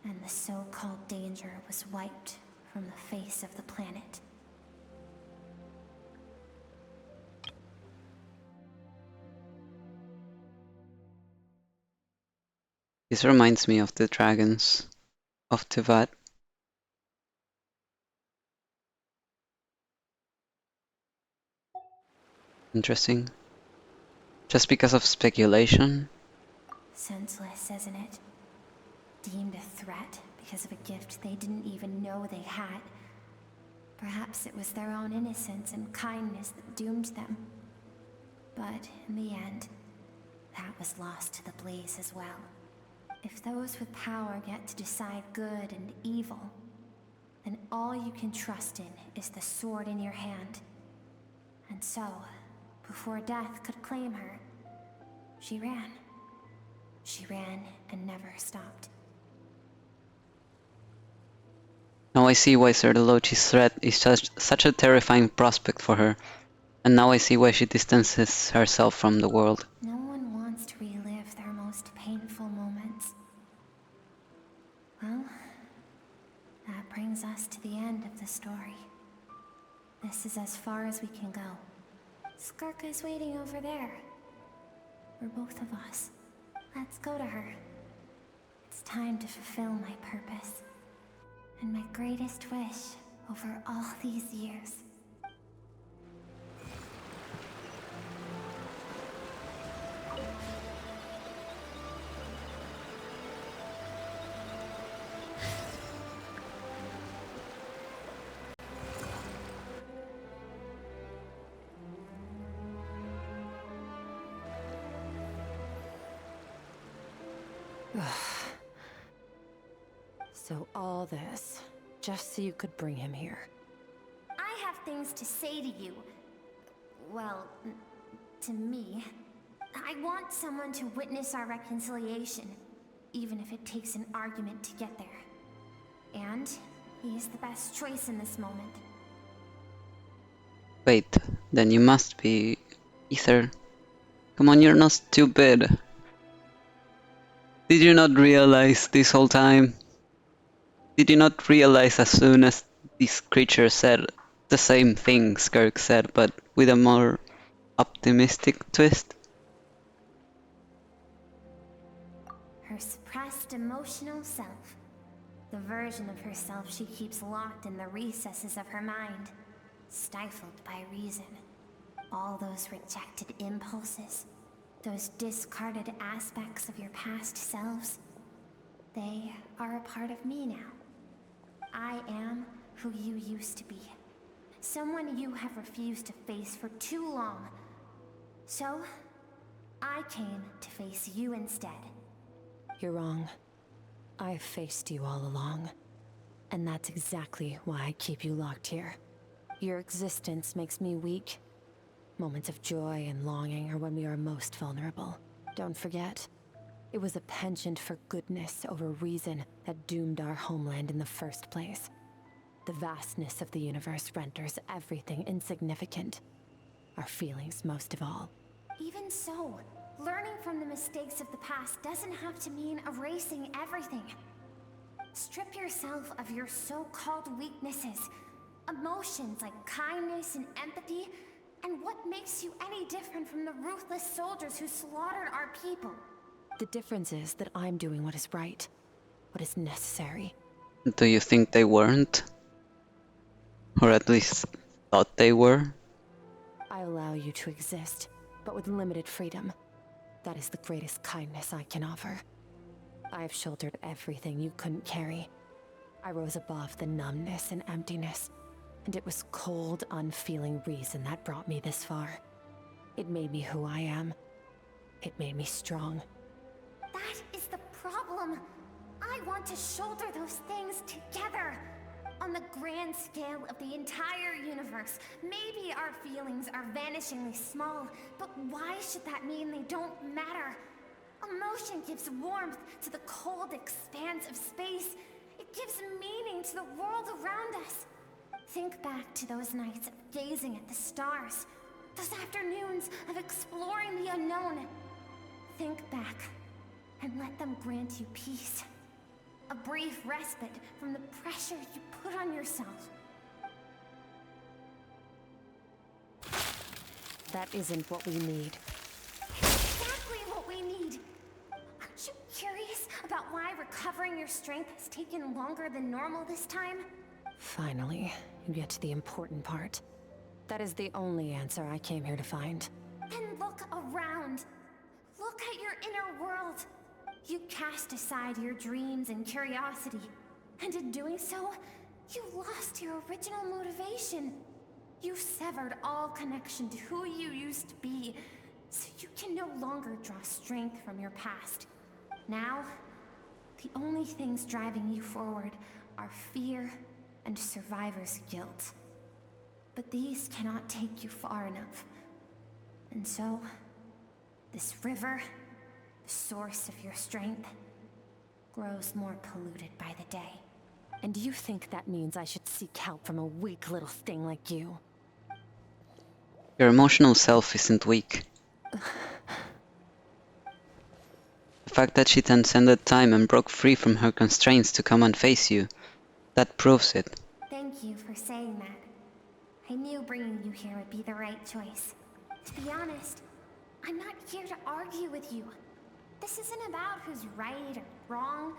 and the so-called danger was wiped from the face of the planet. This reminds me of the dragons of Tivat. Interesting. Just because of speculation? Senseless, isn't it? deemed a threat because of a gift they didn't even know they had. Perhaps it was their own innocence and kindness that doomed them. But in the end, that was lost to the blaze as well. If those with power get to decide good and evil, then all you can trust in is the sword in your hand. And so, before death could claim her, she ran. She ran and never stopped. Now I see why Sir Delochi's threat is such a terrifying prospect for her, and now I see why she distances herself from the world. No one wants to relive their most painful moments. Well, that brings us to the end of the story. This is as far as we can go. Skirk is waiting over there. For both of us. Let's go to her. It's time to fulfill my purpose. And my greatest wish over all these years. So all this, just so you could bring him here. I have things to say to you. Well, to me. I want someone to witness our reconciliation, even if it takes an argument to get there. And he is the best choice in this moment. Wait, then you must be Ether. Come on, you're not stupid. Did you not realize this whole time? Did you not realize as soon as this creature said the same thing Skirk said, but with a more optimistic twist? Her suppressed emotional self. The version of herself she keeps locked in the recesses of her mind, stifled by reason. All those rejected impulses, those discarded aspects of your past selves, they are a part of me now. I am who you used to be. Someone you have refused to face for too long. So, I came to face you instead. You're wrong. I've faced you all along. And that's exactly why I keep you locked here. Your existence makes me weak. Moments of joy and longing are when we are most vulnerable. Don't forget, it was a penchant for goodness over reason that doomed our homeland in the first place. The vastness of the universe renders everything insignificant. Our feelings most of all. Even so, learning from the mistakes of the past doesn't have to mean erasing everything. Strip yourself of your so-called weaknesses, emotions like kindness and empathy, and what makes you any different from the ruthless soldiers who slaughtered our people? The difference is that I'm doing what is right, what is necessary. Do you think they weren't? Or at least thought they were? I allow you to exist, but with limited freedom. That is the greatest kindness I can offer. I've shouldered everything you couldn't carry. I rose above the numbness and emptiness, and it was cold, unfeeling reason that brought me this far. It made me who I am. It made me strong. That is the problem. I want to shoulder those things together. On the grand scale of the entire universe, maybe our feelings are vanishingly small, but why should that mean they don't matter? Emotion gives warmth to the cold expanse of space. It gives meaning to the world around us. Think back to those nights of gazing at the stars, those afternoons of exploring the unknown. Think back and let them grant you peace. A brief respite from the pressure you put on yourself. That isn't what we need. Exactly what we need. Aren't you curious about why recovering your strength has taken longer than normal this time? Finally, you get to the important part. That is the only answer I came here to find. Then look around. Look at your inner world. You cast aside your dreams and curiosity, and in doing so, you lost your original motivation. You severed all connection to who you used to be, so you can no longer draw strength from your past. Now, the only things driving you forward are fear and survivor's guilt. But these cannot take you far enough. And so, this river, the source of your strength, grows more polluted by the day. And you think that means I should seek help from a weak little thing like you? Your emotional self isn't weak. The fact that she transcended time and broke free from her constraints to come and face you, that proves it. Thank you for saying that. I knew bringing you here would be the right choice. To be honest, I'm not here to argue with you. This isn't about who's right or wrong.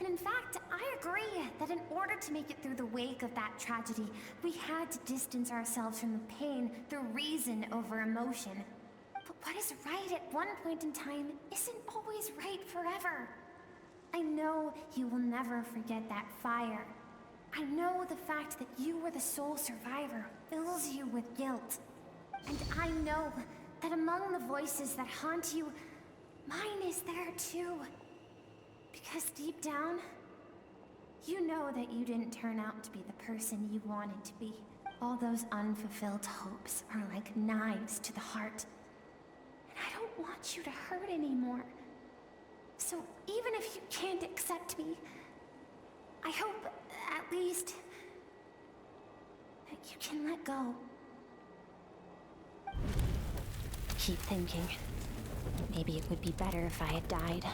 And in fact, I agree that in order to make it through the wake of that tragedy, we had to distance ourselves from the pain through reason over emotion. But what is right at one point in time isn't always right forever. I know you will never forget that fire. I know the fact that you were the sole survivor fills you with guilt. And I know that among the voices that haunt you, mine is there too. Because deep down, you know that you didn't turn out to be the person you wanted to be. All those unfulfilled hopes are like knives to the heart. And I don't want you to hurt anymore. So even if you can't accept me, I hope, at least, that you can let go. Keep thinking. Maybe it would be better if I had died.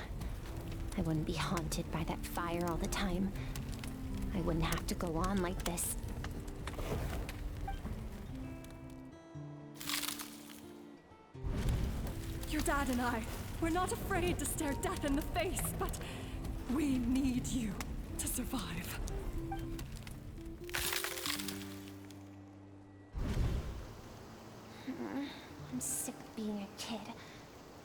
I wouldn't be haunted by that fire all the time. I wouldn't have to go on like this. Your dad and I, we're not afraid to stare death in the face, but we need you to survive. I'm sick of being a kid.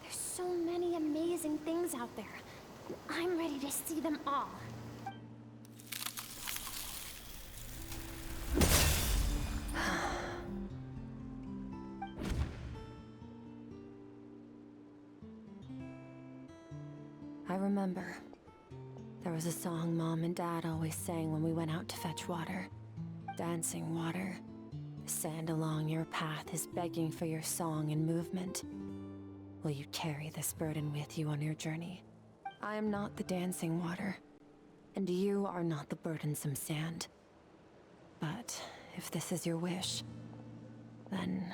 There's so many amazing things out there. And I'm ready to see them all. I remember. There was a song Mom and Dad always sang when we went out to fetch water. Dancing water. The sand along your path is begging for your song and movement. Will you carry this burden with you on your journey? I am not the dancing water, and you are not the burdensome sand. But if this is your wish, then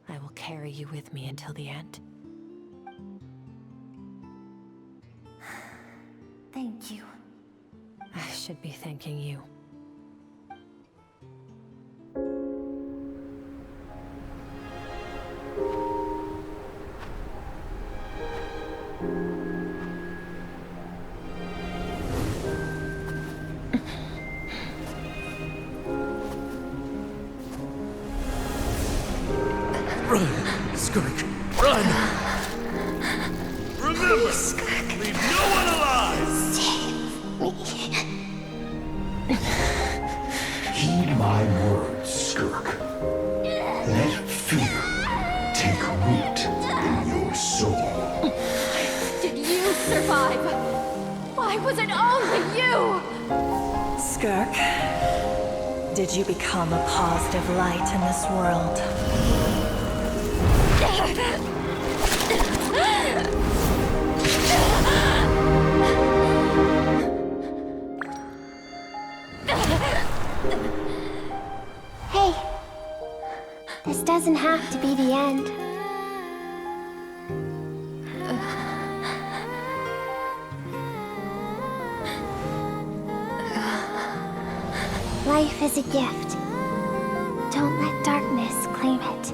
I will carry you with me until the end. Thank you. I should be thanking you. Run, Skirk, run! Remember, leave no one alive! Heed my words, Skirk. Let fear take root in your soul. Did you survive? Why was it only you? Skirk, did you become a positive light in this world? Hey! This doesn't have to be the end. Life is a gift. Don't let darkness claim it.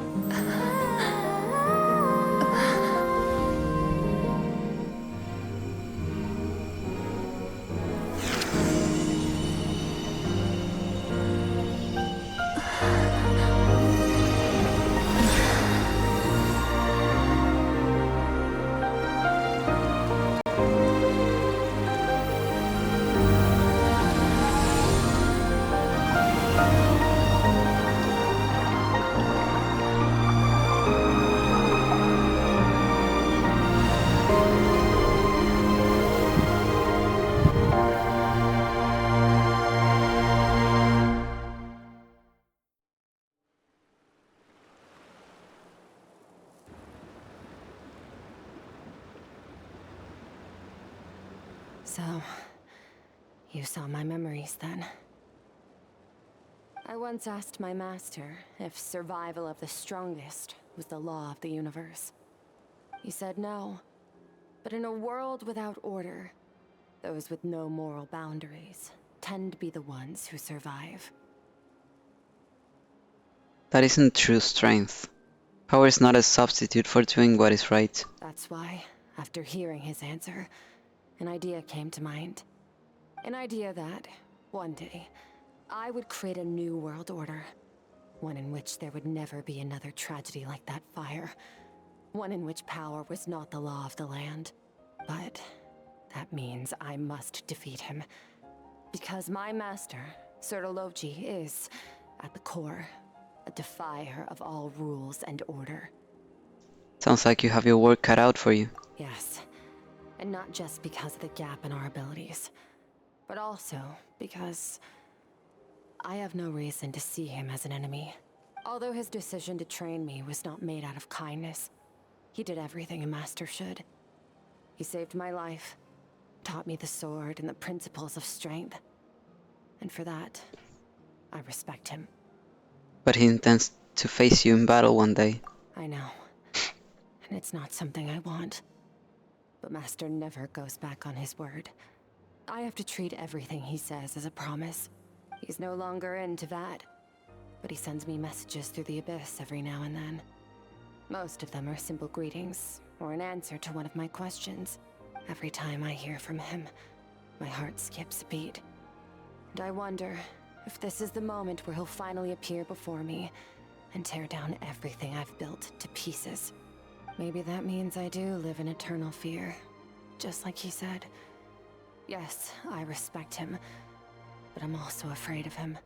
So, you saw my memories then. I once asked my master if survival of the strongest was the law of the universe. He said no. But in a world without order, those with no moral boundaries tend to be the ones who survive. That isn't true strength. Power is not a substitute for doing what is right. That's why, after hearing his answer, an idea came to mind. An idea that, one day, I would create a new world order. One in which there would never be another tragedy like that fire. One in which power was not the law of the land. But that means I must defeat him. Because my master, Sertologi, is, at the core, a defier of all rules and order. Sounds like you have your work cut out for you. Yes, and not just because of the gap in our abilities, but also because I have no reason to see him as an enemy. Although his decision to train me was not made out of kindness, he did everything a master should. He saved my life, taught me the sword and the principles of strength. And for that, I respect him. But he intends to face you in battle one day. I know. And it's not something I want. But Master never goes back on his word. I have to treat everything he says as a promise. He's no longer into that. But he sends me messages through the abyss every now and then. Most of them are simple greetings, or an answer to one of my questions. Every time I hear from him, my heart skips a beat. And I wonder if this is the moment where he'll finally appear before me and tear down everything I've built to pieces. Maybe that means I do live in eternal fear, just like he said. Yes, I respect him, but I'm also afraid of him.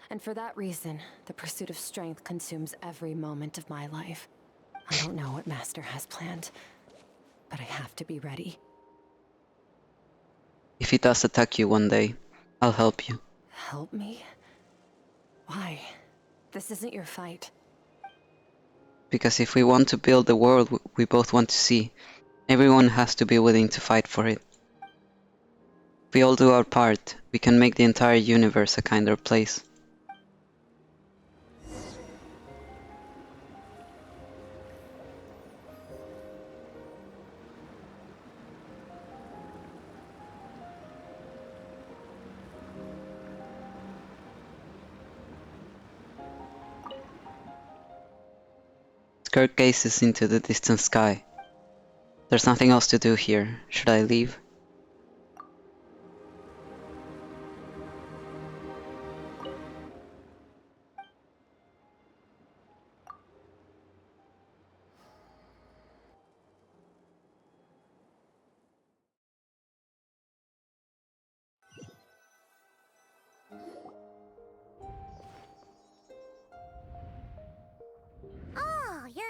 And for that reason, the pursuit of strength consumes every moment of my life. I don't know what Master has planned, but I have to be ready. If he does attack you one day, I'll help you. Help me? Why? This isn't your fight. Because if we want to build the world we both want to see, everyone has to be willing to fight for it. If we all do our part, we can make the entire universe a kinder place. Skirk gazes into the distant sky. There's nothing else to do here. Should I leave? Oh, you're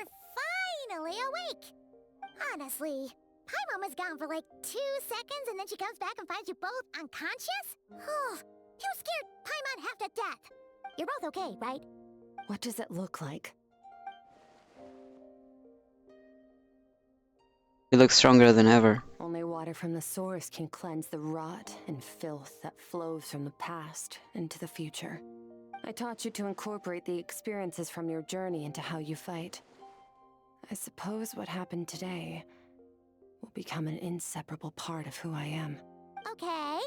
finally awake! Honestly, Paimon was gone for like 2 seconds and then she comes back and finds you both unconscious? Oh, you scared Paimon half to death! You're both okay, right? What does it look like? You look stronger than ever. Only water from the source can cleanse the rot and filth that flows from the past into the future. I taught you to incorporate the experiences from your journey into how you fight. I suppose what happened today will become an inseparable part of who I am. Okay,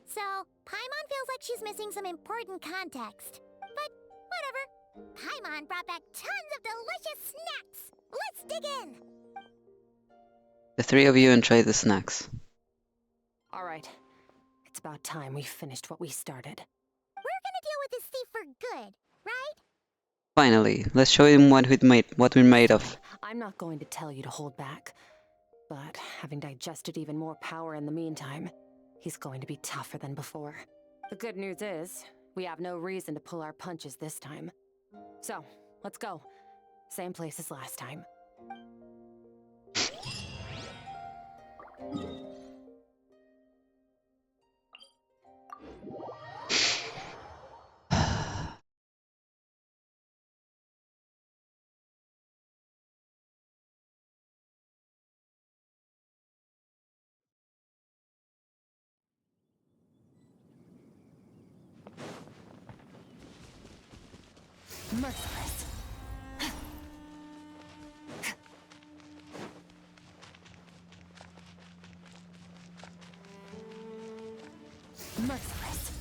so Paimon feels like she's missing some important context. But whatever. Paimon brought back tons of delicious snacks! Let's dig in! The three of you enjoy the snacks. Alright, it's about time we finished what we started. We're gonna deal with this thief for good, right? Finally, let's show him what we're made of. I'm not going to tell you to hold back, but having digested even more power in the meantime, he's going to be tougher than before. The good news is, we have no reason to pull our punches this time. So, let's go. Same place as last time. Merciless. Merciless.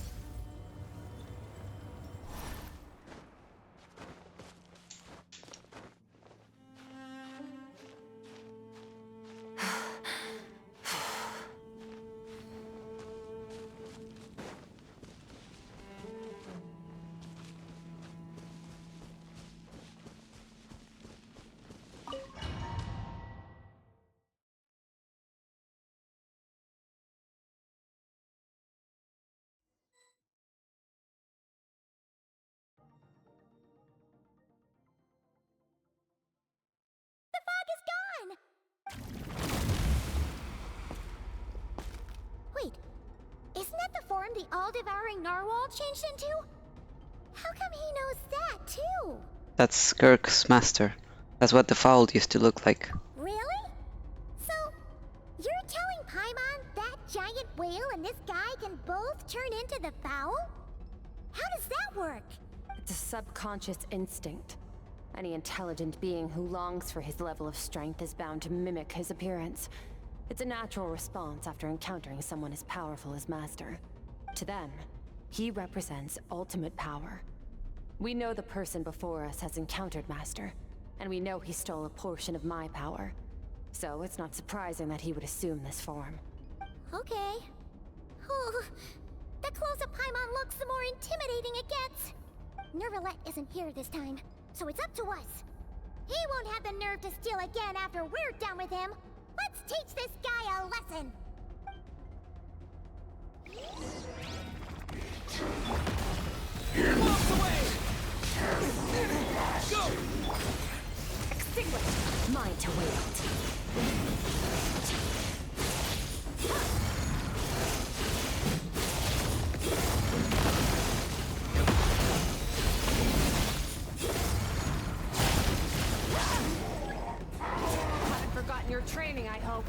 Wait, isn't that the form the all-devouring narwhal changed into? How come he knows that, too? That's Skirk's master. That's what the fowl used to look like. Really? So, you're telling Paimon that giant whale and this guy can both turn into the fowl? How does that work? It's a subconscious instinct. Any intelligent being who longs for his level of strength is bound to mimic his appearance. It's a natural response after encountering someone as powerful as Master. To them, he represents ultimate power. We know the person before us has encountered Master, and we know he stole a portion of my power. So it's not surprising that he would assume this form. Okay. Oh, the closer Paimon looks, the more intimidating it gets. Nervalette isn't here this time, so it's up to us. He won't have the nerve to steal again after we're done with him. Let's teach this guy a lesson! Walk away! Go! Extinguish! Mine to wield. Haven't forgotten your training, I hope.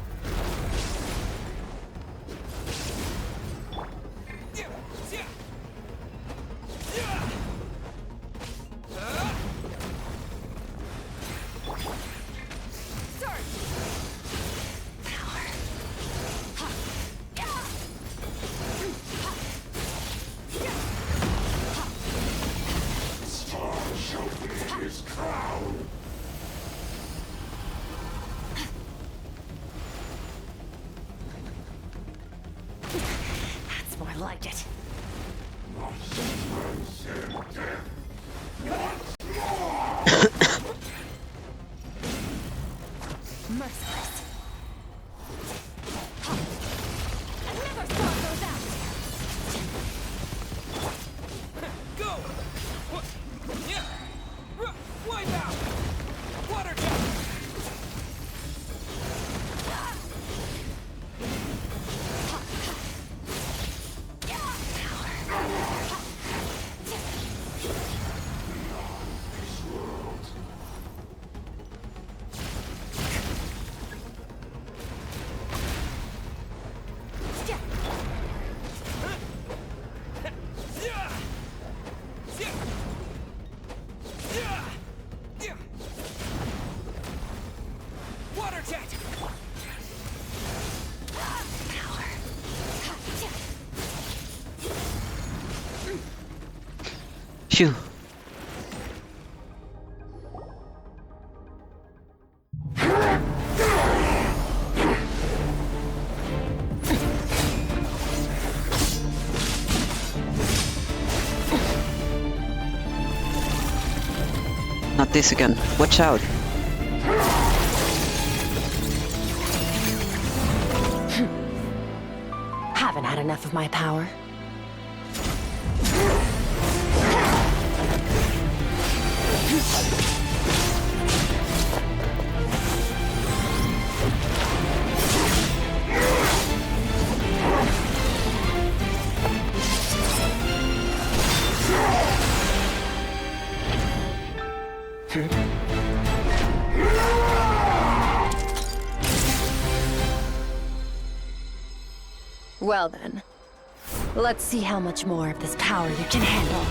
That's more like it. Merciless. I never saw those out. Go! Yeah! Wipe out! Water jet! Water jet! Phew. Not this again. Watch out. Haven't had enough of my power. Well then, let's see how much more of this power you can handle.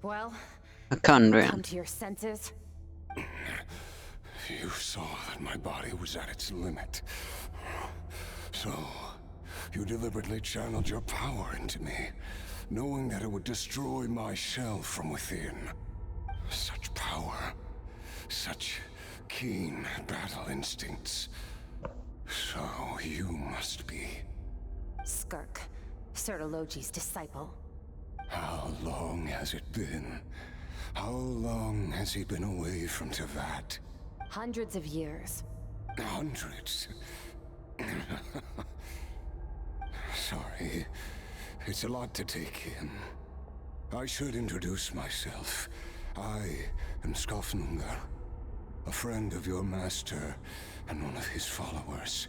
Well, khaenri'ah. come to your senses. You saw that my body was at its limit. So, you deliberately channeled your power into me, knowing that it would destroy my shell from within. Such power, such keen battle instincts. So you must be... Skirk, Sertologi's disciple. How long has it been? How long has he been away from Tevat? Hundreds of years. Hundreds? Sorry, it's a lot to take in. I should introduce myself. I am Skofnungar, a friend of your master and one of his followers.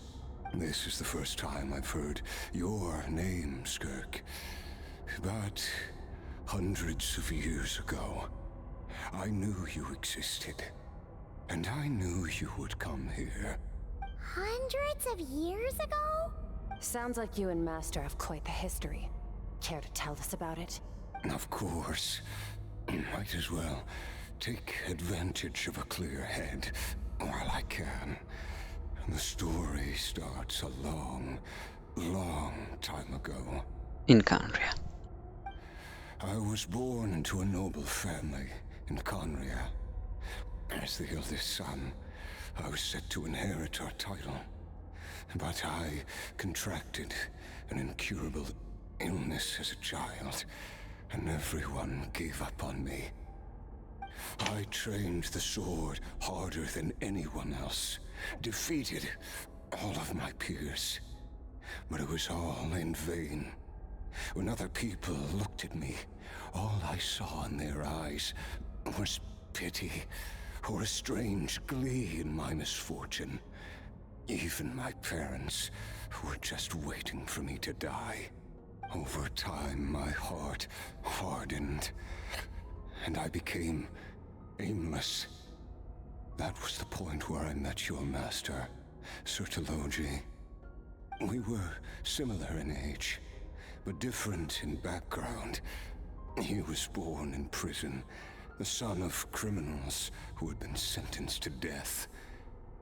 This is the first time I've heard your name, Skirk. But hundreds of years ago, I knew you existed. And I knew you would come here. Hundreds of years ago? Sounds like you and Master have quite the history. Care to tell us about it? Of course. Might as well take advantage of a clear head while I can. The story starts a long, long time ago. In Khaenri'ah. I was born into a noble family in khaenri'ah. As the eldest son, I was set to inherit our title. But I contracted an incurable illness as a child, and everyone gave up on me. I trained the sword harder than anyone else, defeated all of my peers. But it was all in vain. When other people looked at me, all I saw in their eyes was pity, or a strange glee in my misfortune. Even my parents were just waiting for me to die. Over time, my heart hardened, and I became aimless. That was the point where I met your master, Sertologi. We were similar in age, but different in background. He was born in prison, the son of criminals who had been sentenced to death.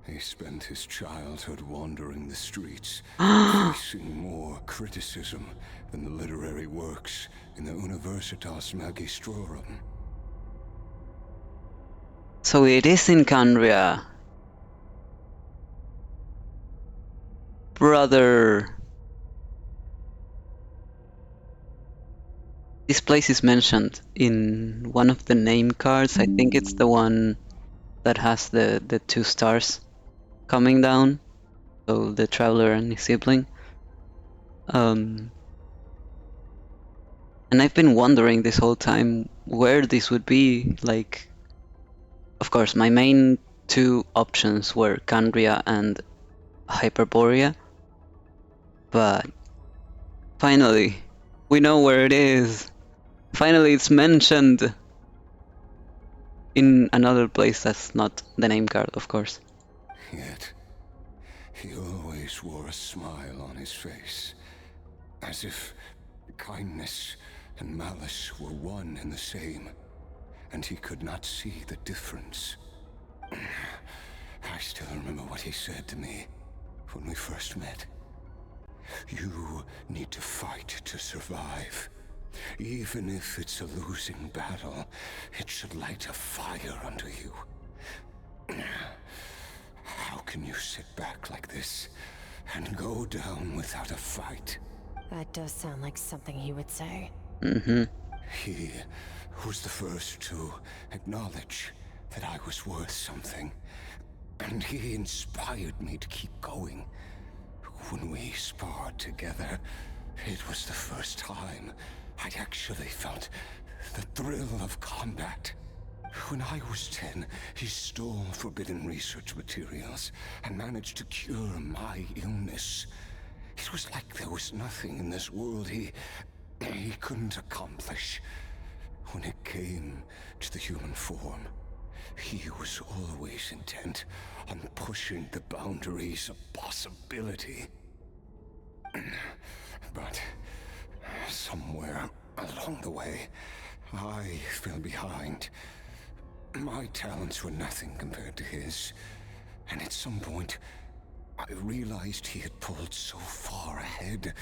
He spent his childhood wandering the streets, facing more criticism than the literary works in the Universitas Magistrorum. So it is in Khaenri'ah. Brother. This place is mentioned in one of the name cards. I think it's the one that has the 2 stars coming down. So the traveler and his sibling. And I've been wondering this whole time where this would be. Like, of course, my main 2 options were Khaenri'ah and Hyperborea. But finally, we know where it is. Finally, it's mentioned in another place that's not the name card, of course. Yet, he always wore a smile on his face, as if kindness and malice were one and the same, and he could not see the difference. I still remember what he said to me when we first met. You need to fight to survive. Even if it's a losing battle, it should light a fire under you. How can you sit back like this and go down without a fight? That does sound like something he would say. Mm-hmm. He was the first to acknowledge that I was worth something, and he inspired me to keep going. When we sparred together, it was the first time I'd actually felt the thrill of combat. When I was 10, he stole forbidden research materials and managed to cure my illness. It was like there was nothing in this world he couldn't accomplish. When it came to the human form, he was always intent on pushing the boundaries of possibility. But somewhere along the way, I fell behind. My talents were nothing compared to his. And at some point, I realized he had pulled so far ahead,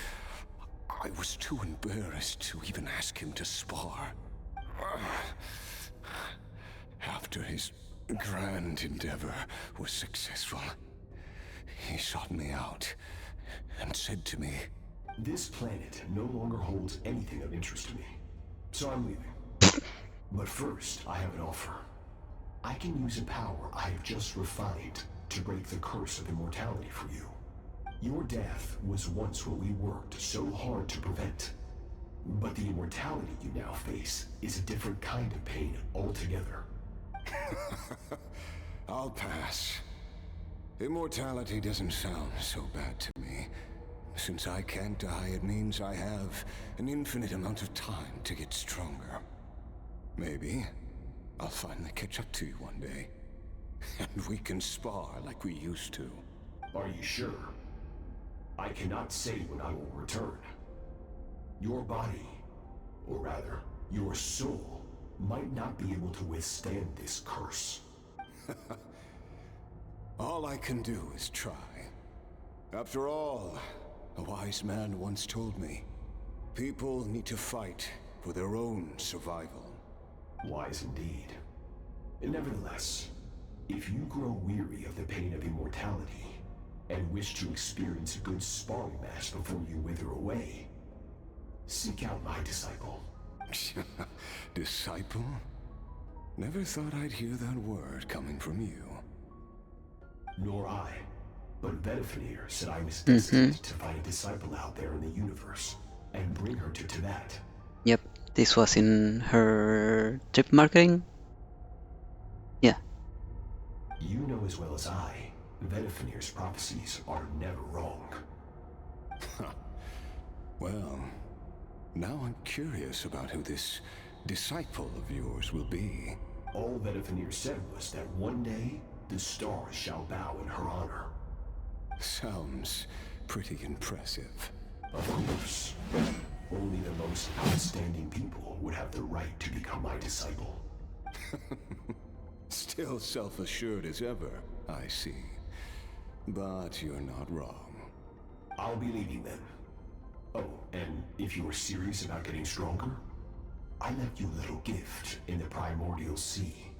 I was too embarrassed to even ask him to spar. After his grand endeavor was successful, he sought me out and said to me, "This planet no longer holds anything of interest to me, so I'm leaving. But first, I have an offer. I can use a power I have just refined to break the curse of immortality for you. Your death was once what we worked so hard to prevent. But the immortality you now face is a different kind of pain altogether." I'll pass. Immortality doesn't sound so bad to me. Since I can't die, it means I have an infinite amount of time to get stronger. Maybe I'll finally catch up to you one day, and we can spar like we used to. Are you sure? I cannot say when I will return. Your body, or rather, your soul, might not be able to withstand this curse. All I can do is try. After all, a wise man once told me, people need to fight for their own survival. Wise indeed. Nevertheless, if you grow weary of the pain of immortality, and wish to experience a good sparring match before you wither away, seek out my disciple. Disciple? Never thought I'd hear that word coming from you. Nor I. But Vedifenir said I was destined to find a disciple out there in the universe, and bring her to Tibet. Yep, this was in her trip marketing? Yeah. You know as well as I, Vedifenir's prophecies are never wrong. Well, now I'm curious about who this disciple of yours will be. All Vedifenir said was that one day, the stars shall bow in her honor. Sounds pretty impressive. Of course. Only the most outstanding people would have the right to become my disciple. Still self-assured as ever, I see. But you're not wrong. I'll be leaving then. Oh, and if you are serious about getting stronger, I left you a little gift in the primordial sea.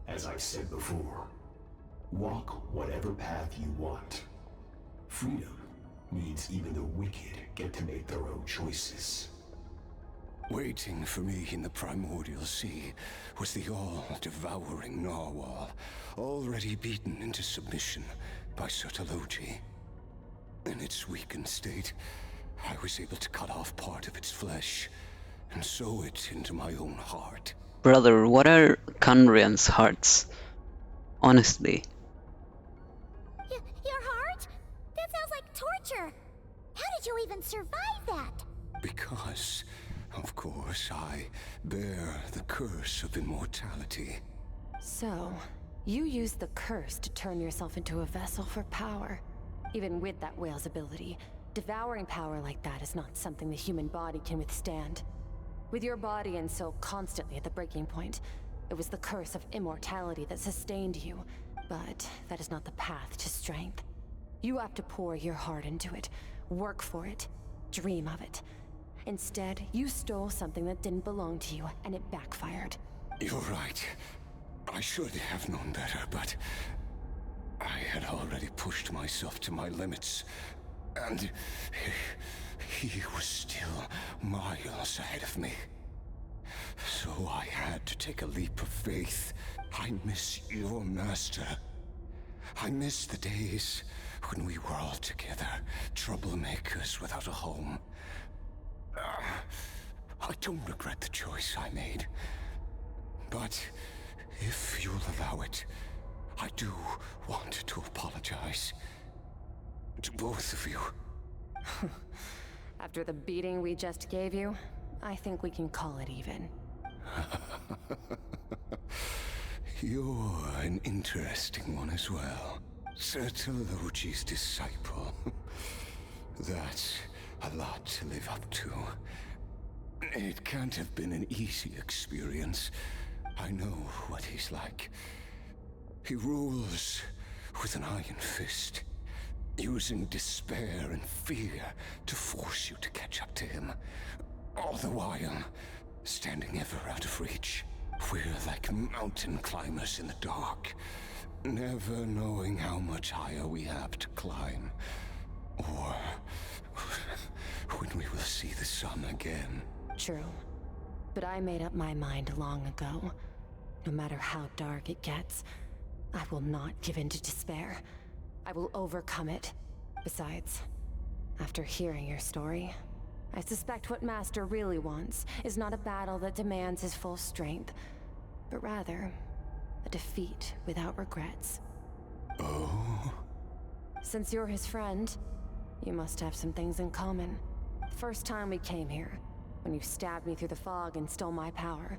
As I've said before, walk whatever path you want. Freedom means even the wicked get to make their own choices. Waiting for me in the primordial sea was the all-devouring narwhal, already beaten into submission by Sertologi. In its weakened state, I was able to cut off part of its flesh and sew it into my own heart. Brother, what are khaenri'ah's hearts? Honestly. Your heart? That sounds like torture. How did you even survive that? Because, of course, I bear the curse of immortality. So, you used the curse to turn yourself into a vessel for power. Even with that whale's ability, devouring power like that is not something the human body can withstand. With your body and soul constantly at the breaking point, it was the curse of immortality that sustained you. But that is not the path to strength. You have to pour your heart into it, work for it, dream of it. Instead, you stole something that didn't belong to you, and it backfired. You're right. I should have known better, but I had already pushed myself to my limits, and he was still miles ahead of me. So I had to take a leap of faith. I miss your master. I miss the days when we were all together, troublemakers without a home. I don't regret the choice I made. But if you'll allow it, I do want to apologize. To both of you. After the beating we just gave you, I think we can call it even. You're an interesting one as well. Sertologi's disciple. That's a lot to live up to. It can't have been an easy experience. I know what he's like. He rules with an iron fist, using despair and fear to force you to catch up to him. All the while, standing ever out of reach. We're like mountain climbers in the dark, never knowing how much higher we have to climb, or when we will see the sun again. True. But I made up my mind long ago. No matter how dark it gets, I will not give in to despair. I will overcome it. Besides, after hearing your story, I suspect what Master really wants is not a battle that demands his full strength, but rather a defeat without regrets. Oh? Since you're his friend, you must have some things in common. The first time we came here, when you stabbed me through the fog and stole my power,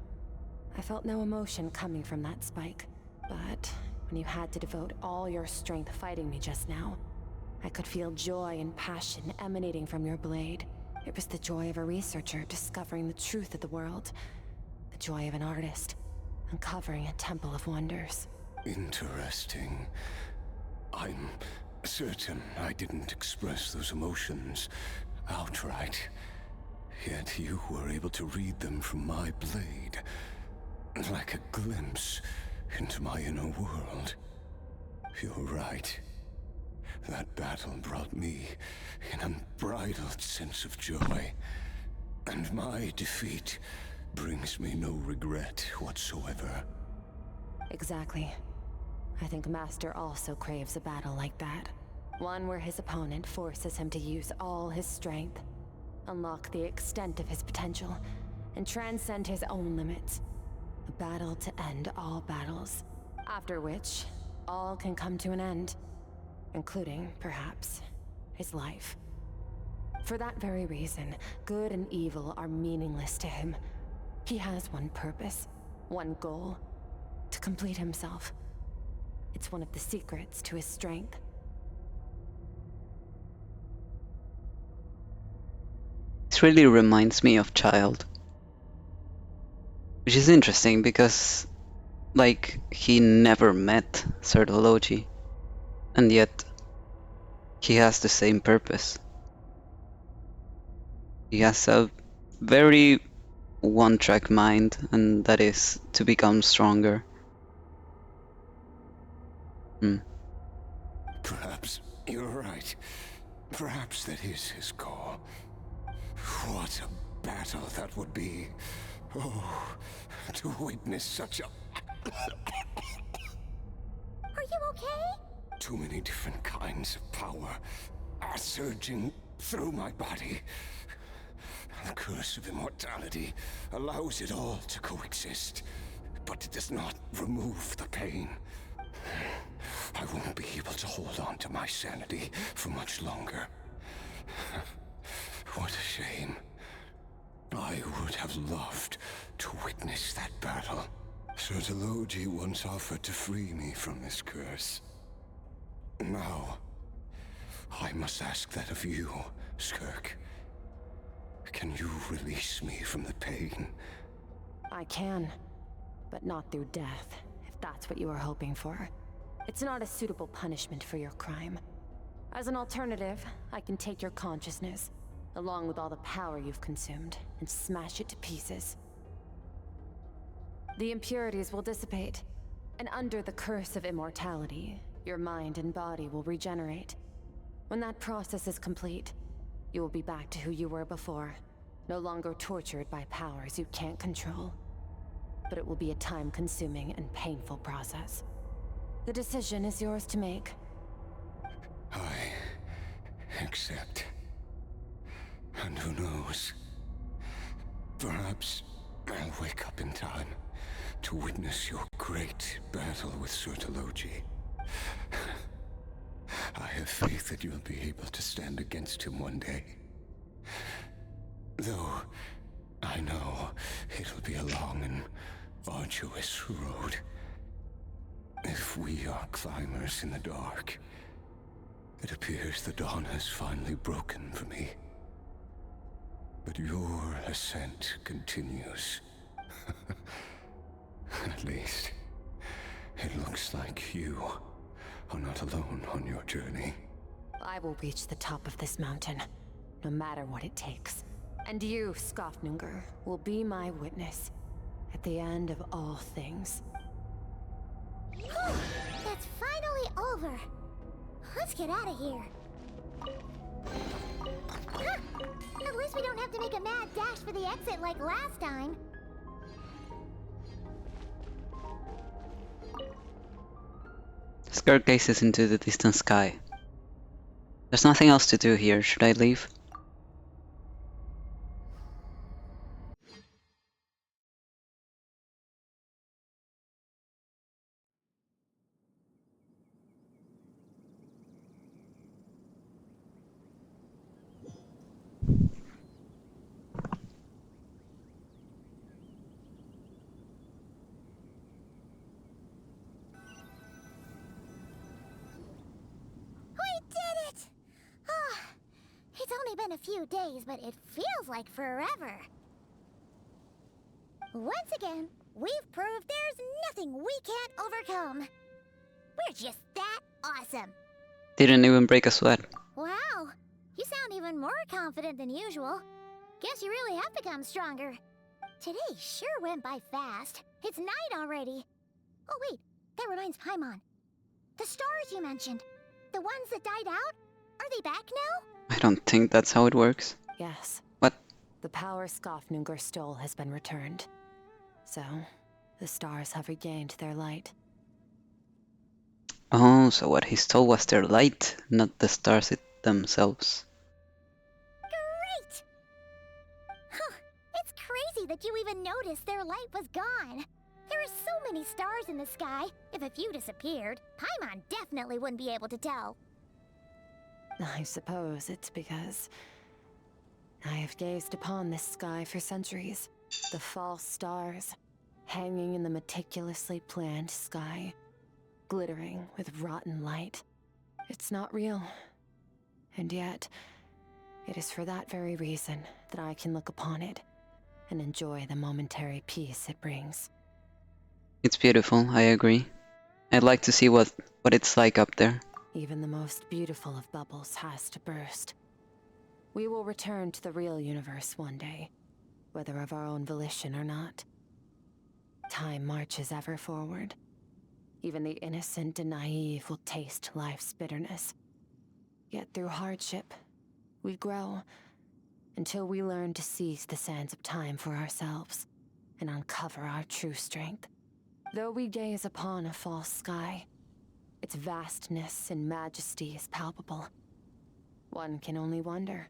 I felt no emotion coming from that spike. But when you had to devote all your strength fighting me just now, I could feel joy and passion emanating from your blade. It was the joy of a researcher discovering the truth of the world. The joy of an artist uncovering a temple of wonders. Interesting. I'm certain I didn't express those emotions outright. Yet you were able to read them from my blade, like a glimpse into my inner world. You're right. That battle brought me an unbridled sense of joy, and my defeat brings me no regret whatsoever. Exactly. I think Master also craves a battle like that. One where his opponent forces him to use all his strength, unlock the extent of his potential, and transcend his own limits. A battle to end all battles, after which all can come to an end, including, perhaps, his life. For that very reason, good and evil are meaningless to him. He has one purpose, one goal: to complete himself. It's one of the secrets to his strength. This really reminds me of Child. Which is interesting because, like, he never met Sertology, and yet he has the same purpose. He has a very one-track mind, and that is to become stronger. Perhaps you're right. Perhaps that is his call. What a battle that would be. Oh, to witness such a... Are you okay? Too many different kinds of power are surging through my body. The curse of immortality allows it all to coexist, but it does not remove the pain. I won't be able to hold on to my sanity for much longer. What a shame. I would have loved to witness that battle. Sertology once offered to free me from this curse. Now, I must ask that of you, Skirk. Can you release me from the pain? I can, but not through death, if that's what you were hoping for. It's not a suitable punishment for your crime. As an alternative, I can take your consciousness, along with all the power you've consumed, and smash it to pieces. The impurities will dissipate, and under the curse of immortality, your mind and body will regenerate. When that process is complete, you will be back to who you were before, no longer tortured by powers you can't control. But it will be a time-consuming and painful process. The decision is yours to make. I accept. And who knows? Perhaps I'll wake up in time to witness your great battle with Sertology. I have faith that you'll be able to stand against him one day. Though I know it'll be a long and arduous road. If we are climbers in the dark, it appears the dawn has finally broken for me. But your ascent continues. At least, it looks like you are not alone on your journey. I will reach the top of this mountain, no matter what it takes. And you, Skirk, will be my witness at the end of all things. It's finally over. Let's get out of here. Huh. At least we don't have to make a mad dash for the exit like last time. Skirk gazes into the distant sky. There's nothing else to do here. Should I leave? We did it! Ah, it's only been a few days, but it feels like forever. Once again, we've proved there's nothing we can't overcome. We're just that awesome. Didn't even break a sweat. Wow, you sound even more confident than usual. Guess you really have become stronger. Today sure went by fast. It's night already. Oh wait, that reminds Paimon. The stars you mentioned, the ones that died out, are they back now? I don't think that's how it works. Yes. What? The power Skirk stole has been returned. So, the stars have regained their light. Oh, so what he stole was their light, not the stars themselves. Great! Huh, it's crazy that you even noticed their light was gone. There are so many stars in the sky. If a few disappeared, Paimon definitely wouldn't be able to tell. I suppose it's because I have gazed upon this sky for centuries. The false stars, hanging in the meticulously planned sky, glittering with rotten light. It's not real. And yet, it is for that very reason that I can look upon it and enjoy the momentary peace it brings. It's beautiful, I agree. I'd like to see what it's like up there. Even the most beautiful of bubbles has to burst. We will return to the real universe one day, whether of our own volition or not. Time marches ever forward. Even the innocent and naive will taste life's bitterness. Yet through hardship, we grow, until we learn to seize the sands of time for ourselves, and uncover our true strength. Though we gaze upon a false sky, its vastness and majesty is palpable. One can only wonder,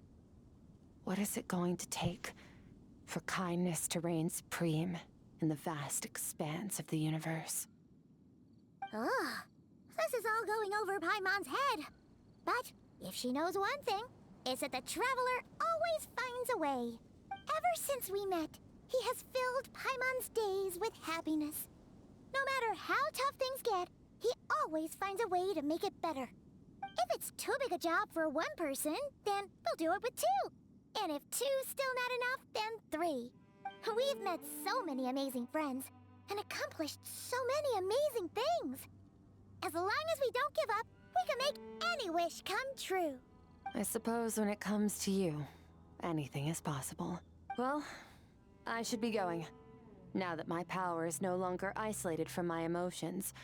what is it going to take for kindness to reign supreme in the vast expanse of the universe? Ugh, this is all going over Paimon's head. But if she knows one thing, it's that the Traveler always finds a way. Ever since we met, he has filled Paimon's days with happiness. No matter how tough things get, he always finds a way to make it better. If it's too big a job for one person, then we'll do it with two. And if two's still not enough, then three. We've met so many amazing friends, and accomplished so many amazing things. As long as we don't give up, we can make any wish come true. I suppose when it comes to you, anything is possible. Well, I should be going. Now that my power is no longer isolated from my emotions,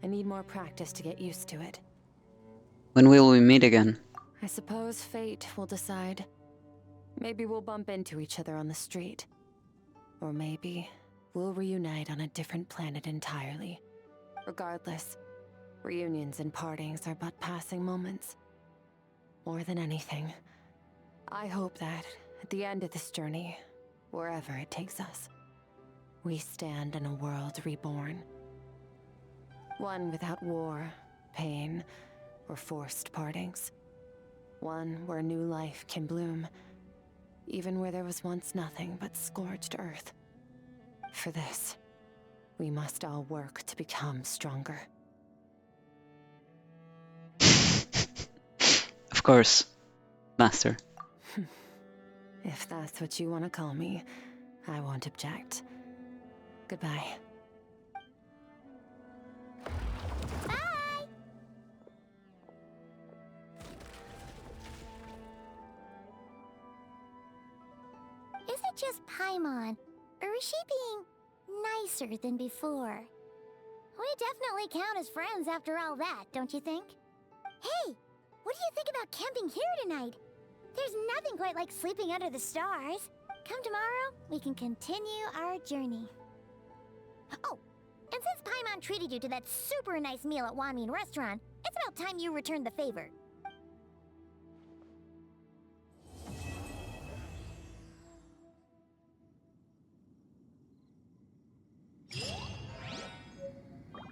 I need more practice to get used to it. When will we meet again? I suppose fate will decide. Maybe we'll bump into each other on the street. Or maybe we'll reunite on a different planet entirely. Regardless, reunions and partings are but passing moments. More than anything, I hope that, at the end of this journey, wherever it takes us, we stand in a world reborn. One without war, pain, or forced partings. One where new life can bloom, even where there was once nothing but scorched earth. For this, we must all work to become stronger. Of course, Master. If that's what you want to call me, I won't object. Goodbye. Bye! Is it just Paimon, or is she being nicer than before? We definitely count as friends after all that, don't you think? Hey, what do you think about camping here tonight? There's nothing quite like sleeping under the stars. Come tomorrow, we can continue our journey. Oh, and since Paimon treated you to that super nice meal at Wanmin Restaurant, it's about time you returned the favor.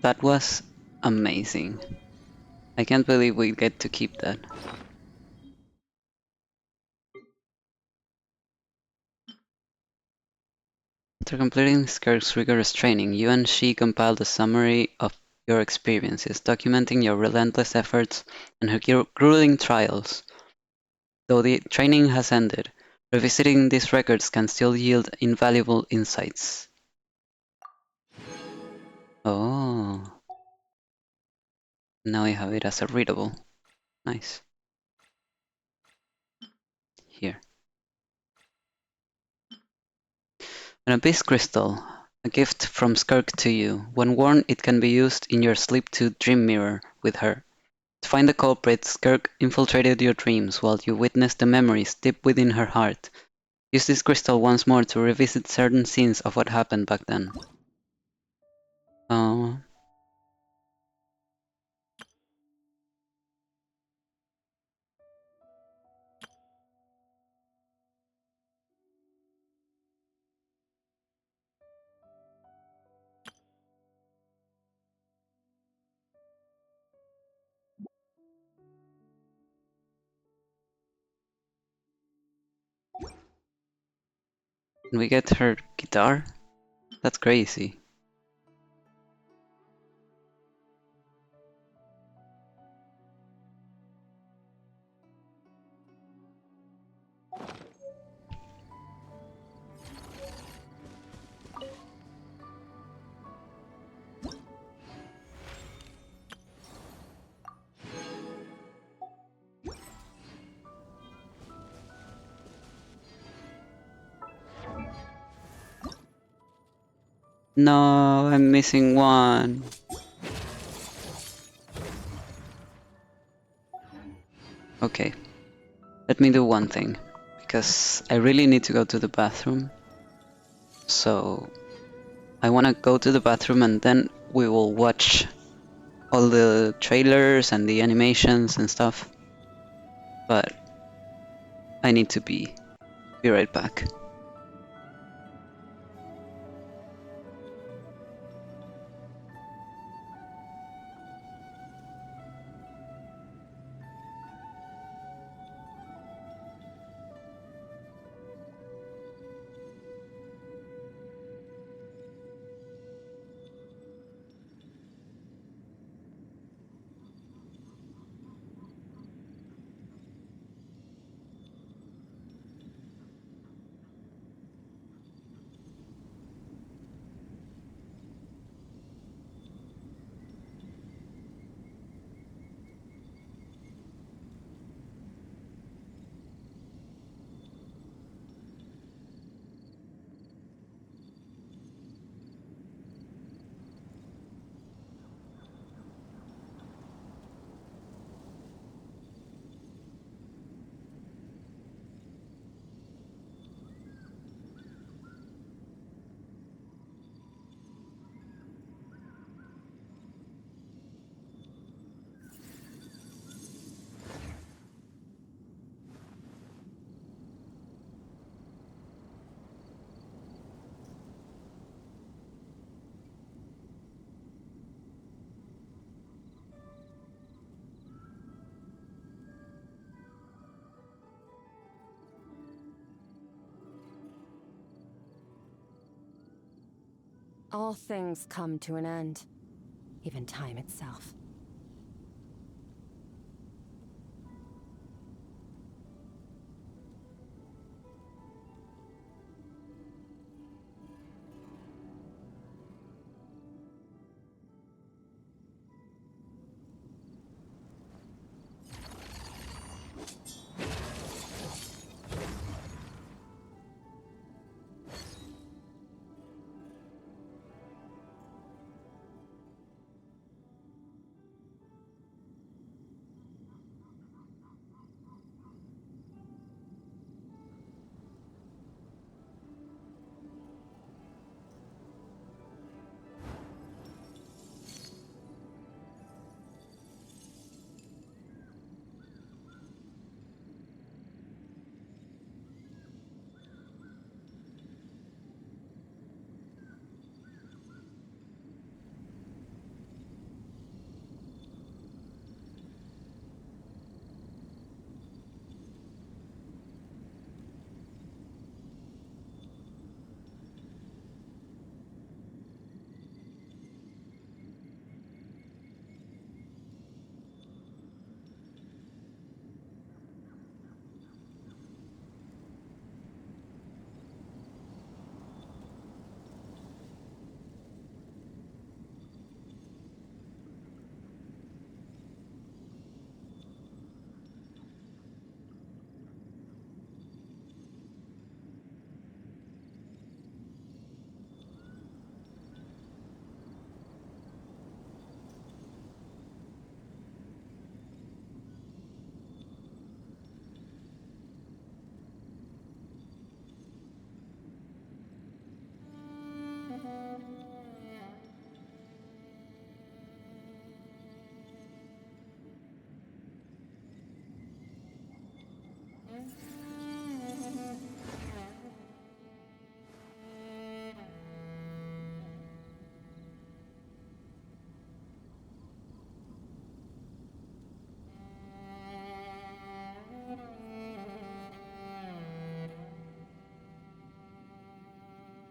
That was amazing. I can't believe we get to keep that. After completing Skirk's rigorous training, you and she compiled a summary of your experiences, documenting your relentless efforts and her grueling trials. Though the training has ended, revisiting these records can still yield invaluable insights. Oh. Now I have it as a readable. Nice. Here. An abyss crystal. A gift from Skirk to you. When worn, it can be used in your sleep to dream mirror with her. To find the culprit, Skirk infiltrated your dreams while you witnessed the memories deep within her heart. Use this crystal once more to revisit certain scenes of what happened back then. Oh. Can we get her guitar? That's crazy. No, I'm missing one. Okay, let me do one thing, because I really need to go to the bathroom. So I want to go to the bathroom and then we will watch all the trailers and the animations and stuff. But I need to be right back. All things come to an end, even time itself.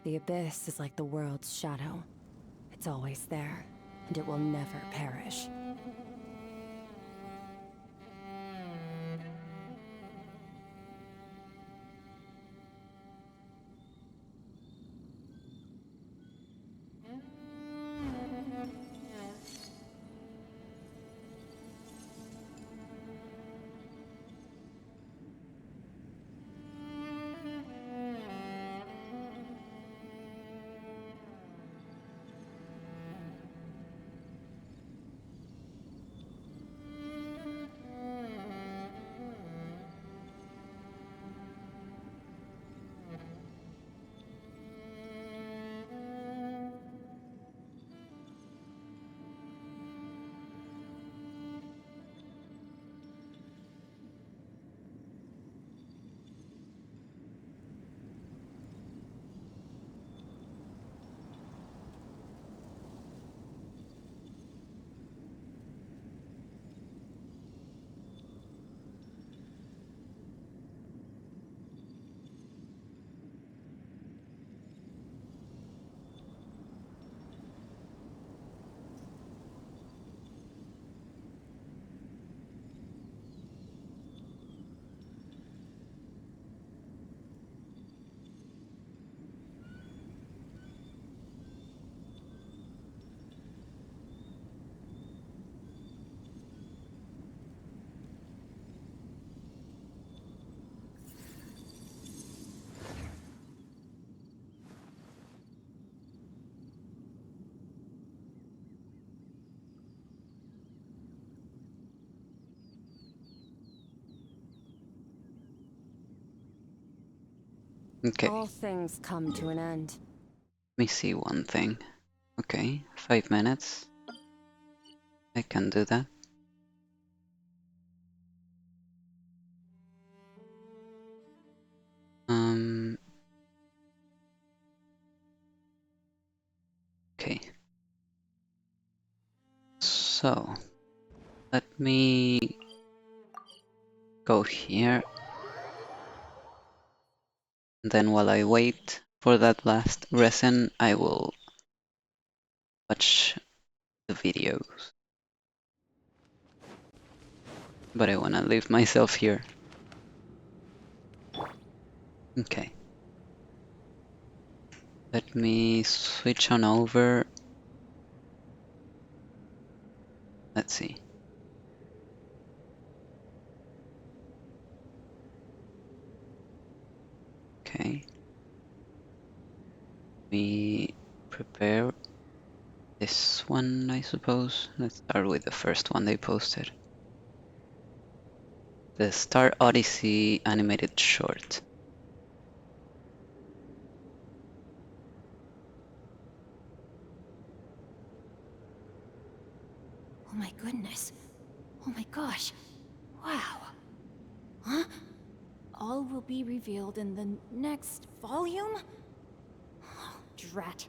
The abyss is like the world's shadow. It's always there, and it will never perish. Okay, All things come to an end. let me see one thing. Okay, 5 minutes. I can do that. Okay. So, let me go here. Then while I wait for that last resin, I will watch the videos. But I wanna leave myself here. Okay. Let me switch on over. Let's see. Okay. We prepare this one, I suppose. Let's start with the first one they posted. The Star Odyssey animated short. Oh my goodness. Oh my gosh. Wow. Huh? All will be revealed in the next volume? Oh, drat.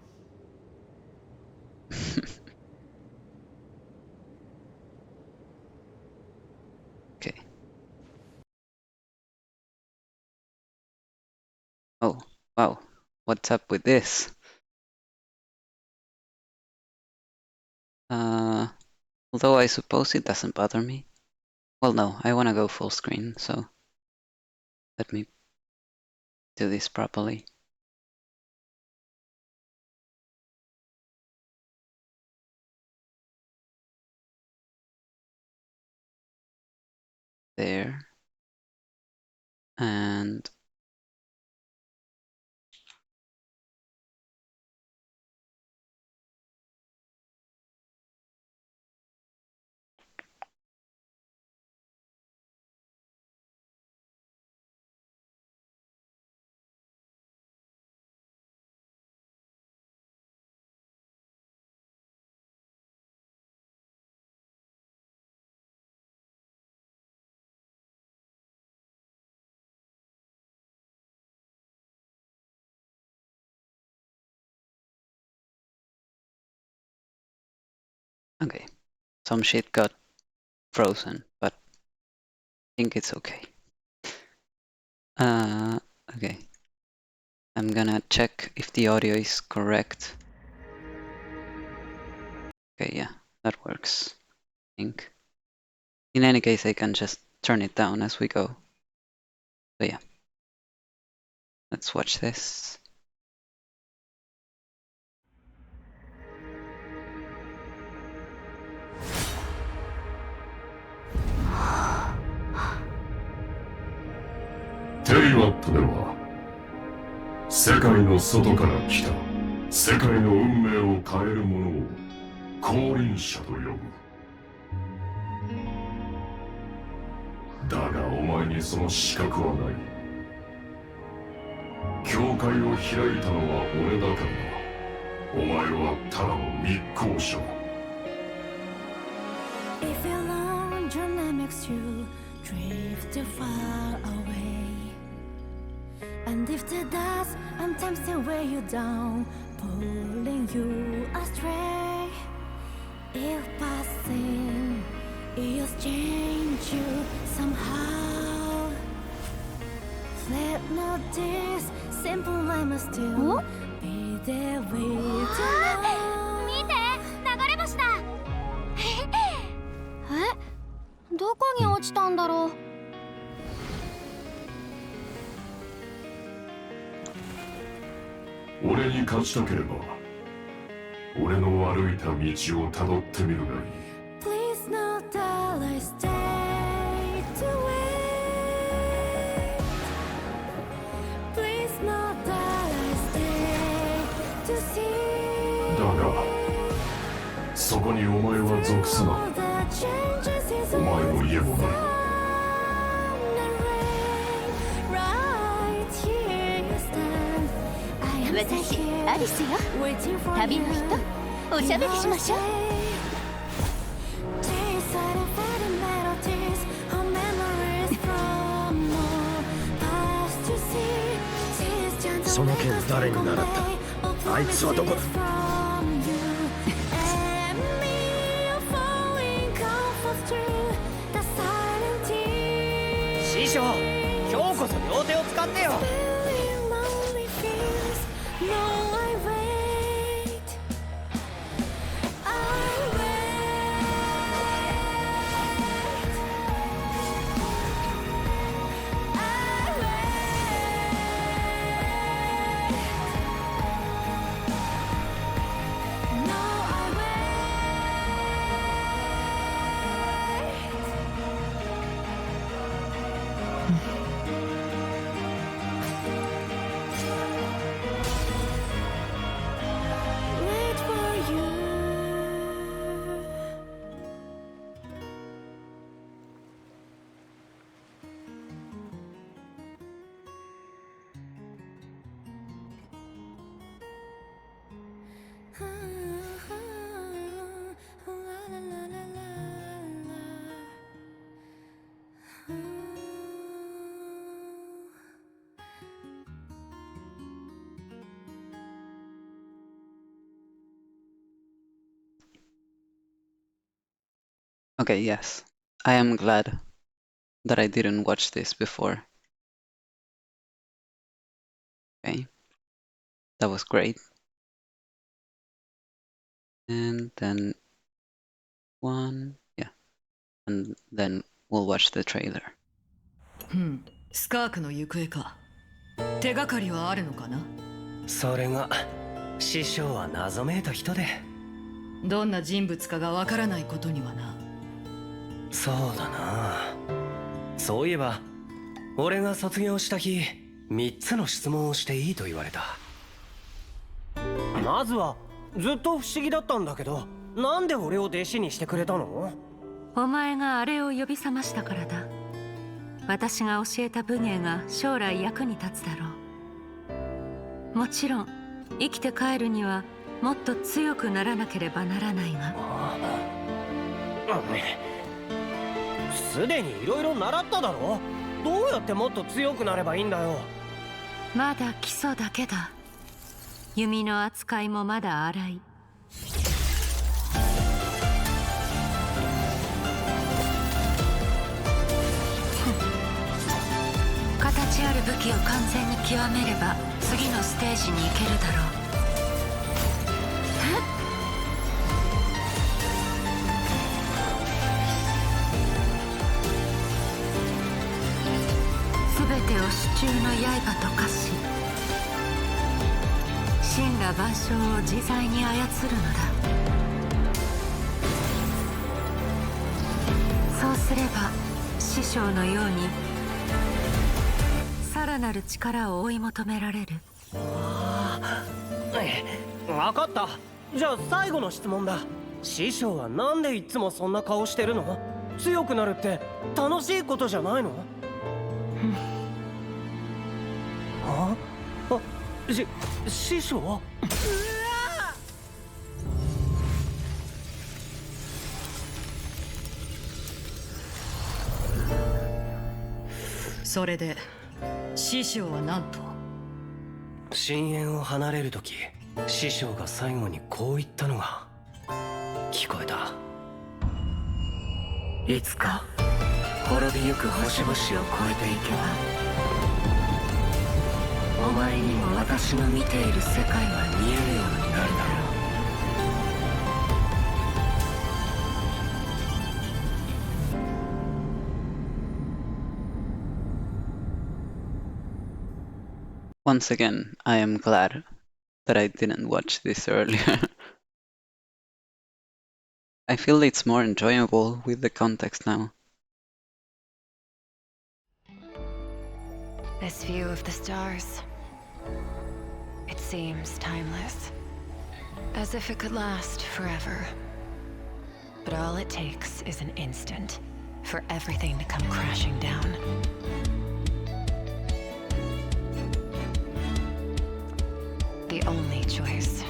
Okay. Oh, wow. What's up with this? Although I suppose it doesn't bother me. Well, no, I want to go full screen, so let me do this properly. There. And okay, some shit got frozen, but I think it's okay. Okay. I'm gonna check if the audio is correct. Okay, yeah, that works, I think. In any case, I can just turn it down as we go. So yeah, let's watch this. VOD では世界の外から来た世界の運命を変える者を降臨者と呼ぶ。だがお前にその資格はない。教会を開いたのは俺だからな。お前はただの密航者だ。If your long journey makes you drift too far away, and if the dust and tempting weigh you down, pulling you astray, if passing years change you somehow, let not this simple life must still be there with you now. 見て、流れ星だ。どこに落ちたんだろう。俺に勝ちたければ俺の歩いた道をたどってみるがいい。 Please know that I stay to wait. Please know that I stay to see. だがそこにお前は属さない。お前の家もない。 私、アリスよ。旅の人、おしゃべりしましょう。その件誰に習った？あいつはどこだ？師匠、今日こそ両手を使ってよ。 No, I wait. I wait. I wait. No, I wait for you. Okay, yes. I am glad that I didn't watch this before. Okay. That was great. And then yeah. And then we'll watch the trailer. スカークの行方か。手がかりはあるのかな？それが師匠は謎めいた人で。どんな人物かがわからないことにはな。そうだな。そういえば俺が卒業した日3つの質問をしていいと言われた。まずはずっと不思議だったんだけど、なんで俺を弟子にしてくれたの？お前があれを呼び覚ましたからだ。私が教えた武芸が将来役に立つだろう。もちろん生きて帰るにはもっと強くならなければならないが。すでにいろいろ習っただろ。どうやってもっと強くなればいいんだよ。まだ基礎だけだ。弓の扱いもまだ荒い。形ある武器を完全に極めれば次のステージに行けるだろう。すべてを手中の刃と化し、神羅万象を自在に操るのだ。そうすれば師匠のようにさらなる力を追い求められる。分かった。じゃあ最後の質問だ。師匠はなんでいつもそんな顔してるの？強くなるって楽しいことじゃないの？師匠？それで師匠は何と？深淵を離れるとき、師匠が最後にこう言ったのが聞こえた。いつか滅びゆく星々を越えていけば、お前にも私の見ている世界は見えるようになるだろう。Once again, I am glad that I didn't watch this earlier. I feel it's more enjoyable with the context now. This view of the stars, it seems timeless. As if it could last forever. But all it takes is an instant for everything to come crashing down. The only choice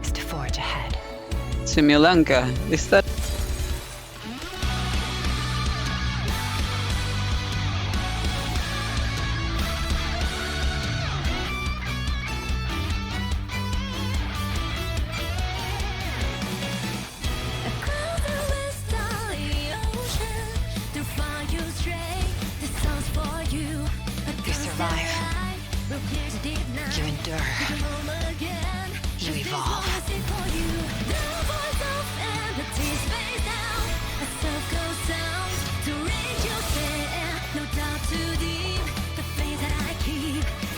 is to forge ahead. Simulanka, is that? You survive. You endure. You evolve.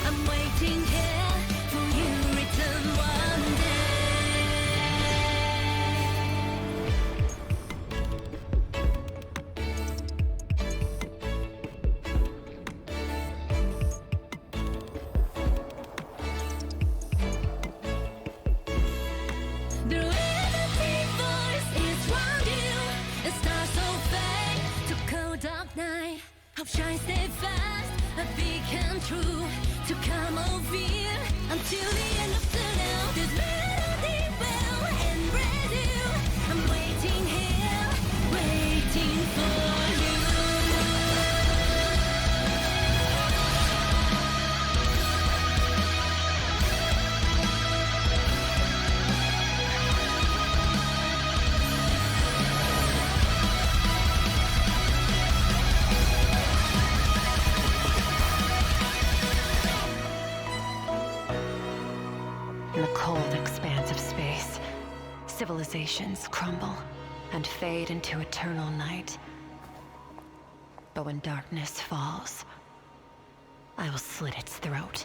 I'm waiting here for you return one The reality voice is round you. The stars so fade to cold dark night. Hope shine steadfast, a beacon true to come of fear until the end of the now. This melody will embrace you. I'm waiting here, waiting for you. In the cold expanse of space, civilizations crumble and fade into eternal night. But when darkness falls, I will slit its throat.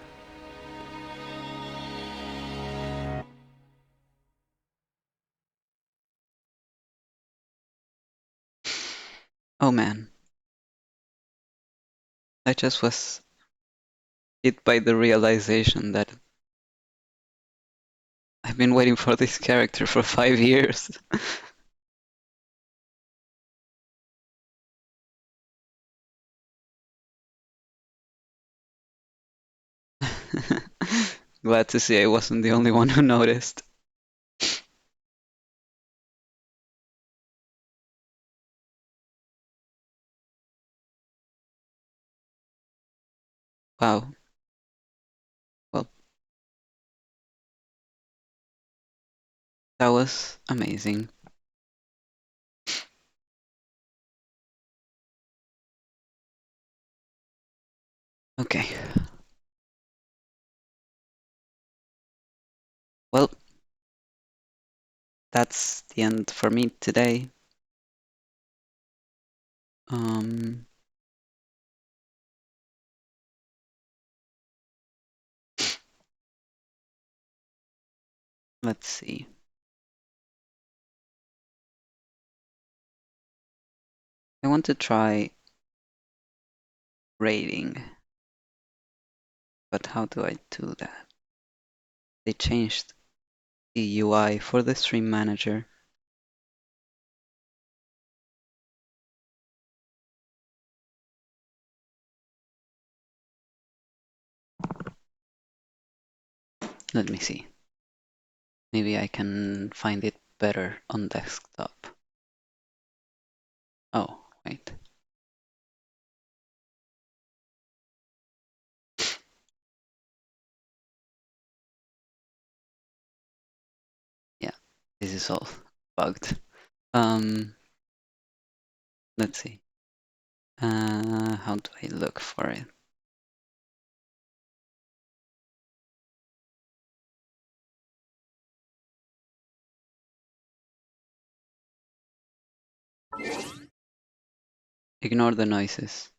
Oh man. I just was hit by the realization that I've been waiting for this character for 5 years. Glad to see I wasn't the only one who noticed. Wow. Well, that was amazing. Okay. that's the end for me today. Let's see. I want to try rating, but how do I do that? They changed the UI for the stream manager. Let me see. Maybe I can find it better on desktop. Oh, wait. Yeah, this is all bugged. Let's see. How do I look for it? Ignore the noises.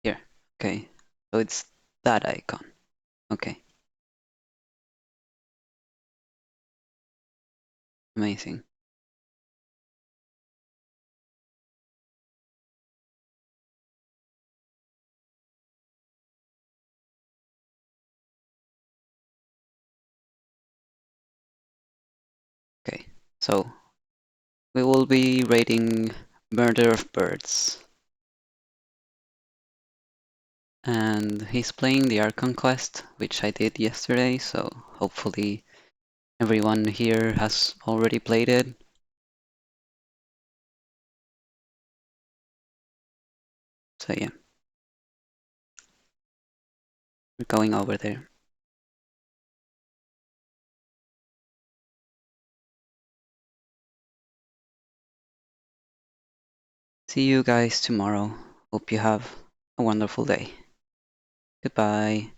Here, okay. So it's that icon. Okay. Amazing. Okay, so we will be rating Murder of Birds. And he's playing the Archon quest, which I did yesterday, so hopefully everyone here has already played it. So yeah, we're going over there. See you guys tomorrow. Hope you have a wonderful day. Goodbye.